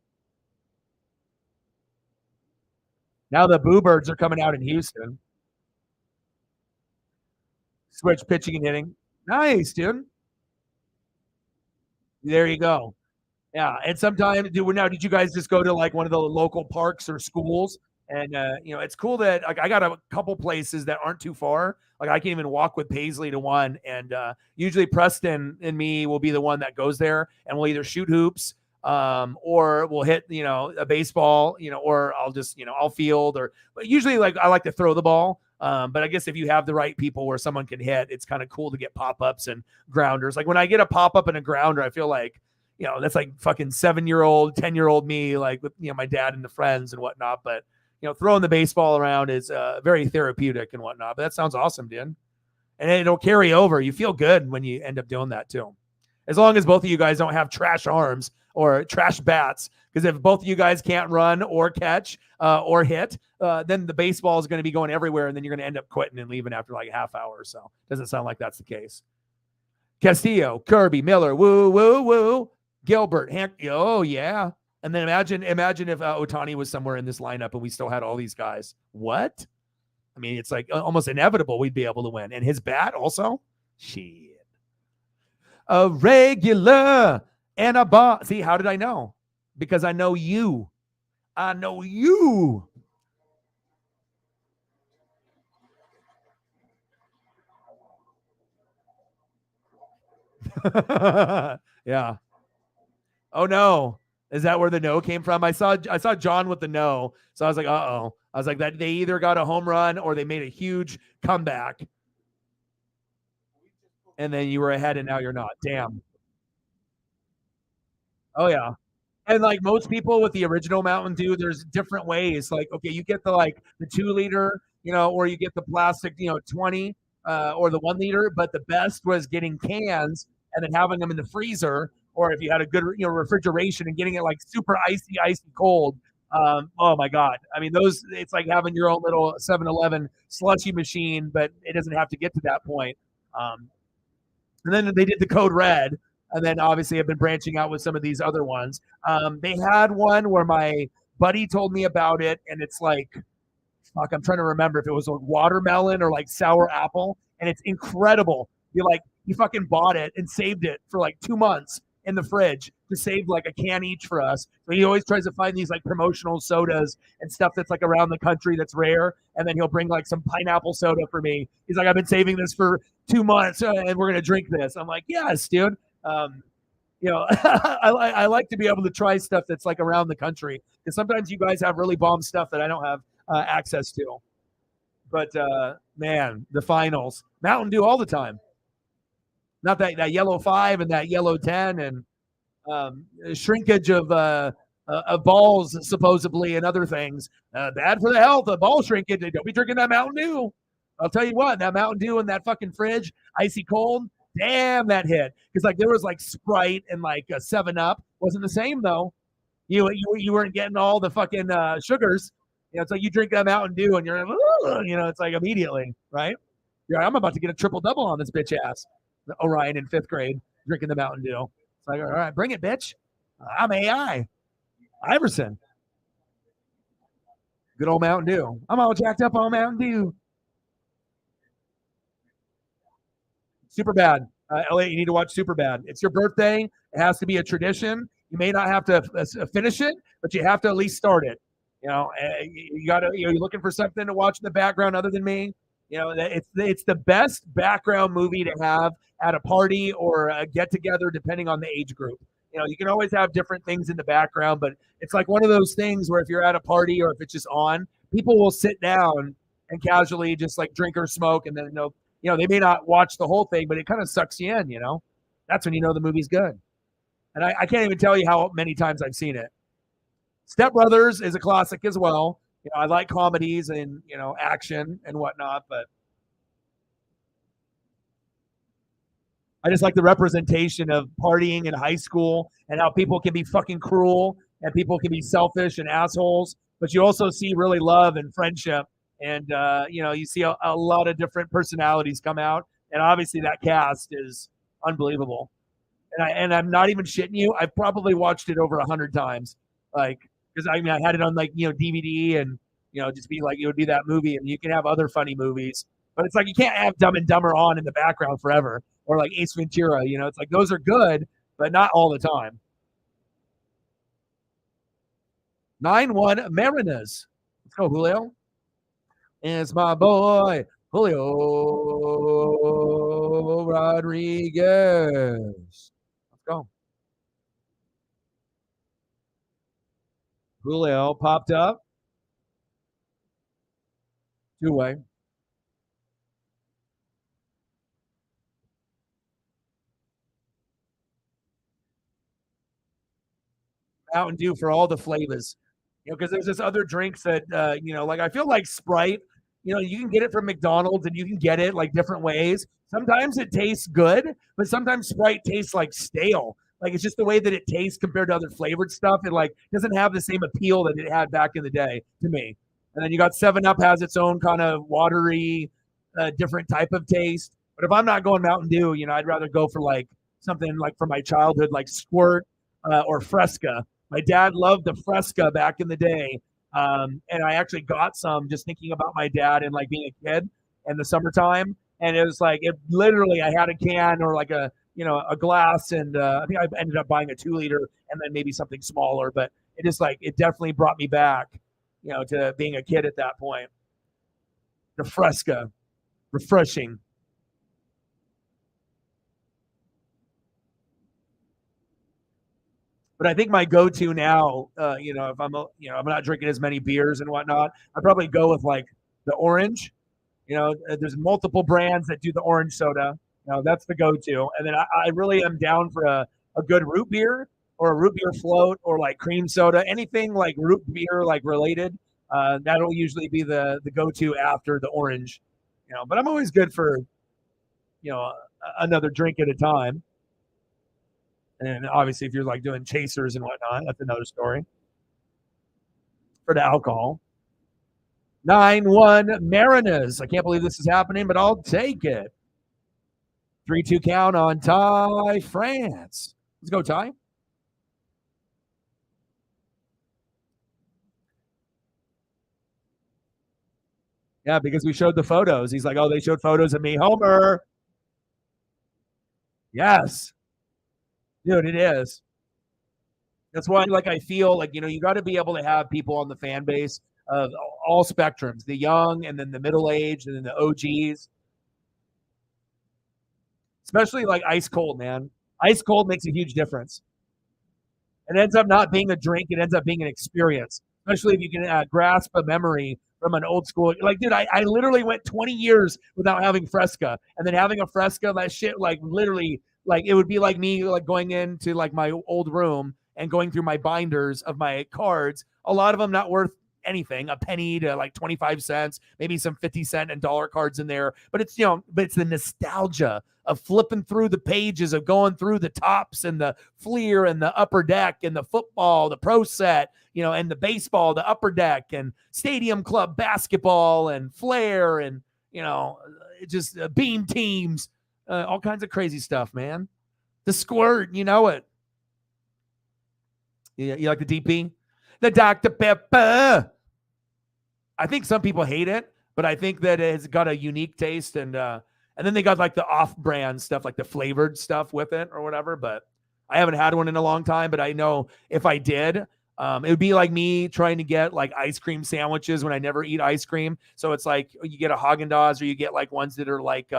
Now the Boo Birds are coming out in Houston. Switch pitching and hitting. Nice, dude. There you go. Yeah, and sometimes, did you guys just go to like one of the local parks or schools? And it's cool that like I got a couple places that aren't too far. Like I can even walk with Paisley to one, and usually Preston and me will be the one that goes there, and we'll either shoot hoops, or we'll hit a baseball, or I'll just I'll field, but usually like I like to throw the ball. But I guess if you have the right people where someone can hit, it's kind of cool to get pop-ups and grounders. Like when I get a pop-up and a grounder, I feel like, that's like fucking 7-year-old, 10-year-old me, like with, my dad and the friends and whatnot. But, throwing the baseball around is very therapeutic and whatnot. But that sounds awesome, dude. And it'll carry over. You feel good when you end up doing that too. As long as both of you guys don't have trash arms or trash bats. Because if both of you guys can't run or catch or hit, then the baseball is going to be going everywhere, and then you're going to end up quitting and leaving after like a half hour or so. Doesn't sound like that's the case. Castillo, Kirby, Miller, woo, woo, woo. Gilbert, oh yeah. And then imagine if Ohtani was somewhere in this lineup and we still had all these guys. What? I mean, it's like almost inevitable we'd be able to win. And his bat also? Shit. A regular and a boss. See, how did I know? Because I know you. I know you. Yeah. Oh no. Is that where the no came from? I saw John with the no. So I was like, uh-oh. I was like, that they either got a home run or they made a huge comeback. And then you were ahead and now you're not. Damn. Oh yeah. And like most people with the original Mountain Dew, there's different ways. Like, okay, you get the 2 liter, or you get the plastic, 20 or the 1 liter. But the best was getting cans and then having them in the freezer, or if you had a good, refrigeration and getting it like super icy cold. Oh my God. I mean, it's like having your own little 7-Eleven slushy machine, but it doesn't have to get to that point. And then they did the Code Red. And then obviously I've been branching out with some of these other ones. They had one where my buddy told me about it, and it's like, fuck, I'm trying to remember if it was like watermelon or like sour apple, and it's incredible. He fucking bought it and saved it for like 2 months in the fridge to save like a can each for us. So he always tries to find these like promotional sodas and stuff that's like around the country that's rare, and then he'll bring like some pineapple soda for me. He's like, I've been saving this for 2 months, and we're gonna drink this. I'm like, yes, dude. I like to be able to try stuff that's like around the country, because sometimes you guys have really bomb stuff that I don't have access to. But man, the finals, Mountain Dew all the time. Not that yellow 5 and that yellow 10 and shrinkage of balls supposedly and other things. Bad for the health. The ball shrinkage. Don't be drinking that Mountain Dew. I'll tell you what, that Mountain Dew in that fucking fridge, icy cold. Damn, that hit. Because like there was like Sprite and like a 7-Up. Wasn't the same though. You weren't getting all the fucking sugars. It's like you drink that Mountain Dew and you're like, it's like immediately, right? Yeah, I'm about to get a triple double on this bitch ass. Orion in 5th grade drinking the Mountain Dew. It's like, all right, bring it, bitch. I'm AI. Iverson. Good old Mountain Dew. I'm all jacked up on Mountain Dew. Super bad. Elliot, you need to watch Super Bad. It's your birthday. It has to be a tradition. You may not have to finish it, but you have to at least start it. You got to. You're looking for something to watch in the background other than me. It's the best background movie to have at a party or a get together, depending on the age group. You can always have different things in the background, but it's like one of those things where if you're at a party or if it's just on, people will sit down and casually just like drink or smoke, and then they may not watch the whole thing, but it kind of sucks you in. That's when the movie's good. And I can't even tell you how many times I've seen it. Step Brothers is a classic as well. I like comedies and action and whatnot, but I just like the representation of partying in high school and how people can be fucking cruel and people can be selfish and assholes, but you also see really love and friendship, and you see a lot of different personalities come out, and obviously that cast is unbelievable. And I'm not even shitting you. I've probably watched it over 100 times, like because I had it on like DVD and just be like it would be that movie, and you can have other funny movies, but it's like you can't have Dumb and Dumber on in the background forever, or like Ace Ventura. It's like those are good, but not all the time. 9-1 Mariners. Let's go, Julio. It's my boy Julio Rodriguez. Let's go. Julio popped up. 2-way. Mountain Dew for all the flavors. Because there's this other drinks that like I feel like Sprite. You can get it from McDonald's and you can get it like different ways. Sometimes it tastes good, but sometimes Sprite tastes like stale. Like it's just the way that it tastes compared to other flavored stuff. It like doesn't have the same appeal that it had back in the day to me. And then you got 7 Up has its own kind of watery, different type of taste. But if I'm not going Mountain Dew, I'd rather go for like something like from my childhood, like Squirt or Fresca. My dad loved the Fresca back in the day. And I actually got some just thinking about my dad and like being a kid in the summertime. And it was like, I had a can or like a glass. And I think I ended up buying a 2-liter and then maybe something smaller. But it definitely brought me back, to being a kid at that point. The Fresca, refreshing. But I think my go-to now, if I'm not drinking as many beers and whatnot, I'd probably go with like the orange. There's multiple brands that do the orange soda. That's the go-to. And then I really am down for a good root beer or a root beer float or like cream soda, anything like root beer like related. That'll usually be the go-to after the orange. But I'm always good for another drink at a time. And obviously, if you're like doing chasers and whatnot, that's another story. For the alcohol. 9-1 Mariners. I can't believe this is happening, but I'll take it. 3-2 count on Ty France. Let's go, Ty. Yeah, because we showed the photos. He's like, oh, they showed photos of me. Homer. Yes. Dude, it is. That's why, like, I feel like, you got to be able to have people on the fan base of all spectrums, the young and then the middle-aged and then the OGs. Especially, like, ice cold, man. Ice cold makes a huge difference. It ends up not being a drink. It ends up being an experience, especially if you can grasp a memory from an old school. Like, dude, I literally went 20 years without having Fresca. And then having a Fresca, that shit, like, literally – like it would be like me like going into like my old room and going through my binders of my cards. A lot of them not worth anything, a penny to like 25 cents, maybe some 50-cent and dollar cards in there. But it's it's the nostalgia of flipping through the pages, of going through the tops and the Fleer and the Upper Deck and the football, the Pro Set, and the baseball, the Upper Deck and Stadium Club basketball and Flair and just beam teams. All kinds of crazy stuff, man. The Squirt, you know it. You like the DP? The Dr. Pepper. I think some people hate it, but I think that it's got a unique taste. And then they got like the off-brand stuff, like the flavored stuff with it or whatever. But I haven't had one in a long time, but I know if I did, it would be like me trying to get like ice cream sandwiches when I never eat ice cream. So it's like you get a Haagen-Dazs or you get like ones that are like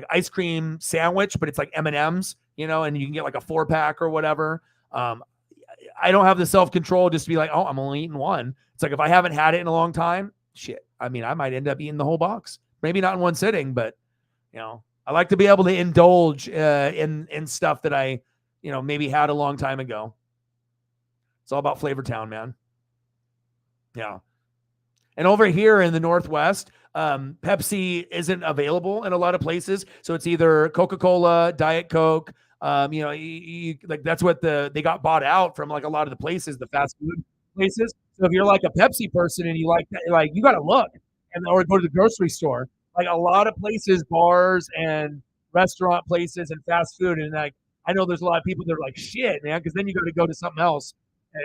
ice cream sandwich, but it's like M&Ms, and you can get like a 4-pack or whatever. I don't have the self-control just to be like, oh, I'm only eating one. It's like, if I haven't had it in a long time, shit. I mean, I might end up eating the whole box, maybe not in one sitting, but I like to be able to indulge in stuff that I, maybe had a long time ago. It's all about Flavor Town, man. Yeah. And over here in the Northwest, Pepsi isn't available in a lot of places. So it's either Coca-Cola, Diet Coke. Like that's what they got bought out from like a lot of the places, the fast food places. So if you're like a Pepsi person and you like that, like you got to look or go to the grocery store. Like a lot of places, bars and restaurant places and fast food. And like, I know there's a lot of people that are like, shit, man, because then you got to go to something else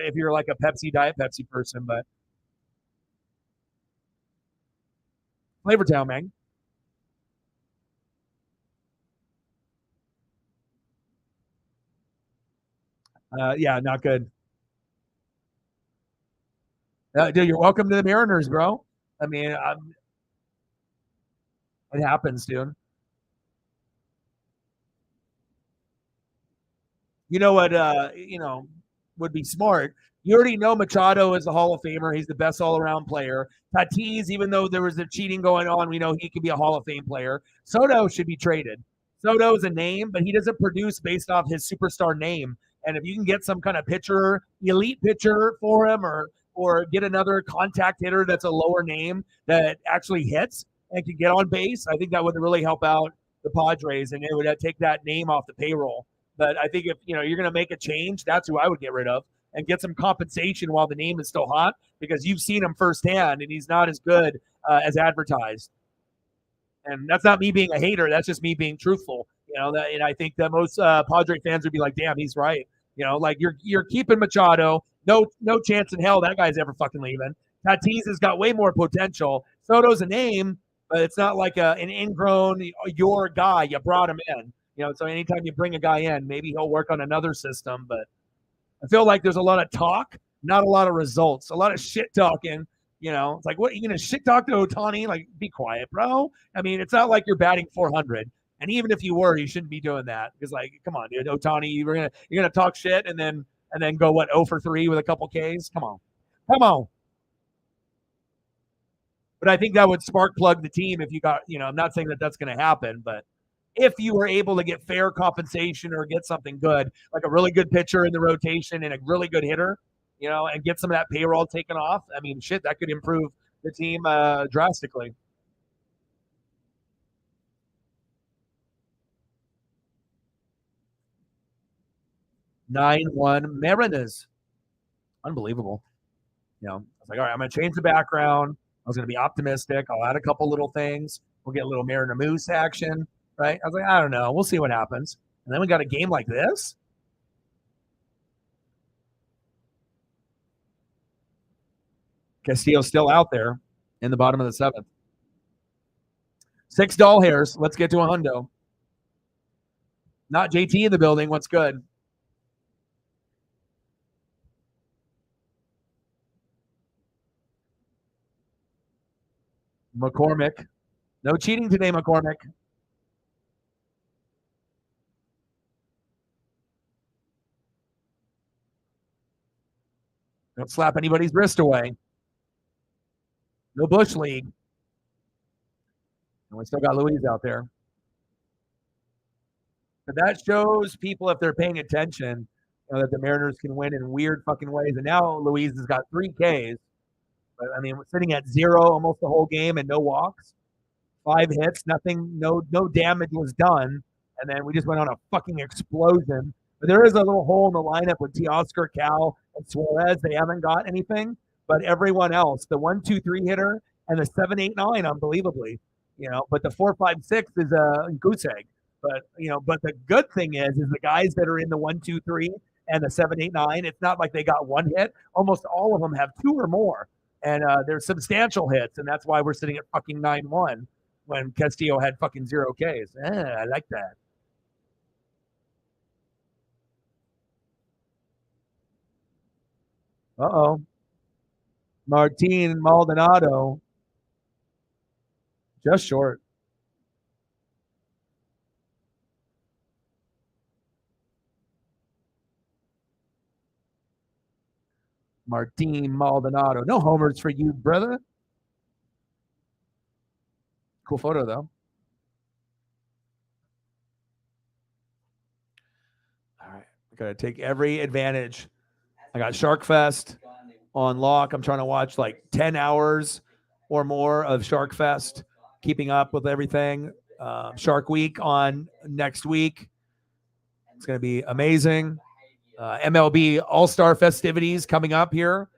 if you're like a Diet Pepsi person. But Flavor Town, man. Yeah, not good. Dude, you're welcome to the Mariners, bro. I mean, it happens, dude. You know what? Would be smart. You already know Machado is the Hall of Famer. He's the best all-around player. Tatis, even though there was the cheating going on, we know he could be a Hall of Fame player. Soto should be traded. Soto is a name, but he doesn't produce based off his superstar name. And if you can get some kind of pitcher, elite pitcher for him, or get another contact hitter that's a lower name that actually hits and can get on base, I think that would really help out the Padres, and it would take that name off the payroll. But I think if you're going to make a change, that's who I would get rid of and get some compensation while the name is still hot, because you've seen him firsthand and he's not as good as advertised. And that's not me being a hater. That's just me being truthful. And I think that most Padre fans would be like, damn, he's right. Like you're keeping Machado. No chance in hell that guy's ever fucking leaving. Tatis has got way more potential. Soto's a name, but it's not like an ingrown, your guy. You brought him in. So anytime you bring a guy in, maybe he'll work on another system. But I feel like there's a lot of talk, not a lot of results, a lot of shit talking. It's like, what, you going to shit talk to Ohtani? Like, be quiet, bro. I mean, it's not like you're batting 400. And even if you were, you shouldn't be doing that. Because, like, come on, dude, Ohtani, you're gonna talk shit and then go, what, 0 for 3 with a couple Ks? Come on. But I think that would spark plug the team if you got, I'm not saying that that's going to happen, but if you were able to get fair compensation or get something good, like a really good pitcher in the rotation and a really good hitter, and get some of that payroll taken off, I mean, shit, that could improve the team drastically. (9-1) Mariners. Unbelievable. I was like, all right, I'm going to change the background. I was going to be optimistic. I'll add a couple little things. We'll get a little Mariner Moose action, right? I was like, I don't know. We'll see what happens. And then we got a game like this. Castillo's still out there in the bottom of the 7th. 6 doll hairs. Let's get to a hundo. Not JT in the building. What's good? McCormick. No cheating today, McCormick. Don't slap anybody's wrist away. No Bush League. And we still got Louise out there. But that shows people, if they're paying attention, that the Mariners can win in weird fucking ways. And now Louise has got 3 Ks. But, I mean, we're sitting at 0 almost the whole game and no walks. 5 hits, nothing, no damage was done. And then we just went on a fucking explosion. But there is a little hole in the lineup with Teoscar, Cal, and Suarez. They haven't got anything. But everyone else, the 1-2-3 hitter and the 7-8-9, unbelievably, But the 4-5-6 is a goose egg. But but the good thing is the guys that are in the 1-2-3 and the 7-8-9, it's not like they got 1 hit. Almost all of them have 2 or more, and they're substantial hits, and that's why we're sitting at fucking 9-1 when Castillo had fucking 0 Ks. I like that. Uh-oh. Martin Maldonado. Just short. Martin Maldonado. No homers for you, brother. Cool photo, though. All right. I got to take every advantage. I got Shark Fest on lock. I'm trying to watch like 10 hours or more of Shark Fest, keeping up with everything. Shark Week on next week. It's going to be amazing. MLB All-Star festivities coming up here,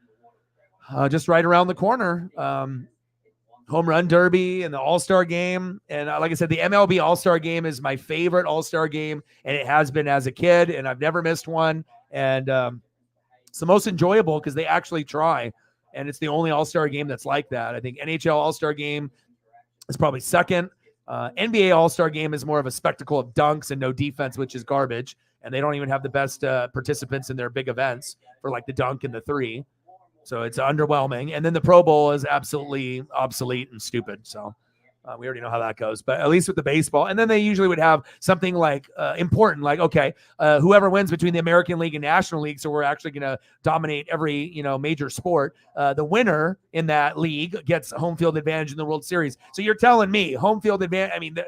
just right around the corner. Home Run Derby and the All-Star Game. And like I said, the MLB All-Star Game is my favorite All-Star game, and it has been as a kid, and I've never missed one. And it's the most enjoyable because they actually try, and it's the only All-Star game that's like that. I think NHL All-Star Game is probably second. NBA All-Star Game is more of a spectacle of dunks and no defense, which is garbage. And they don't even have the best participants in their big events for like the dunk and the 3. So it's underwhelming. And then the Pro Bowl is absolutely obsolete and stupid. So we already know how that goes. But at least with the baseball. And then they usually would have something like important, like, okay, whoever wins between the American League and National League, so we're actually going to dominate every major sport. The winner in that league gets home field advantage in the World Series. So you're telling me home field advantage, I mean,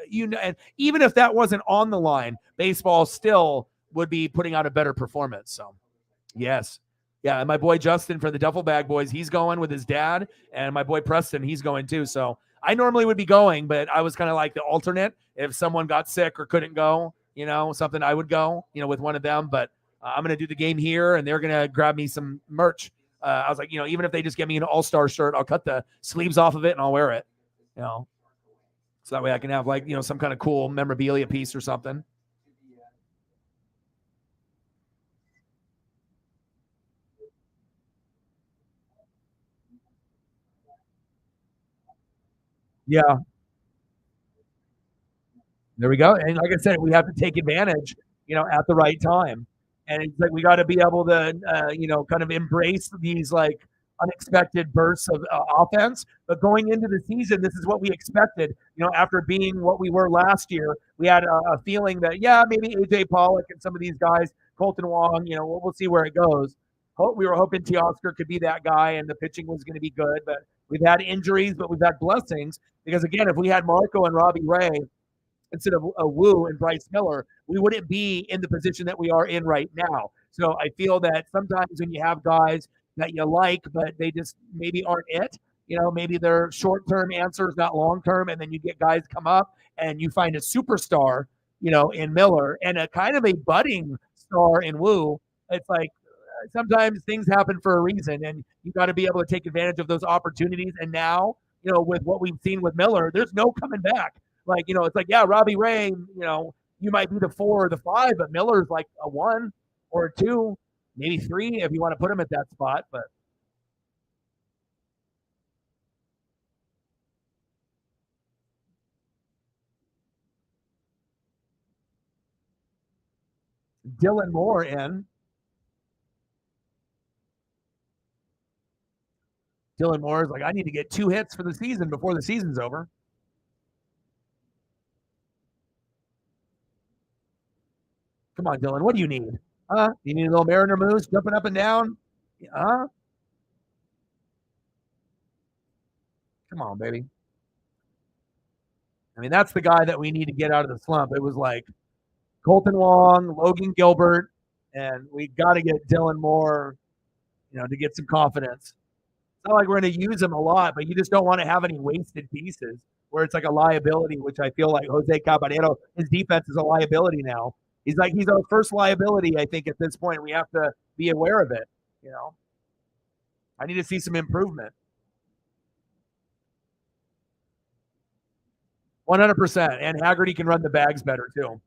and even if that wasn't on the line, baseball still would be putting out a better performance. So, yes. Yeah, and my boy Justin for the Duffel Bag Boys, he's going with his dad, and my boy Preston, he's going too. So I normally would be going, but I was kind of like the alternate. If someone got sick or couldn't go, something, I would go, with one of them. But I'm going to do the game here, and they're going to grab me some merch. I was like, even if they just get me an All-Star shirt, I'll cut the sleeves off of it and I'll wear it, so that way I can have like, some kind of cool memorabilia piece or something. Yeah. There we go. And like I said, we have to take advantage, at the right time. And it's like we got to be able to, kind of embrace these like unexpected bursts of offense. But going into the season, this is what we expected. After being what we were last year, we had a feeling that maybe AJ Pollock and some of these guys, Colton Wong, we'll see where it goes. We were hoping Teoscar could be that guy, and the pitching was going to be good. But we've had injuries, but we've had blessings because again, if we had Marco and Robbie Ray instead of a Wu and Bryce Miller, we wouldn't be in the position that we are in right now. So I feel that sometimes when you have guys that you like, but they just maybe aren't it, maybe they're short-term answers, not long-term, and then you get guys come up and you find a superstar, in Miller and a kind of a budding star in Wu. It's like sometimes things happen for a reason, and you got to be able to take advantage of those opportunities. And now, with what we've seen with Miller, there's no coming back. Like, it's like, Robbie Ray, you might be the 4 or the 5, but Miller's like a 1 or a 2, maybe 3 if you want to put him at that spot. But Dylan Moore in. Dylan Moore is like, I need to get 2 hits for the season before the season's over. Come on, Dylan. What do you need? You need a little Mariner moves jumping up and down? Come on, baby. I mean, that's the guy that we need to get out of the slump. It was like Colton Wong, Logan Gilbert, and we got to get Dylan Moore, to get some confidence. It's not like we're going to use him a lot, but you just don't want to have any wasted pieces where it's like a liability, which I feel like Jose Caballero, his defense is a liability now. He's our first liability, I think, at this point. We have to be aware of it. I need to see some improvement. 100%. And Haggerty can run the bags better, too.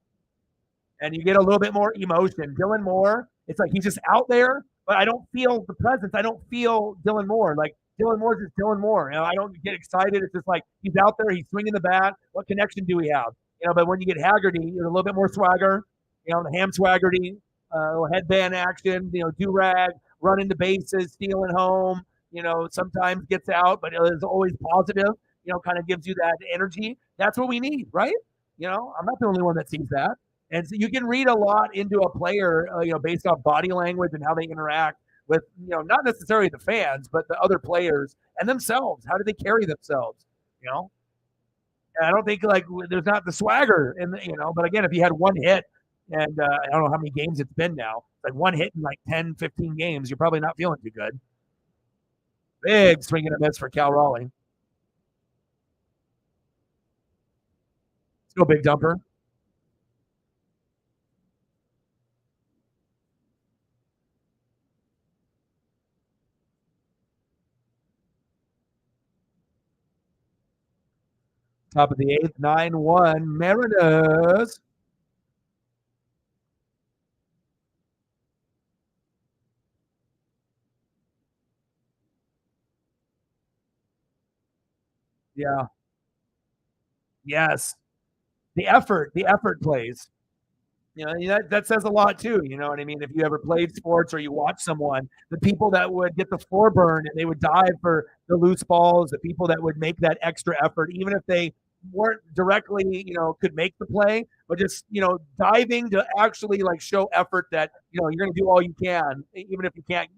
And you get a little bit more emotion. Dylan Moore, it's like he's just out there, but I don't feel the presence. I don't feel Dylan Moore. Like, Dylan Moore's just Dylan Moore. I don't get excited. It's just like he's out there. He's swinging the bat. What connection do we have? But when you get Haggerty, there's a little bit more swagger. The ham swaggerty, little headband action, do-rag, running the bases, stealing home, sometimes gets out, but is always positive, kind of gives you that energy. That's what we need, right? I'm not the only one that sees that. And so you can read a lot into a player, based off body language and how they interact with, not necessarily the fans, but the other players and themselves. How do they carry themselves? And I don't think like there's not the swagger in but again, if you had one hit, and I don't know how many games it's been now. Like one hit in like 10, 15 games, you're probably not feeling too good. Big swing and a miss for Cal Raleigh. Let's go, Big Dumper. Top of the 8th, 9-1 Mariners. Yeah. Yes. The effort plays. That says a lot too. You know what I mean? If you ever played sports or you watch someone, the people that would get the floor burn and they would dive for the loose balls, the people that would make that extra effort, even if they weren't directly, could make the play, but just, diving to actually like show effort that, you're going to do all you can, even if you can't,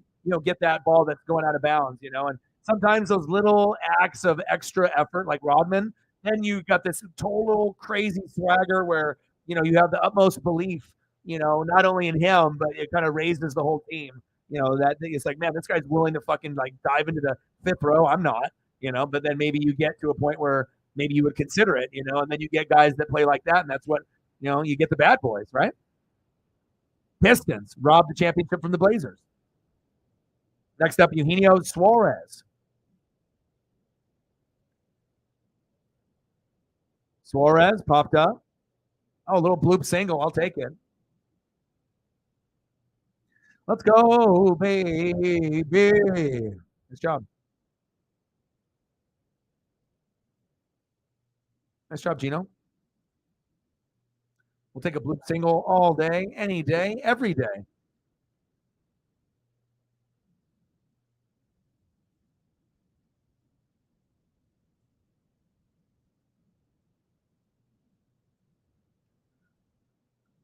get that ball that's going out of bounds, and sometimes those little acts of extra effort, like Rodman, then you got this total crazy swagger where, you have the utmost belief, not only in him, but it kind of raises the whole team. That it's like, man, this guy's willing to fucking like dive into the fifth row. I'm not, but then maybe you get to a point where maybe you would consider it, and then you get guys that play like that, and that's what, you get the bad boys, right? Pistons robbed the championship from the Blazers. Next up, Eugenio Suarez. Suarez popped up. Oh, a little bloop single. I'll take it. Let's go, baby. Nice job. Nice job, Gino. We'll take a bloop single all day, any day, every day.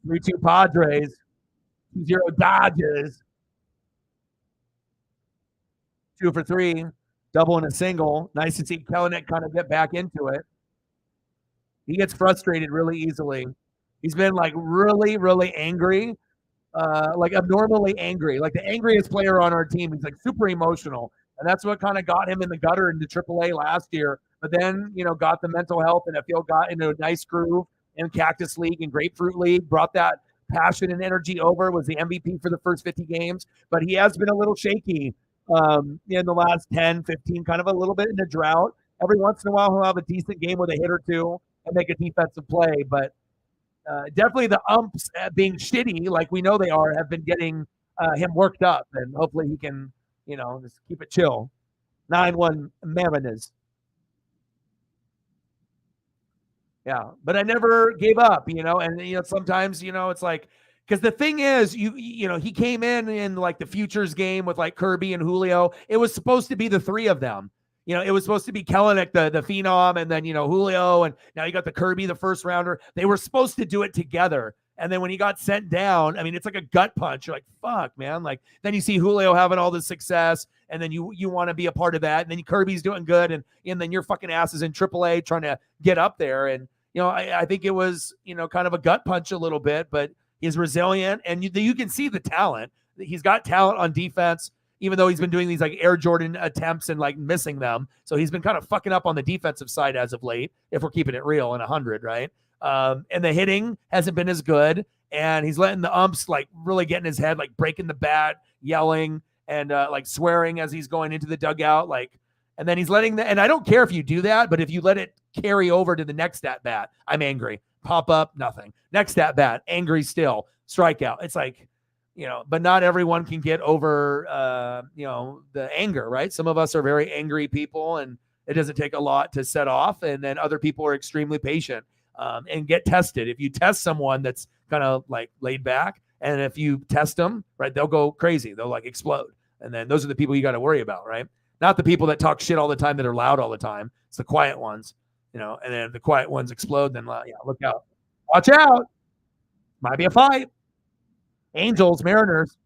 Three-two Padres. 2-0 Dodgers. 2 for 3. Double and a single. Nice to see Kelenic kind of get back into it. He gets frustrated really easily. He's been like really, really angry, like abnormally angry, like the angriest player on our team. He's like super emotional. And that's what kind of got him in the gutter into AAA last year. But then, got the mental health and I feel got into a nice groove in Cactus League and Grapefruit League, brought that passion and energy over, was the MVP for the first 50 games. But he has been a little shaky in the last 10, 15, kind of a little bit in a drought. Every once in a while, he'll have a decent game with a hit or two and make a defensive play. But definitely the umps being shitty, like we know they are, have been getting him worked up. And hopefully he can, just keep it chill. 9-1 Mariners. Yeah, but I never gave up, and sometimes, it's like, because the thing is, he came in like the futures game with like Kirby and Julio. It was supposed to be the three of them. It was supposed to be Kelenic, the phenom, and then, Julio, and now you got the Kirby, the first rounder. They were supposed to do it together. And then when he got sent down, I mean, it's like a gut punch. You're like, fuck, man. Like, then you see Julio having all this success, and then you want to be a part of that. And then Kirby's doing good, and then your fucking ass is in AAA trying to get up there. And, I think it was, kind of a gut punch a little bit, but he's resilient, and you can see the talent. He's got talent on defense, even though he's been doing these like Air Jordan attempts and like missing them. So he's been kind of fucking up on the defensive side as of late, if we're keeping it real in 100, right? And the hitting hasn't been as good, and he's letting the umps like really get in his head, like breaking the bat, yelling, and like swearing as he's going into the dugout, like. And then he's letting and I don't care if you do that, but if you let it carry over to the next at bat, I'm angry. Pop up, nothing. Next at bat, angry still. Strikeout. It's like, but not everyone can get over, the anger, right? Some of us are very angry people, and it doesn't take a lot to set off. And then other people are extremely patient and get tested. If you test someone that's kind of like laid back, and if you test them, right, they'll go crazy. They'll like explode. And then those are the people you got to worry about, right? Not the people that talk shit all the time, that are loud all the time. It's the quiet ones, and then if the quiet ones explode, then look out. Watch out. Might be a fight. Angels, Mariners.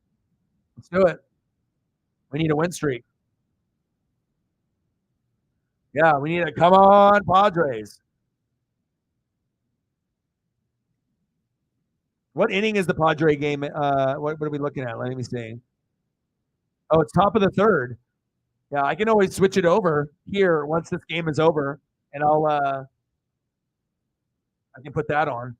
Let's do it. We need a win streak. Yeah, we need a come on, Padres. What inning is the Padre game? What are we looking at? Let me see. Oh, it's top of the third. Yeah, I can always switch it over here once this game is over, and I can put that on.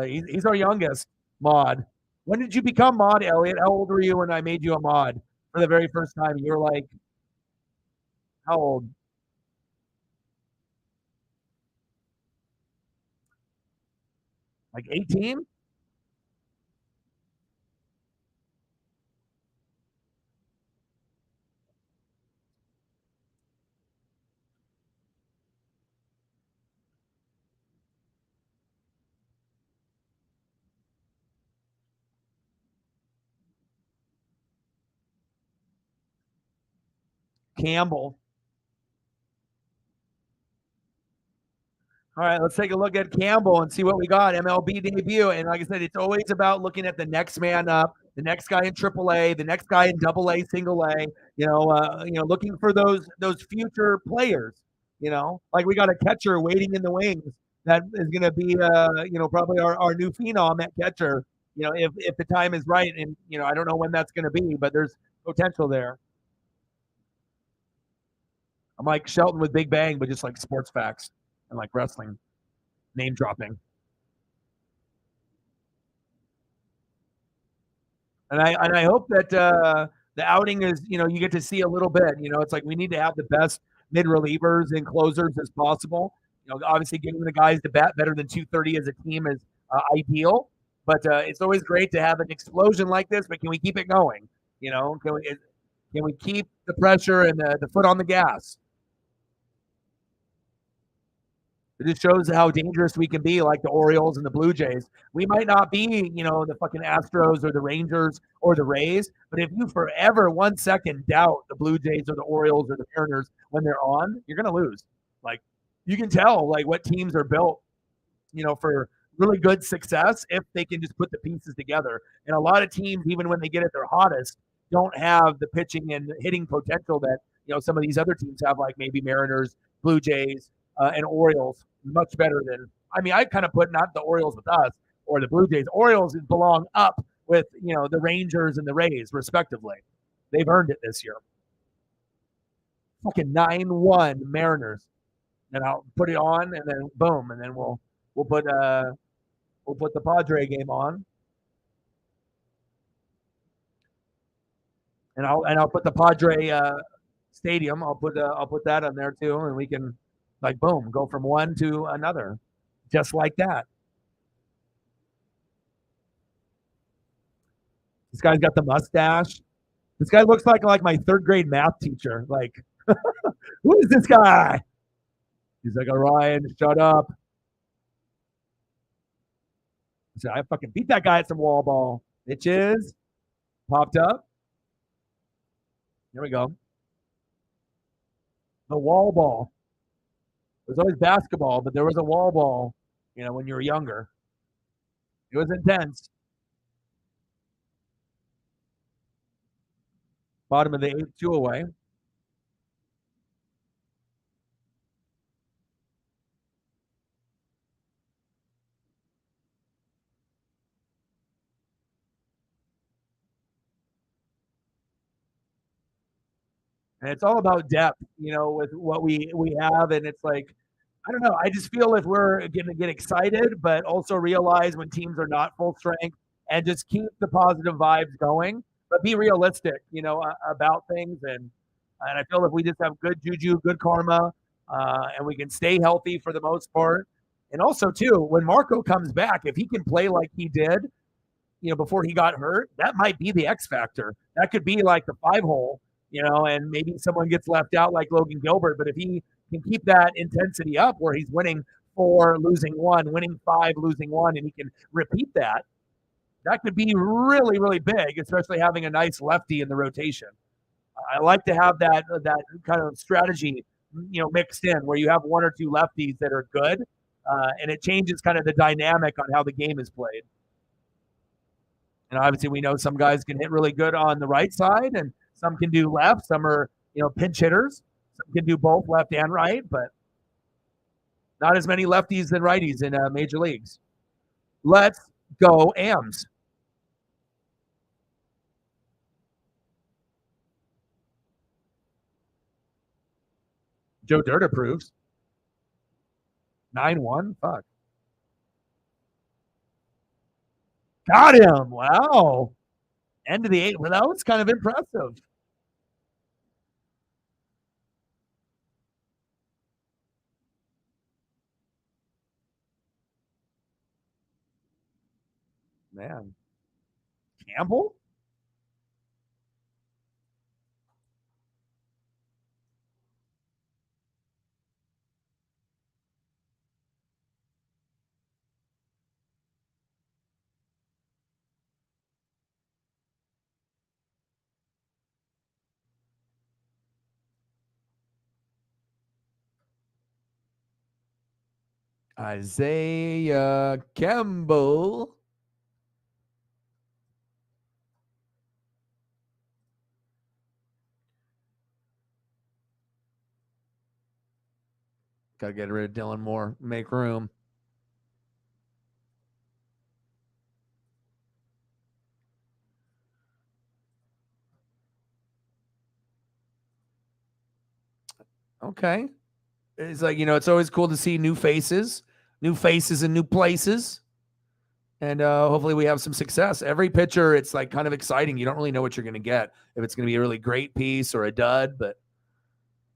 He's our youngest mod. When did you become mod, Elliot? How old were you when I made you a mod for the very first time? You were like, how old? Like 18? Campbell. All right, let's take a look at Campbell and see what we got. MLB debut. And like I said, it's always about looking at the next man up, the next guy in AAA, the next guy in AA, single A, looking for those future players, like we got a catcher waiting in the wings, that is going to be, probably our new phenom at catcher. If the time is right, and I don't know when that's going to be, but there's potential there. I'm like Shelton with Big Bang, but just like sports facts and like wrestling name dropping. And I hope that the outing is, you get to see a little bit. It's like we need to have the best mid relievers and closers as possible. Obviously getting the guys to bat better than 230 as a team is ideal, but it's always great to have an explosion like this. But can we keep it going? Can we keep the pressure and the foot on the gas? It just shows how dangerous we can be, like the Orioles and the Blue Jays. We might not be, the fucking Astros or the Rangers or the Rays, but if you forever 1 second doubt the Blue Jays or the Orioles or the Mariners when they're on, you're gonna lose. Like you can tell, like what teams are built, for really good success if they can just put the pieces together. And a lot of teams, even when they get at their hottest, don't have the pitching and hitting potential that some of these other teams have, like maybe Mariners, Blue Jays, and Orioles. Much better than, I kind of put not the Orioles with us or the Blue Jays. Orioles belong up with the Rangers and the Rays respectively. They've earned it this year. Fucking 9-1 Mariners, and I'll put it on, and then boom, and then we'll put the Padre game on, and I'll put the Padre stadium. I'll put that on there too, and we can like boom go from one to another, just like that. This guy's got the mustache. This guy looks like my third grade math teacher. Like, who is this guy? He's like, Orion, shut up. So I fucking beat that guy at some wall ball. Bitches. Popped up. Here we go. The wall ball. It was always basketball, but there was a wall ball, when you were younger. It was intense. Bottom of the 8th, 2 away. And it's all about depth, with what we have. And it's like, I don't know. I just feel if we're going to get excited, but also realize when teams are not full strength and just keep the positive vibes going, but be realistic, about things. And I feel if we just have good juju, good karma, and we can stay healthy for the most part. And also, too, when Marco comes back, if he can play like he did, before he got hurt, that might be the X factor. That could be like the 5-hole, and maybe someone gets left out like Logan Gilbert. But if he can keep that intensity up where he's winning 4, losing 1, winning 5, losing 1, and he can repeat that, that could be really, really big, especially having a nice lefty in the rotation. I like to have that kind of strategy, mixed in where you have 1 or 2 lefties that are good, and it changes kind of the dynamic on how the game is played. And obviously, we know some guys can hit really good on the right side, and some can do left. Some are, pinch hitters. Some can do both left and right, but not as many lefties than righties in major leagues. Let's go Ams. Joe Dirt approves. 9-1. Fuck. Got him. Wow. End of the 8th. Well, that was kind of impressive. Man. Campbell? Isaiah Campbell. Got to get rid of Dylan Moore. Make room. Okay. It's like, it's always cool to see new faces in new places. And hopefully we have some success. Every pitcher, it's like kind of exciting. You don't really know what you're going to get, if it's going to be a really great piece or a dud, but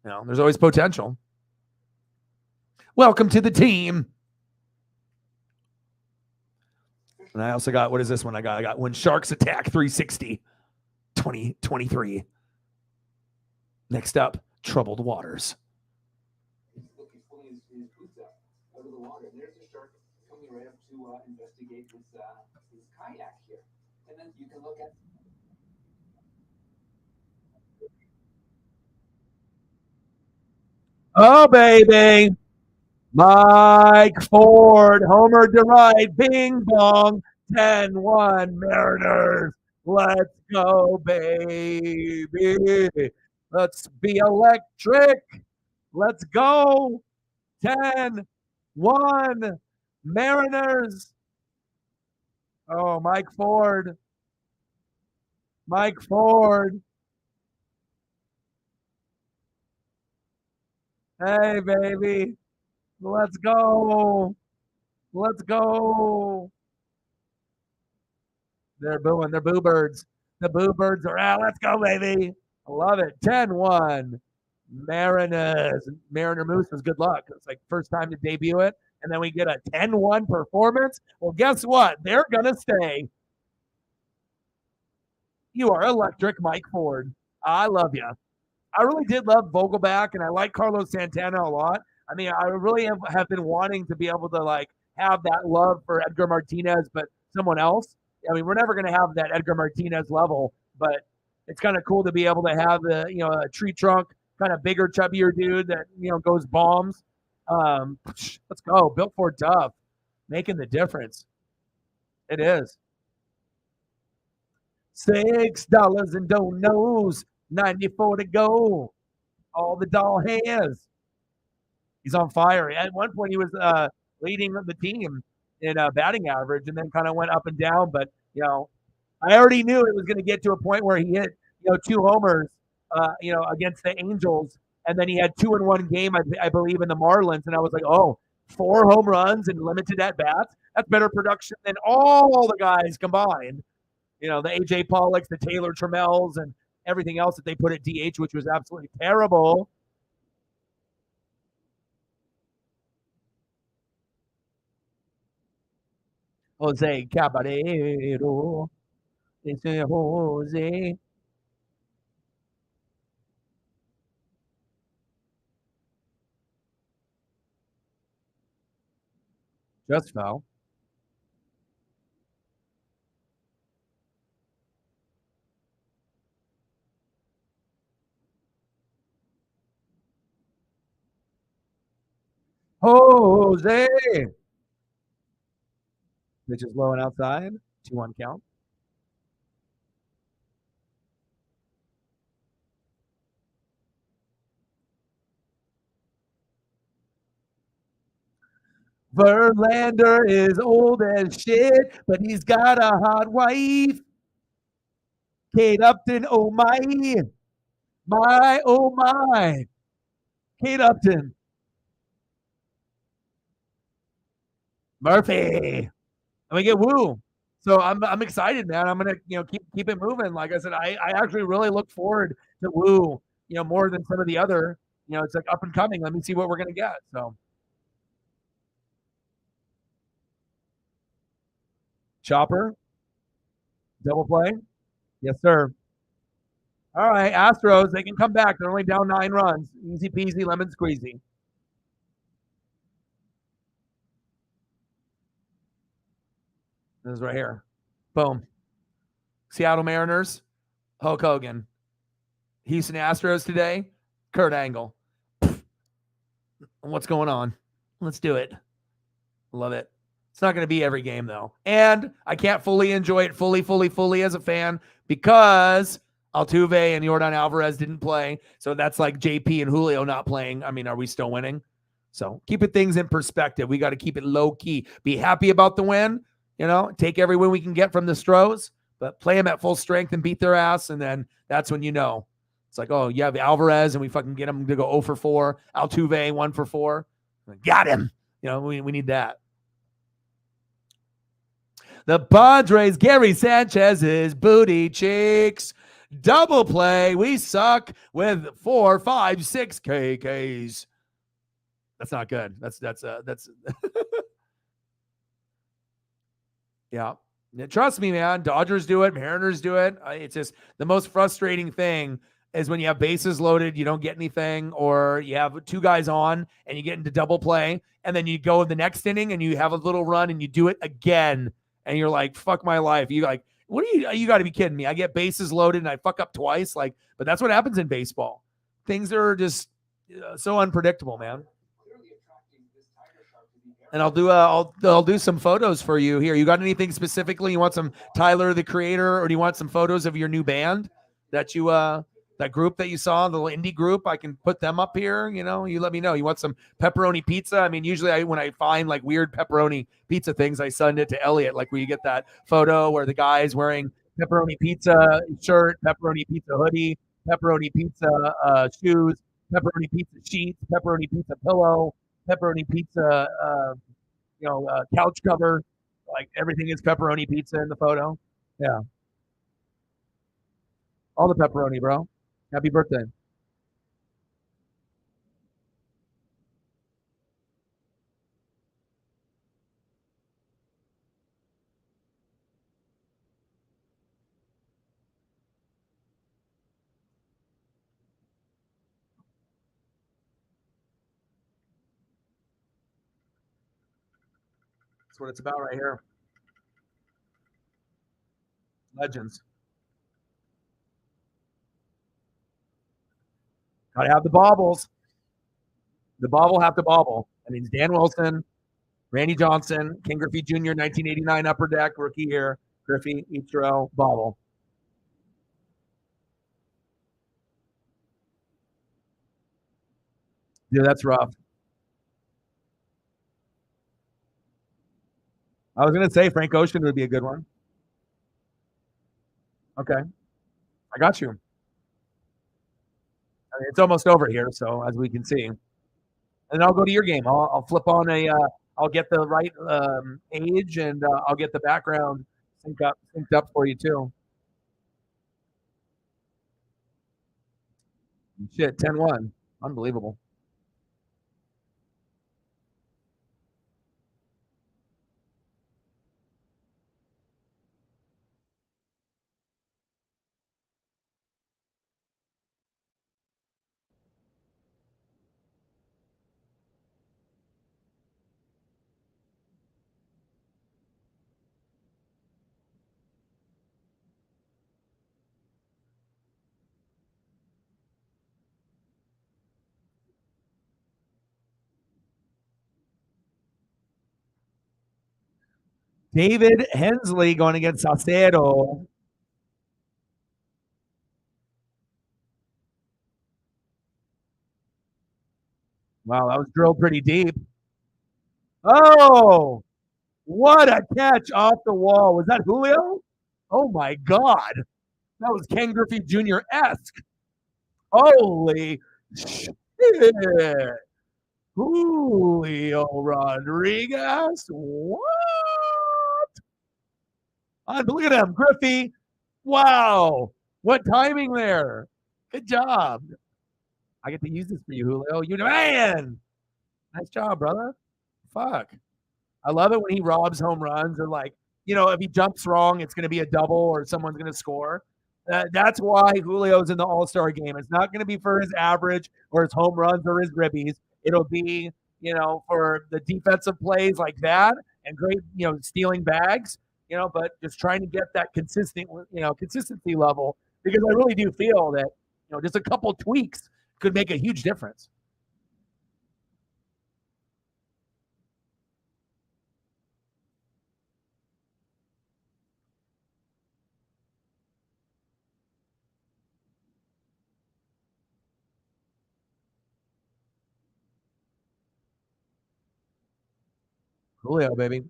there's always potential. Welcome to the team. And I also got, what is this one? I got When Sharks Attack 360 2023. Next up, Troubled Waters. He's pulling his boots up out of the water. And there's a shark coming right up to investigate his kayak here. And then you can look at. Oh, baby. Mike Ford, homer to right, bing bong, 10-1 Mariners. Let's go, baby. Let's be electric. Let's go. 10-1 Mariners. Oh, Mike Ford. Mike Ford. Hey, baby. Let's go. Let's go. They're booing. They're boo birds. The boo birds are out. Let's go, baby. I love it. 10-1. Mariners. Mariner Mooses, good luck. It's like first time to debut it. And then we get a 10-1 performance. Well, guess what? They're going to stay. You are electric, Mike Ford. I love you. I really did love Vogelback, and I like Carlos Santana a lot. I mean, I really have been wanting to be able to like have that love for Edgar Martinez, but someone else. I mean, we're never going to have that Edgar Martinez level, but it's kind of cool to be able to have a tree trunk, kind of bigger, chubbier dude that goes bombs. Let's go, Built for Tough, making the difference. It is $6 and don't knows, 94 to go. All the doll hands. He's on fire. At one point, he was leading the team in batting average, and then kind of went up and down. But I already knew it was going to get to a point where he hit 2 homers, against the Angels, and then he had 2 in one game, I believe, in the Marlins, and I was like, oh, 4 home runs and limited at bats. That's better production than all the guys combined. The AJ Pollocks, the Taylor Trammels, and everything else that they put at DH, which was absolutely terrible. Jose Caballero. It's Jose. Just fell. Jose. Pitch is low and outside. 2-1 count. Verlander is old as shit, but he's got a hot wife. Kate Upton, oh my. My, oh my. Kate Upton. Murphy. And we get Woo. So I'm excited, man. I'm gonna keep it moving. Like I said, I actually really look forward to Woo, more than some of the other. It's like up and coming. Let me see what we're gonna get. So Chopper, double play. Yes, sir. All right, Astros, they can come back. They're only down 9 runs. Easy peasy, lemon squeezy. This is right here. Boom. Seattle Mariners, Hulk Hogan. Houston Astros today, Kurt Angle. What's going on? Let's do it. Love it. It's not going to be every game, though. And I can't fully enjoy it fully as a fan because Altuve and Yordan Alvarez didn't play. So that's like JP and Julio not playing. I mean, are we still winning? So keeping things in perspective. We got to keep it low key. Be happy about the win. Take every win we can get from the Stros, but play them at full strength and beat their ass. And then that's when It's like, oh, you have Alvarez, and we fucking get him to go 0 for 4. Altuve 1 for 4. Got him. You know, we need that. The Padres, Gary Sanchez's booty cheeks. Double play. We suck with 4, 5, 6 KKs. That's not good. That's yeah. Trust me, man. Dodgers do it. Mariners do it. It's just the most frustrating thing is when you have bases loaded, you don't get anything, or you have 2 guys on and you get into double play, and then you go in the next inning and you have a little run and you do it again, and you're like, "Fuck my life." You like, what are you? You got to be kidding me! I get bases loaded and I fuck up twice. Like, but that's what happens in baseball. Things are just so unpredictable, man. And I'll do some photos for you here. You got anything specifically? You want some Tyler the Creator, or do you want some photos of your new band that you that group that you saw, the little indie group? I can put them up here. You know, you let me know. You want some pepperoni pizza? I mean, usually when I find like weird pepperoni pizza things, I send it to Elliot. Like where you get that photo where the guy's wearing pepperoni pizza shirt, pepperoni pizza hoodie, pepperoni pizza shoes, pepperoni pizza sheets, pepperoni pizza pillow, pepperoni pizza, couch cover. Like everything is pepperoni pizza in the photo. Yeah, all the pepperoni, bro. Happy birthday. That's what it's about right here. Legends. Gotta have the baubles. The bauble have to bauble. I mean, Dan Wilson, Randy Johnson, King Griffey Jr., 1989 Upper Deck, rookie year. Griffey, Ichiro, bauble. Dude, that's rough. I was gonna say Frank Ocean would be a good one. Okay, I got you. I mean, it's almost over here, so as we can see, and I'll go to your game. I'll flip on a. I'll get the right age, and I'll get the background synced up for you too. Shit, 10-1. Unbelievable. David Hensley going against Salcedo. Wow, that was drilled pretty deep. Oh, what a catch off the wall. Was that Julio? Oh my God. That was Ken Griffey Jr. esque. Holy shit. Julio Rodriguez. What? Look at him, Griffey. Wow. What timing there. Good job. I get to use this for you, Julio. You man. Nice job, brother. Fuck. I love it when he robs home runs, or like, if he jumps wrong, it's going to be a double or someone's going to score. That's why Julio's in the All-Star game. It's not going to be for his average or his home runs or his ribbies. It'll be, for the defensive plays like that and great, stealing bags, but just trying to get that consistency level, because I really do feel that, just a couple tweaks could make a huge difference. Julio, baby.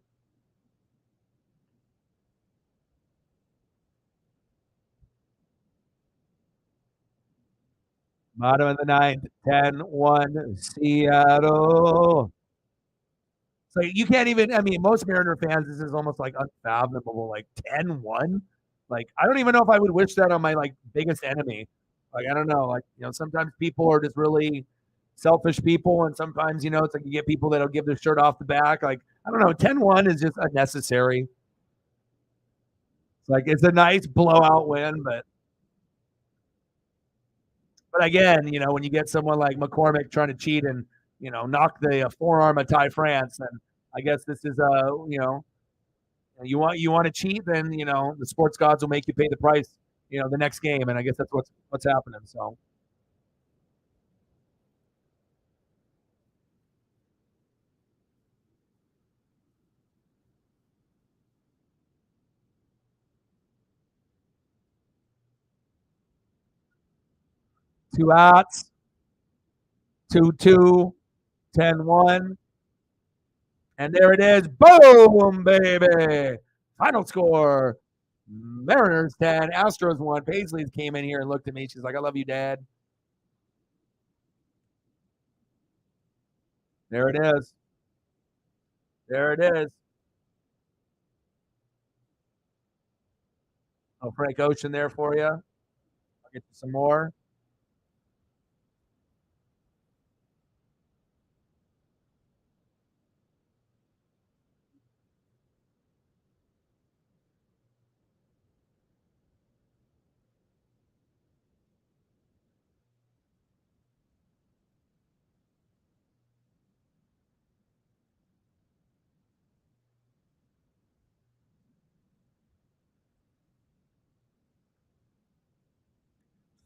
Bottom of the ninth, 10-1 Seattle. So you can't even, I mean, most Mariner fans, this is almost like unfathomable, like 10-1. Like, I don't even know if I would wish that on my like biggest enemy. Like, I don't know. Like, sometimes people are just really selfish people, and sometimes, it's like you get people that'll give their shirt off the back. Like, I don't know, 10-1 is just unnecessary. It's like it's a nice blowout win, but again, when you get someone like McCormick trying to cheat and knock the forearm of Ty France, then I guess this is you want to cheat, then the sports gods will make you pay the price, the next game, and I guess that's what's happening. So. Two outs, 2-2, 10-1. And there it is. Boom, baby. Final score. Mariners 10, Astros 1. Paisley came in here and looked at me. She's like, I love you, Dad. There it is. There it is. Oh, Frank Ocean there for you. I'll get you some more.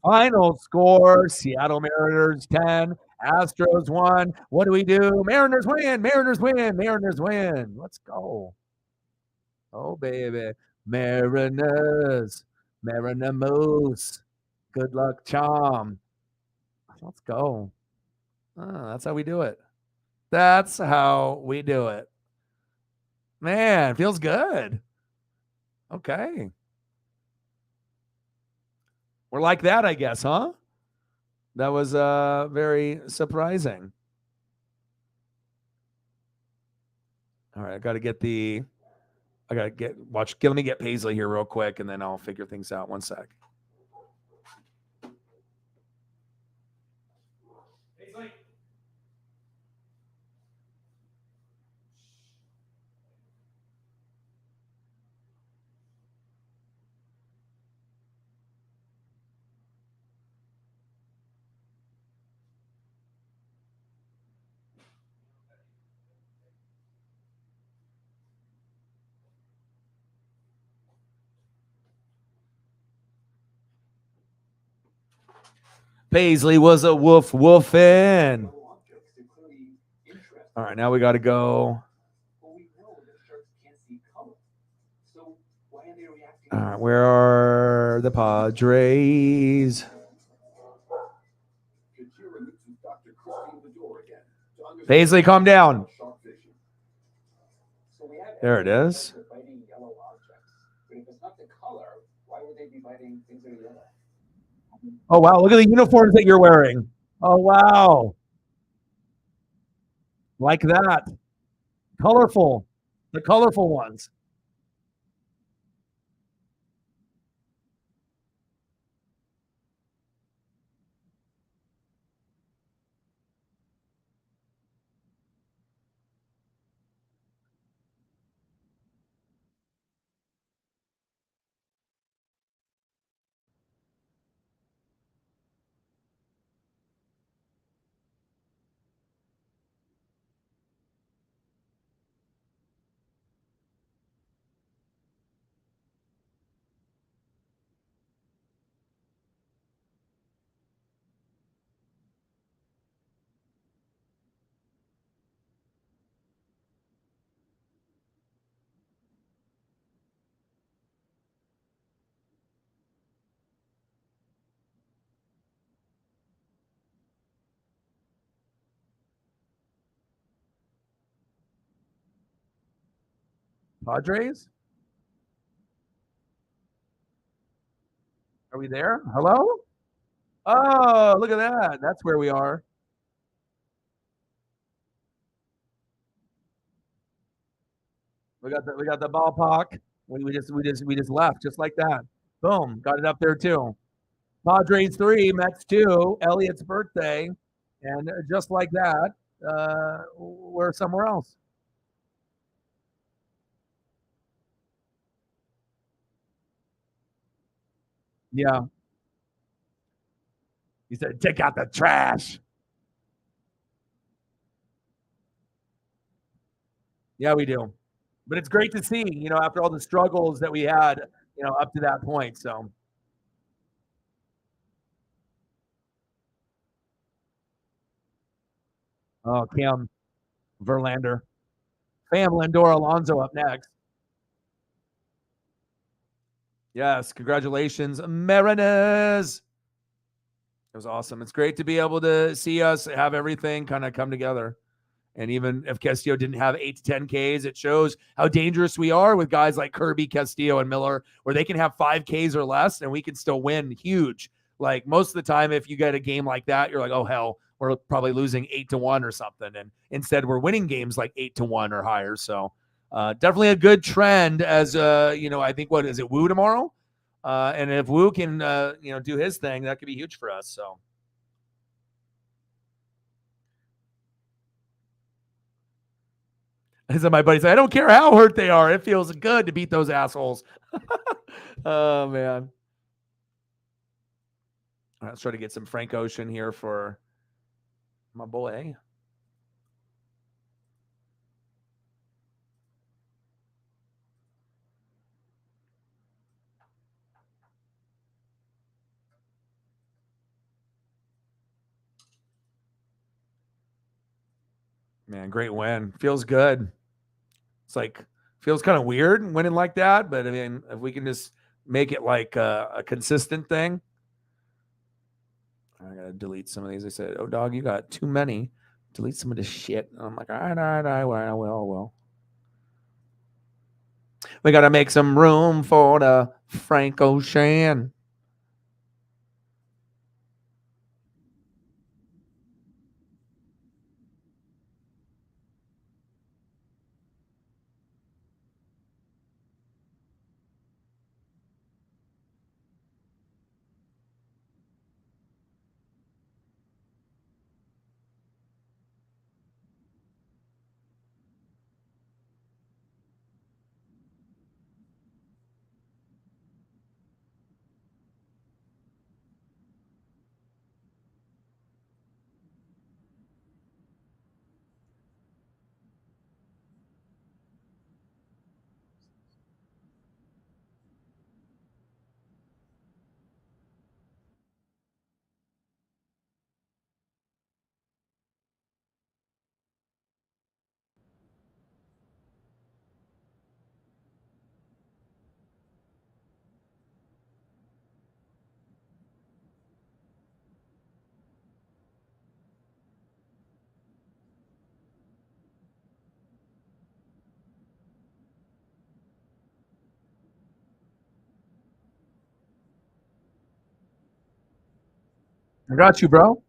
Final score, Seattle Mariners 10, Astros 1. What do we do? Mariners win, Mariners win, Mariners win. Let's go. Oh, baby. Mariners, Mariner Moose. Good luck, Chom. Let's go. That's how we do it. That's how we do it. Man, feels good. Okay. We're like that, I guess, huh? That was very surprising. All right, let me get Paisley here real quick, and then I'll figure things out. One sec. Paisley. Paisley was a woofing. All right, now we got to go. All right, where are the Padres? Paisley, calm down. There it is. Oh, wow. Look at the uniforms that you're wearing. Oh, wow. Like that. Colorful. The colorful ones. Padres? Are we there? Hello? Oh, look at that. That's where we are. We got the ballpark. We just left just like that. Boom, got it up there too. Padres 3, Mets 2, Elliot's birthday, and just like that, we're somewhere else. Yeah, he said, "Take out the trash." Yeah, we do. But it's great to see, after all the struggles that we had, up to that point. So, oh, Cam Verlander, Fam Lindor, Alonso up next. Yes, congratulations, Mariners. It was awesome. It's great to be able to see us have everything kind of come together. And even if Castillo didn't have 8 to 10 Ks, it shows how dangerous we are with guys like Kirby, Castillo, and Miller, where they can have 5 Ks or less and we can still win huge. Like most of the time, if you get a game like that, you're like, oh, hell, we're probably losing 8-1 or something. And instead, we're winning games like 8-1 or higher. So definitely a good trend as, I think, what is it, Woo tomorrow? And if Woo can, do his thing, that could be huge for us. So. I said, my buddy said, I don't care how hurt they are. It feels good to beat those assholes. Oh, man. All right, let's try to get some Frank Ocean here for my boy. Man, great win. Feels good. It's like, feels kind of weird winning like that. But I mean, if we can just make it like a consistent thing. I got to delete some of these. They said, oh, dog, you got too many. Delete some of this shit. And I'm like, all right, I will. We got to make some room for the Frank Ocean. I got you, bro.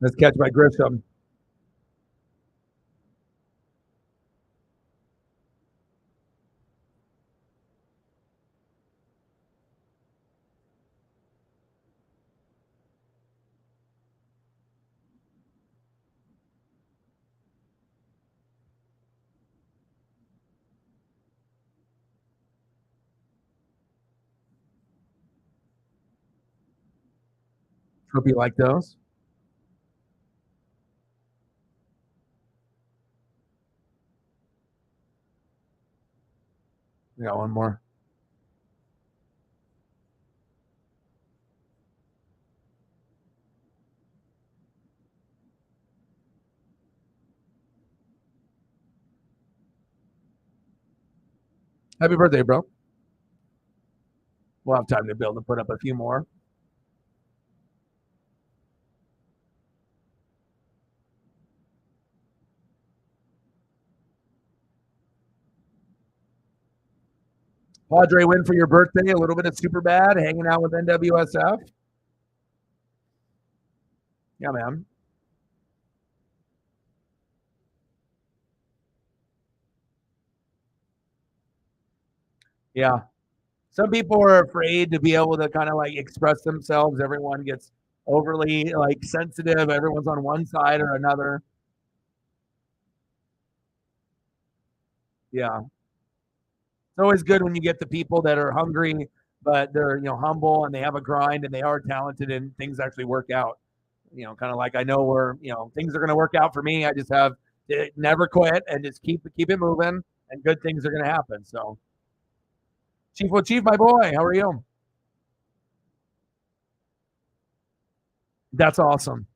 Let's catch by Grisham. Hope you like those. We got one more. Happy birthday, bro. We'll have time to be able to put up a few more. Padre win for your birthday. A little bit of super bad, hanging out with NWSF. Yeah, man. Yeah. Some people are afraid to be able to kind of like express themselves. Everyone gets overly like sensitive. Everyone's on one side or another. Yeah. It's always good when you get the people that are hungry, but they're, humble and they have a grind and they are talented and things actually work out. Kind of like I know where, things are going to work out for me. I just have to never quit and just keep it moving and good things are going to happen. So Chief, my boy, how are you? That's awesome.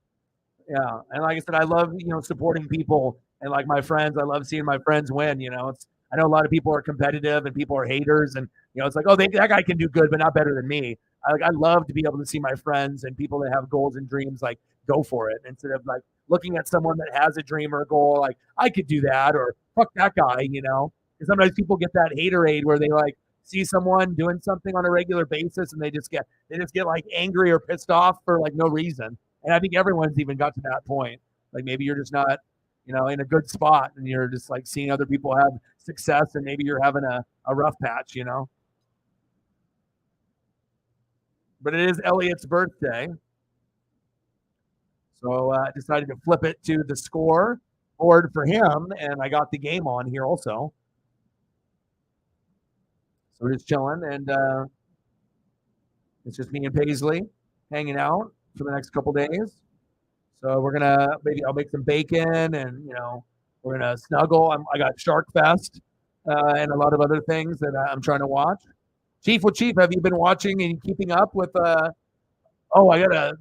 Yeah, and like I said, I love supporting people and like my friends. I love seeing my friends win. I know a lot of people are competitive and people are haters, and it's like, oh, that guy can do good, but not better than me. I love to be able to see my friends and people that have goals and dreams like go for it instead of like looking at someone that has a dream or a goal like I could do that or fuck that guy. Because sometimes people get that haterade where they like see someone doing something on a regular basis and they just get like angry or pissed off for like no reason. And I think everyone's even got to that point. Like maybe you're just not, in a good spot and you're just like seeing other people have success and maybe you're having a rough patch. But it is Elliot's birthday. So I decided to flip it to the score board for him. And I got the game on here also. So we're just chilling. And it's just me and Paisley hanging out for the next couple days. So maybe I'll make some bacon and we're gonna snuggle. I got Shark Fest and a lot of other things that I'm trying to watch. Chief, have you been watching and keeping up with? Oh, I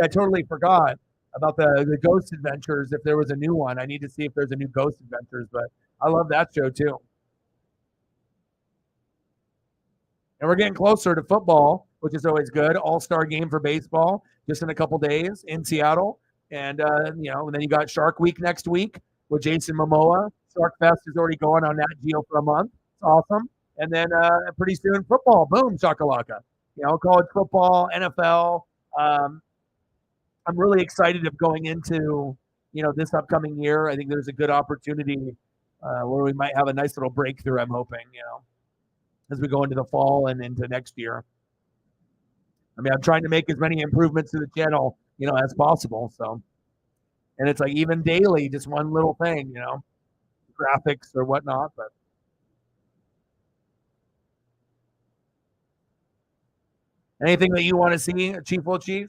totally forgot about the Ghost Adventures. If there was a new one, I need to see if there's a new Ghost Adventures. But I love that show too. And we're getting closer to football, which is always good. All-star game for baseball just in a couple days in Seattle. And, and then you got Shark Week next week with Jason Momoa. Shark Fest is already going on Nat Geo for a month. It's awesome. And then pretty soon football. Boom, shakalaka. College football, NFL. I'm really excited of going into, this upcoming year. I think there's a good opportunity where we might have a nice little breakthrough, I'm hoping, as we go into the fall and into next year. I mean, I'm trying to make as many improvements to the channel, as possible. So, and it's like even daily, just one little thing, graphics or whatnot. But anything that you want to see, Chief?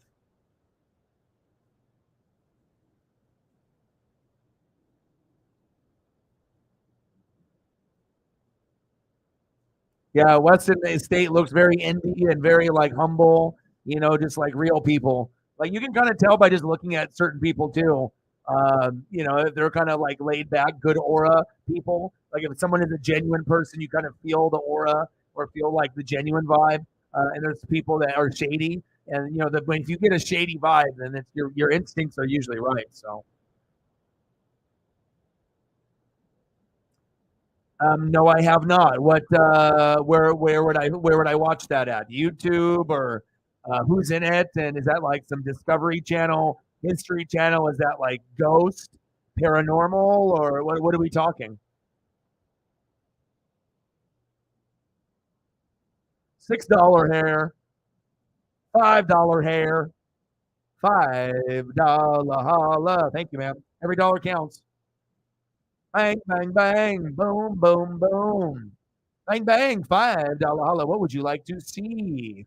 Yeah, Weston State looks very indie and very like humble, just like real people. Like you can kind of tell by just looking at certain people too. They're kind of like laid back, good aura people. Like if someone is a genuine person, you kind of feel the aura or feel like the genuine vibe. And there's people that are shady, and if you get a shady vibe, then it's your instincts are usually right. So. No, I have not. What? Where would I watch that at? YouTube or who's in it? And is that like some Discovery Channel, History Channel? Is that like Ghost, Paranormal, or what are we talking? $6 hair, $5 hair, $5 holla. Thank you, man. Every dollar counts. Bang, bang, bang, boom, boom, boom. Bang, bang, $5 holla. What would you like to see?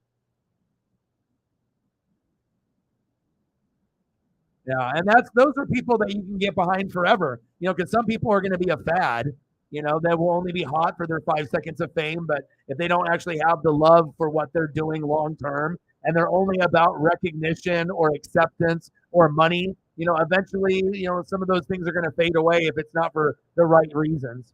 Yeah, and those are people that you can get behind forever. Because some people are going to be a fad, That will only be hot for their 5 seconds of fame, but if they don't actually have the love for what they're doing long term, and they're only about recognition or acceptance or money, eventually, some of those things are going to fade away if it's not for the right reasons.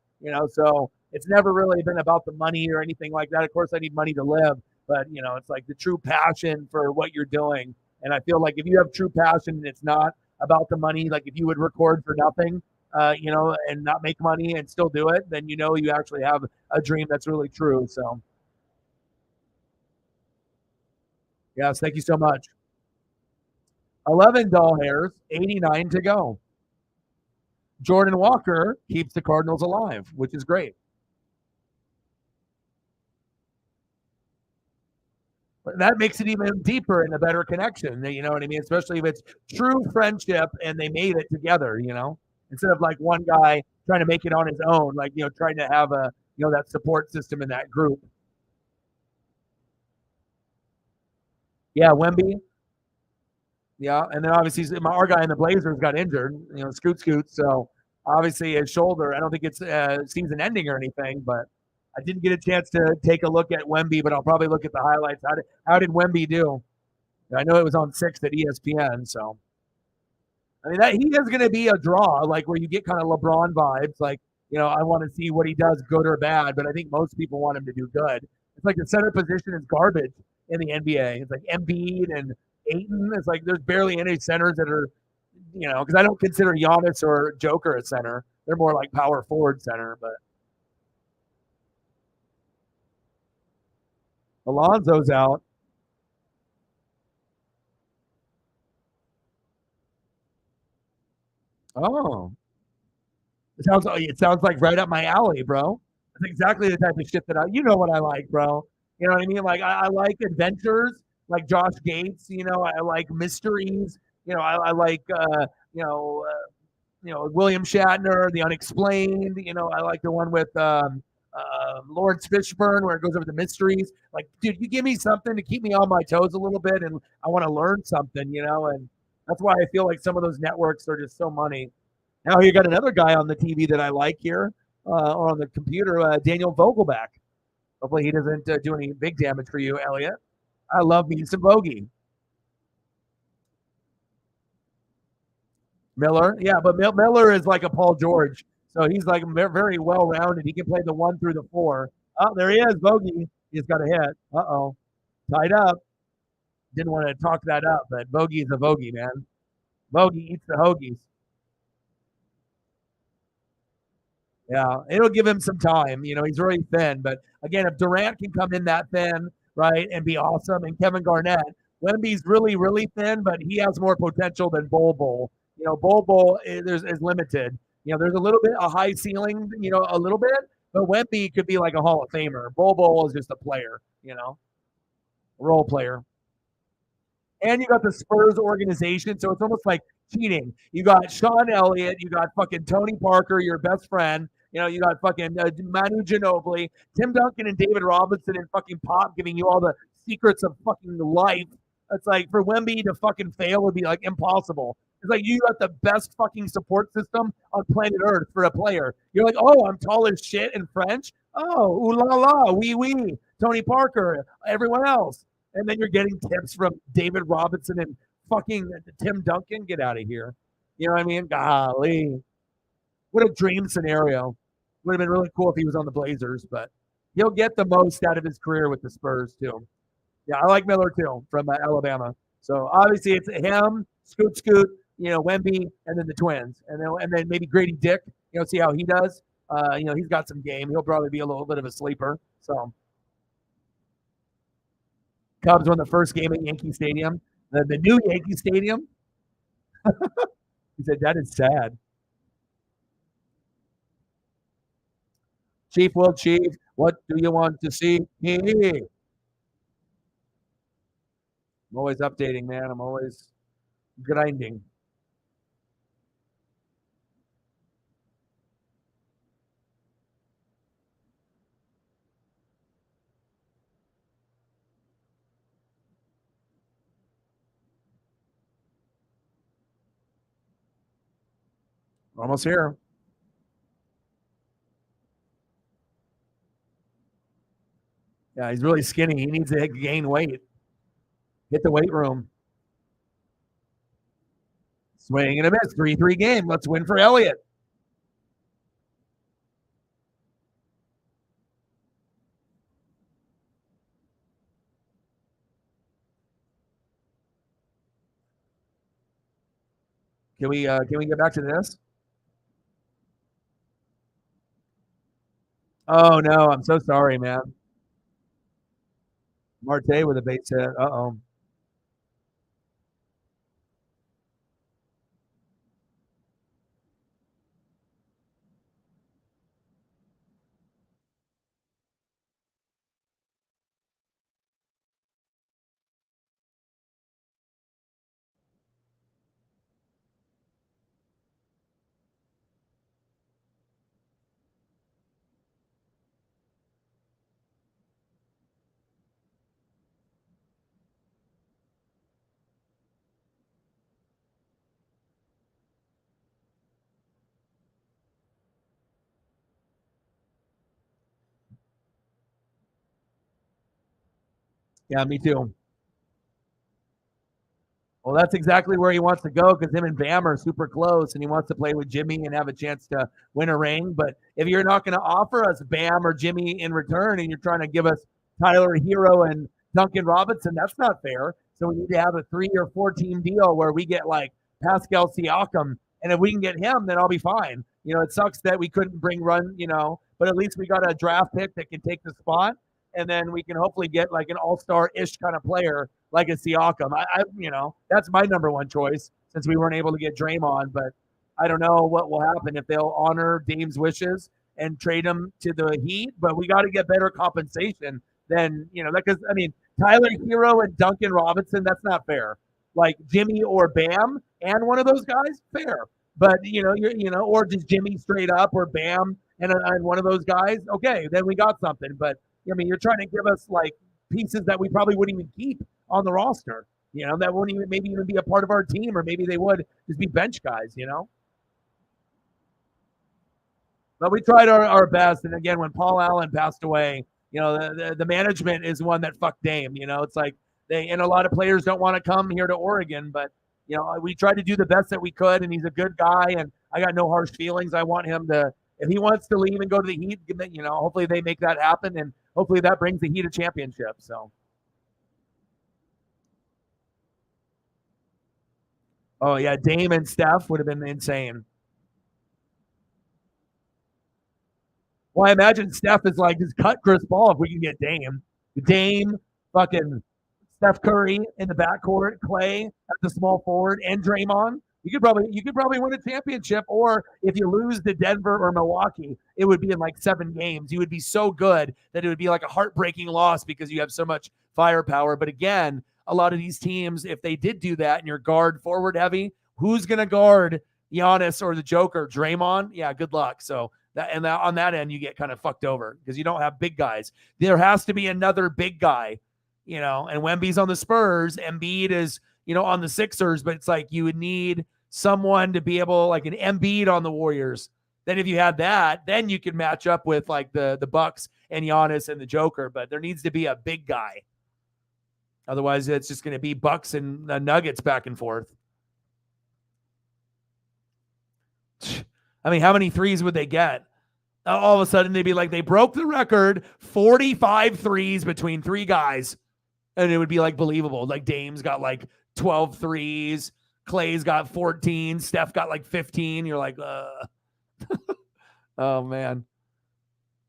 So it's never really been about the money or anything like that. Of course, I need money to live, but it's like the true passion for what you're doing. And I feel like if you have true passion and it's not about the money, like if you would record for nothing, and not make money and still do it, then you actually have a dream that's really true. So, yes, thank you so much. 11 doll hairs, 89 to go. Jordan Walker keeps the Cardinals alive, which is great. But that makes it even deeper and a better connection. You know what I mean? Especially if it's true friendship and they made it together, instead of like one guy trying to make it on his own, like, trying to have that support system in that group. Yeah, Wemby. Yeah, and then obviously our guy in the Blazers got injured, Scoot. So obviously his shoulder, I don't think it's season ending or anything, but I didn't get a chance to take a look at Wemby, but I'll probably look at the highlights. How did Wemby do? I know it was on 6 at ESPN, so I mean that he is going to be a draw, like where you get kind of LeBron vibes, like I want to see what he does, good or bad. But I think most people want him to do good. It's like the center position is garbage in the NBA. It's like Embiid and Ayton. It's like there's barely any centers that are, because I don't consider Giannis or Joker a center. They're more like power forward center. But Alonzo's out. Oh, it sounds like right up my alley, bro. That's exactly the type of shit that you know what I like, bro. You know what I mean? Like I like adventures, like Josh Gates. I like mysteries. I like William Shatner, The Unexplained. I like the one with Lawrence Fishburne where it goes over the mysteries. Like, dude, you give me something to keep me on my toes a little bit, and I want to learn something. And that's why I feel like some of those networks are just so money. Now you got another guy on the TV that I like here, or on the computer, Daniel Vogelback. Hopefully he doesn't do any big damage for you, Elliot. I love me some Bogey. Miller, yeah, but Miller is like a Paul George, so he's like very well rounded. He can play the 1 through the 4. Oh, there he is, Bogey. He's got a hit. Uh-oh, tied up. Didn't want to talk that up, but Bogey's a bogey, man. Bogey eats the hoagies. Yeah, it'll give him some time. He's really thin, but again, if Durant can come in that thin, right, and be awesome, and Kevin Garnett, Wemby's really, really thin, but he has more potential than Bol. Bol is limited. There's a little bit a high ceiling, a little bit, but Wemby could be like a Hall of Famer. Bol is just a player, role player. And you got the Spurs organization, so it's almost like cheating. You got Sean Elliott, you got fucking Tony Parker, your best friend. You got fucking Manu Ginobili, Tim Duncan, and David Robinson, and fucking Pop giving you all the secrets of fucking life. It's like for Wemby to fucking fail would be like impossible. It's like you got the best fucking support system on planet Earth for a player. You're like, oh, I'm tall as shit in French. Oh, ooh la la, wee wee. Tony Parker, everyone else. And then you're getting tips from David Robinson and fucking Tim Duncan. Get out of here. You know what I mean? Golly. What a dream scenario. Would have been really cool if he was on the Blazers, but he'll get the most out of his career with the Spurs, too. Yeah, I like Miller, too, from Alabama. So obviously it's him, Scoot, Wemby, and then the Twins. And then maybe Grady Dick, see how he does. He's got some game. He'll probably be a little bit of a sleeper. So Cubs won the first game at Yankee Stadium, the new Yankee Stadium. He said, that is sad. Chief, what do you want to see? I'm always updating, man. I'm always grinding. Almost here. Yeah, he's really skinny. He needs to gain weight. Hit the weight room. Swing and a miss. 3-3 game. Let's win for Elliott. Can we get back to this? Oh no, I'm so sorry, man. Marte with a base hit. Uh-oh. Yeah, me too. Well, that's exactly where he wants to go because him and Bam are super close, and he wants to play with Jimmy and have a chance to win a ring. But if you're not going to offer us Bam or Jimmy in return, and you're trying to give us Tyler Hero and Duncan Robinson, that's not fair. So we need to have a 3 or 4 team deal where we get like Pascal Siakam, and if we can get him, then I'll be fine. It sucks that we couldn't bring Run, but at least we got a draft pick that can take the spot, and then we can hopefully get like an all-star-ish kind of player like a Siakam. That's my number one choice since we weren't able to get Draymond. But I don't know what will happen if they'll honor Dame's wishes and trade him to the Heat. But we got to get better compensation than because Tyler Hero and Duncan Robinson, that's not fair. Like Jimmy or Bam and one of those guys, fair. But or just Jimmy straight up or Bam and one of those guys, okay, then we got something. But you're trying to give us like pieces that we probably wouldn't even keep on the roster, that won't even maybe even be a part of our team, or maybe they would just be bench guys, But we tried our best. And again, when Paul Allen passed away, the management is one that fucked Dame. It's like and a lot of players don't want to come here to Oregon, but we tried to do the best that we could, and he's a good guy, and I got no harsh feelings. I want him to, if he wants to leave and go to the Heat, hopefully they make that happen, and hopefully that brings the Heat a championship. So. Oh yeah, Dame and Steph would have been insane. Well, I imagine Steph is like, just cut Chris Paul if we can get Dame. Dame, fucking Steph Curry in the backcourt, Clay at the small forward, and Draymond. You could probably win a championship, or if you lose to Denver or Milwaukee, it would be in like 7 games. You would be so good that it would be like a heartbreaking loss because you have so much firepower. But again, a lot of these teams, if they did do that and you're guard forward heavy, who's going to guard Giannis or the Joker? Draymond? Yeah, good luck. So on that end, you get kind of fucked over because you don't have big guys. There has to be another big guy, and Wemby's on the Spurs. Embiid is, on the Sixers, but it's like you would need someone to be able, like an Embiid on the Warriors. Then if you had that, then you could match up with like the Bucks and Giannis and the Joker, but there needs to be a big guy. Otherwise, it's just going to be Bucks and the Nuggets back and forth. I mean, how many threes would they get? All of a sudden, they'd be like, they broke the record, 45 threes between 3 guys. And it would be like believable. Like Dame's got like 12 threes. Clay's got 14. Steph got like 15. You're like, oh, man.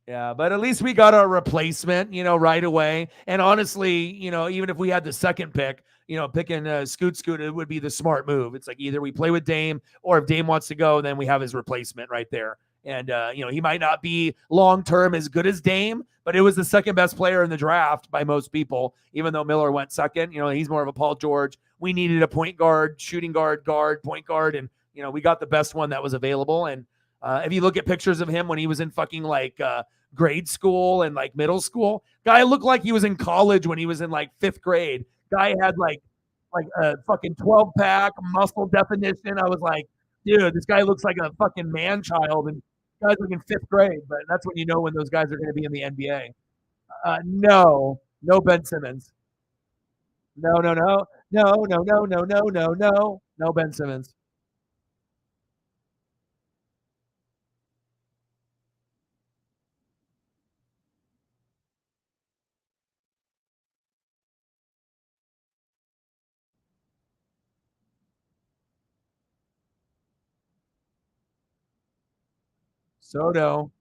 Yeah, but at least we got our replacement, right away. And honestly, even if we had the second pick, picking Scoot, it would be the smart move. It's like either we play with Dame, or if Dame wants to go, then we have his replacement right there. And, he might not be long-term as good as Dame, but it was the second best player in the draft by most people, even though Miller went second. He's more of a Paul George. We needed a point guard, shooting guard, point guard. And, we got the best one that was available. And if you look at pictures of him when he was in fucking like grade school and like middle school, guy looked like he was in college when he was in like 5th grade. Guy had like a fucking 12-pack, muscle definition. I was like, dude, this guy looks like a fucking man child. And guy's like in 5th grade, but that's when you know when those guys are going to be in the NBA. No, no Ben Simmons. No, no, no, no, no, no, no, no, no, no, no Ben Simmons. Soto.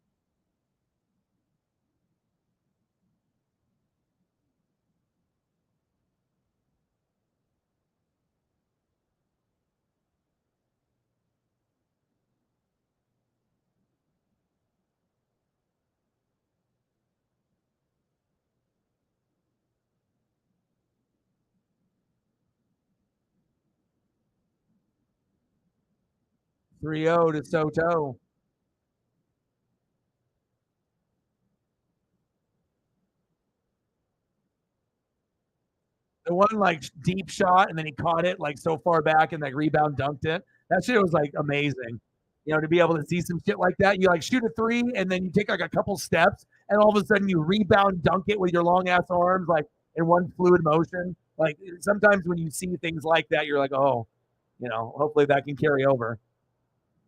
Three 0 to Soto. The one like deep shot and then he caught it like so far back and like rebound dunked it. That shit was like amazing. You know, to be able to see some shit like that. You like shoot a three and then you take like a couple steps and all of a sudden you rebound dunk it with your long ass arms like in one fluid motion. Like sometimes when you see things like that, you're like, oh, you know, hopefully that can carry over.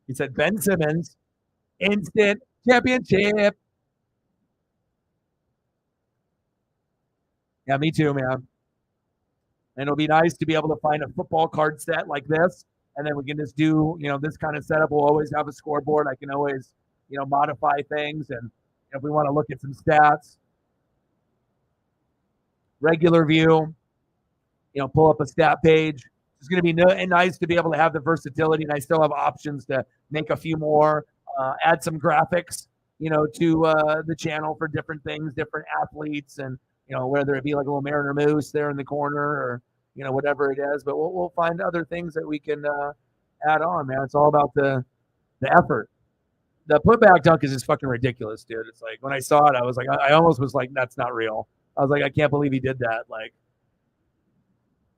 He said Ben Simmons, instant championship. Yeah, me too, man. And it'll be nice to be able to find a football card set like this. And then we can just do, you know, this kind of setup. We'll always have a scoreboard. I can always, you know, modify things. And if we want to look at some stats, regular view, you know, pull up a stat page. It's going to be nice to be able to have the versatility. And I still have options to make a few more, add some graphics, you know, to the channel for different things, different athletes, and, you know, whether it be like a little Mariner Moose there in the corner or, you know, whatever it is. But we'll find other things that we can add on, man. It's all about the effort. The putback dunk is just fucking ridiculous, dude. It's like when I saw it, I was like, I almost was like, that's not real. I was like, I can't believe he did that. Like,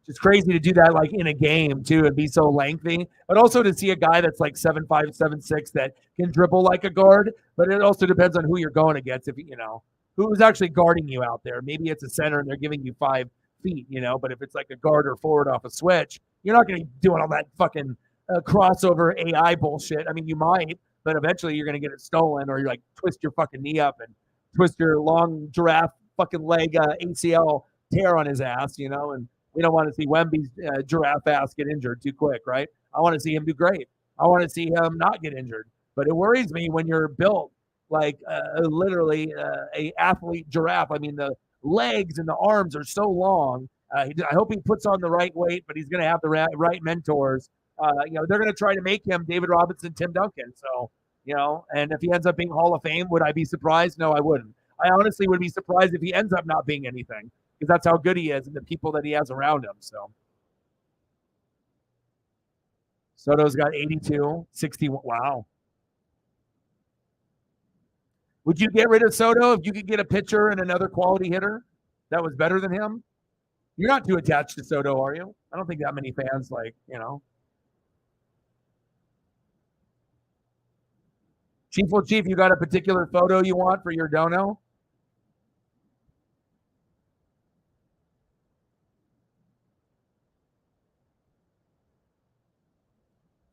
it's crazy to do that like in a game too and be so lengthy, but also to see a guy that's like 7'5", 7'6" that can dribble like a guard. But it also depends on who you're going against. If you know who's actually guarding you out there, maybe it's a center and they're giving you 5 feet, you know. But if it's like a guard or forward off a switch, you're not going to be doing all that fucking crossover AI bullshit. I mean, you might, but eventually you're going to get it stolen, or you like twist your fucking knee up and twist your long giraffe fucking leg ACL tear on his ass, you know, and we don't want to see Wemby's giraffe ass get injured too quick, right? I want to see him do great. I want to see him not get injured. But it worries me when you're built like literally a athlete giraffe. I mean, the legs and the arms are so long. I hope he puts on the right weight, but he's going to have the right mentors. You know, they're going to try to make him David Robinson, Tim Duncan. So, you know, and if he ends up being Hall of Fame, would I be surprised? No, I wouldn't. I honestly would be surprised if he ends up not being anything, because that's how good he is and the people that he has around him. So Soto's got 82, 61. Wow. Would you get rid of Soto if you could get a pitcher and another quality hitter that was better than him? You're not too attached to Soto, are you? I don't think that many fans like, you know. Chief, you got a particular photo you want for your dono?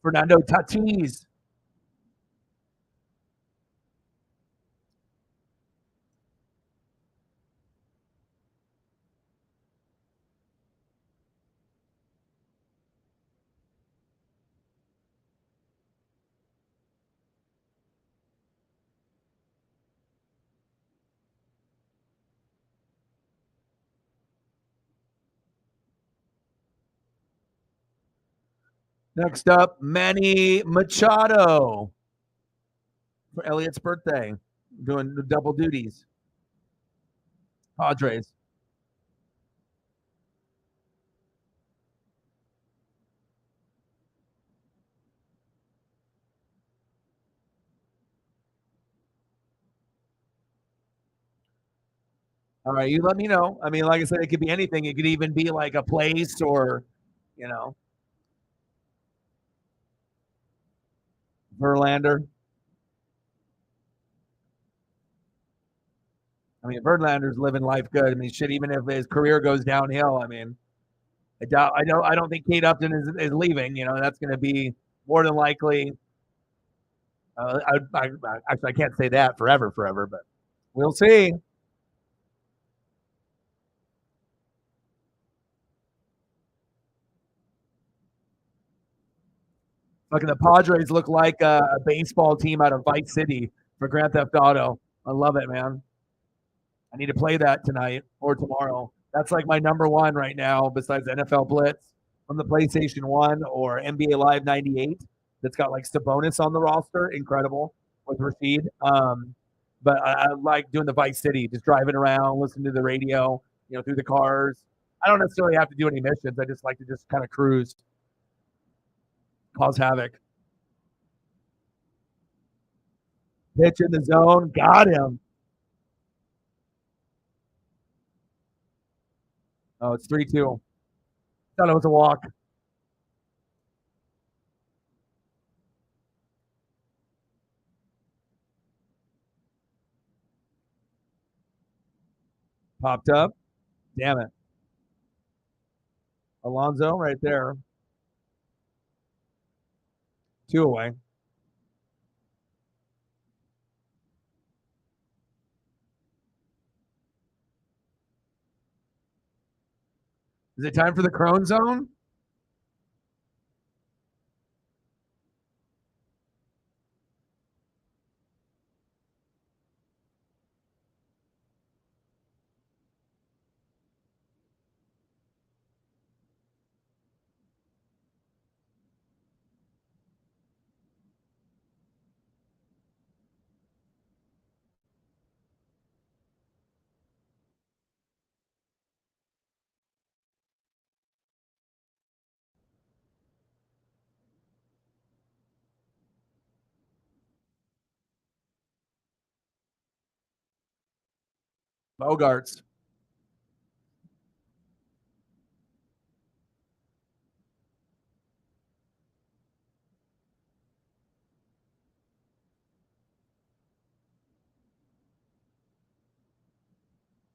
Fernando Tatis. Next up, Manny Machado for Elliot's birthday, doing the double duties. Padres. All right, you let me know. I mean, like I said, it could be anything. It could even be like a place or, you know, Verlander. I mean, Verlander's living life good. I mean, shit, even if his career goes downhill, I mean, I don't think Kate Upton is leaving. You know, that's going to be more than likely. Actually, I can't say that forever, but we'll see. Fucking the Padres look like a baseball team out of Vice City for Grand Theft Auto. I love it, man. I need to play that tonight or tomorrow. That's like my number one right now, besides NFL Blitz from the PlayStation 1 or NBA Live 98. That's got like Sabonis on the roster. Incredible with Rashid. But I like doing the Vice City, just driving around, listening to the radio, you know, through the cars. I don't necessarily have to do any missions. I just like to just kind of cruise, cause havoc. Pitch in the zone. Got him. Oh, it's 3-2. Thought it was a walk. Popped up. Damn it. Alonso right there. 2 away. Is it time for the Crone Zone? Bogarts.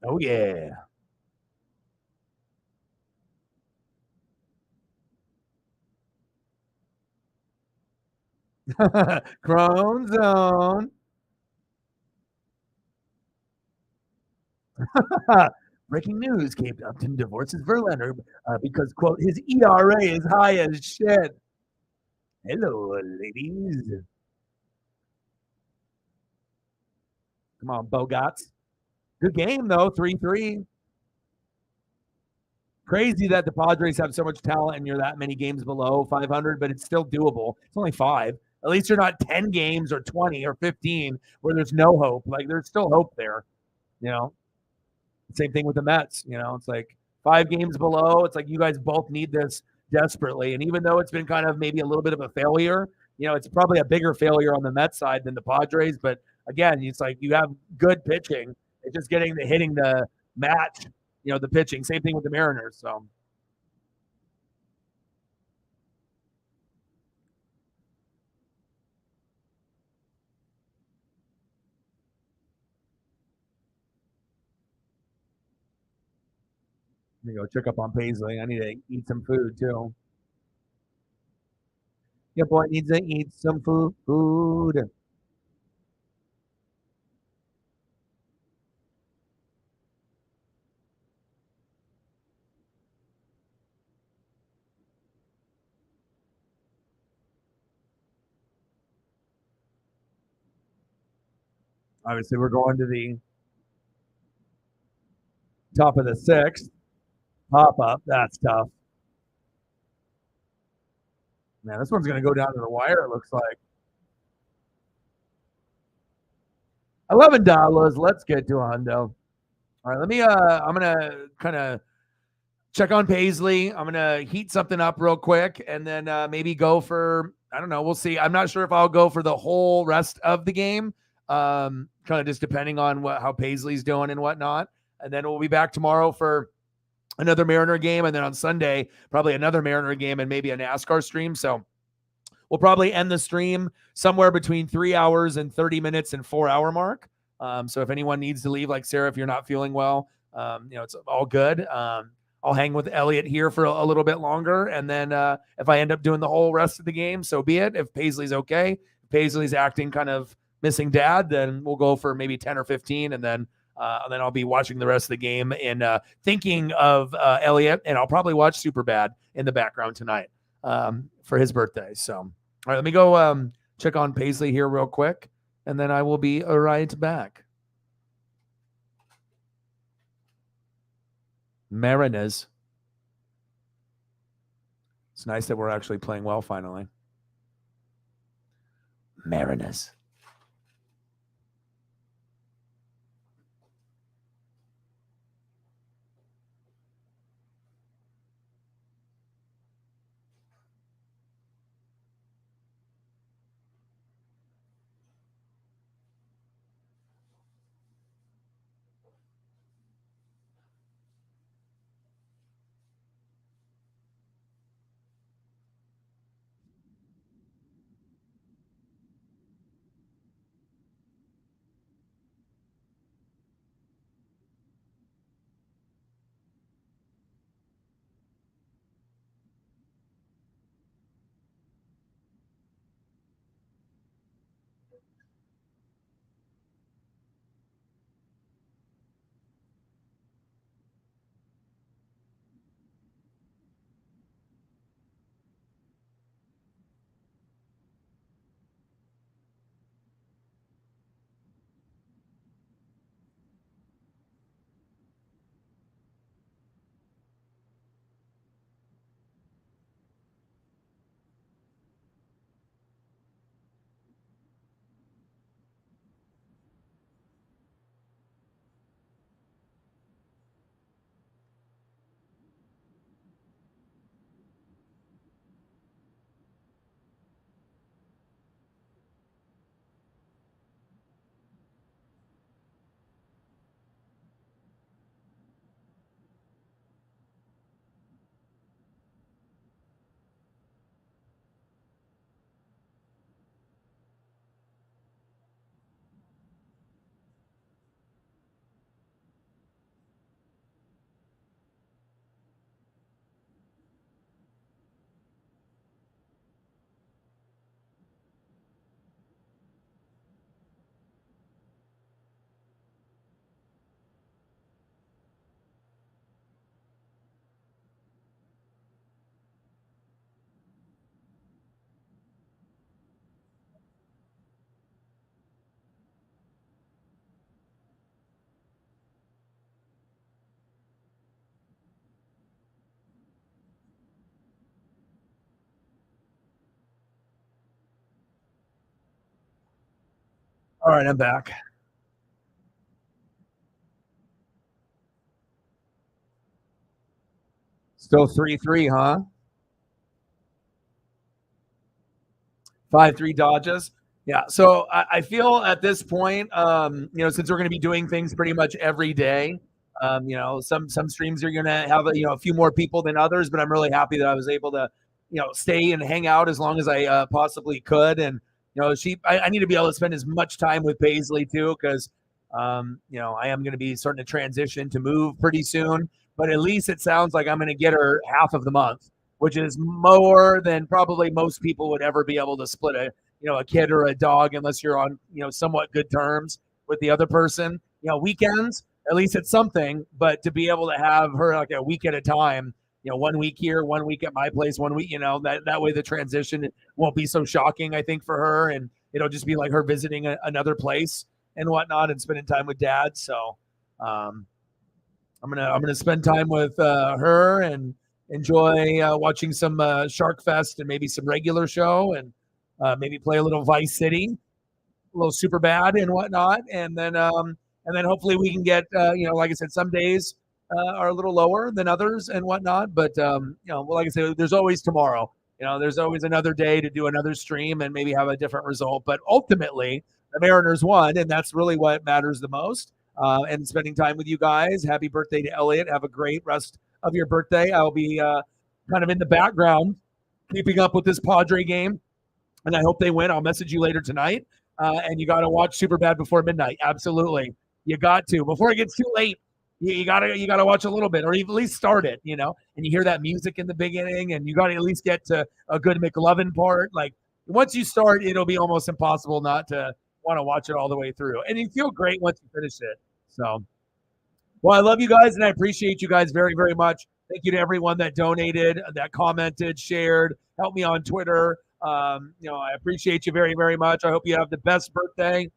Oh, yeah. Crone Zone. Breaking news, Cape Upton divorces Verlander because, quote, his ERA is high as shit. Hello, ladies. Come on, Bogarts. Good game, though. 3-3. Crazy that the Padres have so much talent and you're that many games below 500, but it's still doable. It's only 5. At least you're not 10 games or 20 or 15 where there's no hope. Like, there's still hope there, you know? Same thing with the Mets. You know, it's like 5 games below. It's like you guys both need this desperately. And even though it's been kind of maybe a little bit of a failure, you know, it's probably a bigger failure on the Mets side than the Padres. But again, it's like you have good pitching. It's just hitting the match, you know, the pitching. Same thing with the Mariners. So. Let me go check up on Paisley. I need to eat some food too. Your boy needs to eat some food. Obviously, we're going to the top of the 6th. Pop up. That's tough. Man, this one's going to go down to the wire, it looks like. $11. Let's get to a hundo. All right, let me I'm gonna kind of check on Paisley. I'm gonna heat something up real quick and then maybe go for, I don't know, we'll see. I'm not sure if I'll go for the whole rest of the game. Kind of just depending on how Paisley's doing and whatnot. And then we'll be back tomorrow for another Mariner game, and then on Sunday, probably another Mariner game and maybe a NASCAR stream. So we'll probably end the stream somewhere between 3 hours and 30 minutes and 4 hour mark. So if anyone needs to leave, like Sarah, if you're not feeling well, it's all good. I'll hang with Elliot here for a little bit longer. And then if I end up doing the whole rest of the game, so be it. If Paisley's okay, if Paisley's acting kind of missing dad, then we'll go for maybe 10 or 15. And then I'll be watching the rest of the game and thinking of Elliot. And I'll probably watch Superbad in the background tonight for his birthday. So, all right, let me go check on Paisley here real quick. And then I will be right back. Mariners. It's nice that we're actually playing well finally. Mariners. All right, I'm back. Still 3-3, huh? 5-3 Dodgers. Yeah. So I feel at this point, since we're going to be doing things pretty much every day, some streams are going to have a few more people than others, but I'm really happy that I was able to, stay and hang out as long as I possibly could. And I need to be able to spend as much time with Paisley too, because I am going to be starting to transition to move pretty soon. But at least it sounds like I'm going to get her half of the month, which is more than probably most people would ever be able to split a kid or a dog unless you're on somewhat good terms with the other person. Weekends, at least it's something, but to be able to have her like a week at a time, 1 week here, 1 week at my place, 1 week, that way the transition won't be so shocking, I think, for her, and it'll just be like her visiting another place and whatnot and spending time with dad. So I'm gonna spend time with her and enjoy watching some Shark Fest and maybe some regular show and maybe play a little Vice City, a little Superbad and whatnot, and then hopefully we can get like I said, some days are a little lower than others and whatnot, but like I said, there's always tomorrow. There's always another day to do another stream and maybe have a different result. But ultimately, the Mariners won, and that's really what matters the most. And spending time with you guys. Happy birthday to Elliot. Have a great rest of your birthday. I'll be kind of in the background keeping up with this Padre game, and I hope they win. I'll message you later tonight and you got to watch Superbad before midnight. Absolutely, you got to before it gets too late. You gotta watch a little bit, or at least start it. You know, and you hear that music in the beginning, and you got to at least get to a good McLovin part. Like once you start, it'll be almost impossible not to want to watch it all the way through, and you feel great once you finish it. So, well, I love you guys, and I appreciate you guys very, very much. Thank you to everyone that donated, that commented, shared, helped me on Twitter. I appreciate you very, very much. I hope you have the best birthday.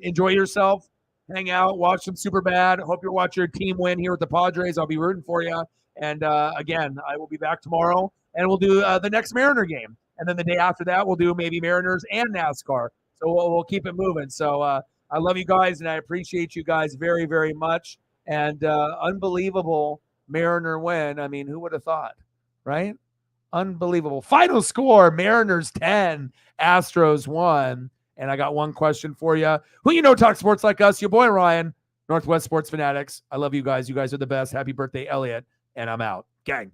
Enjoy yourself, hang out, watch some Superbad. Hope you watch your team win here with the Padres. I'll be rooting for you. And again, I will be back tomorrow, and we'll do the next Mariner game. And then the day after that, we'll do maybe Mariners and NASCAR. So we'll keep it moving. So I love you guys, and I appreciate you guys very, very much. And unbelievable Mariner win. I mean, who would have thought, right? Unbelievable. Final score, Mariners 10, Astros 1. And I got one question for you. Who you know talks sports like us? Your boy Ryan, Northwest Sports Fanatics. I love you guys. You guys are the best. Happy birthday, Elliot. And I'm out. Gang.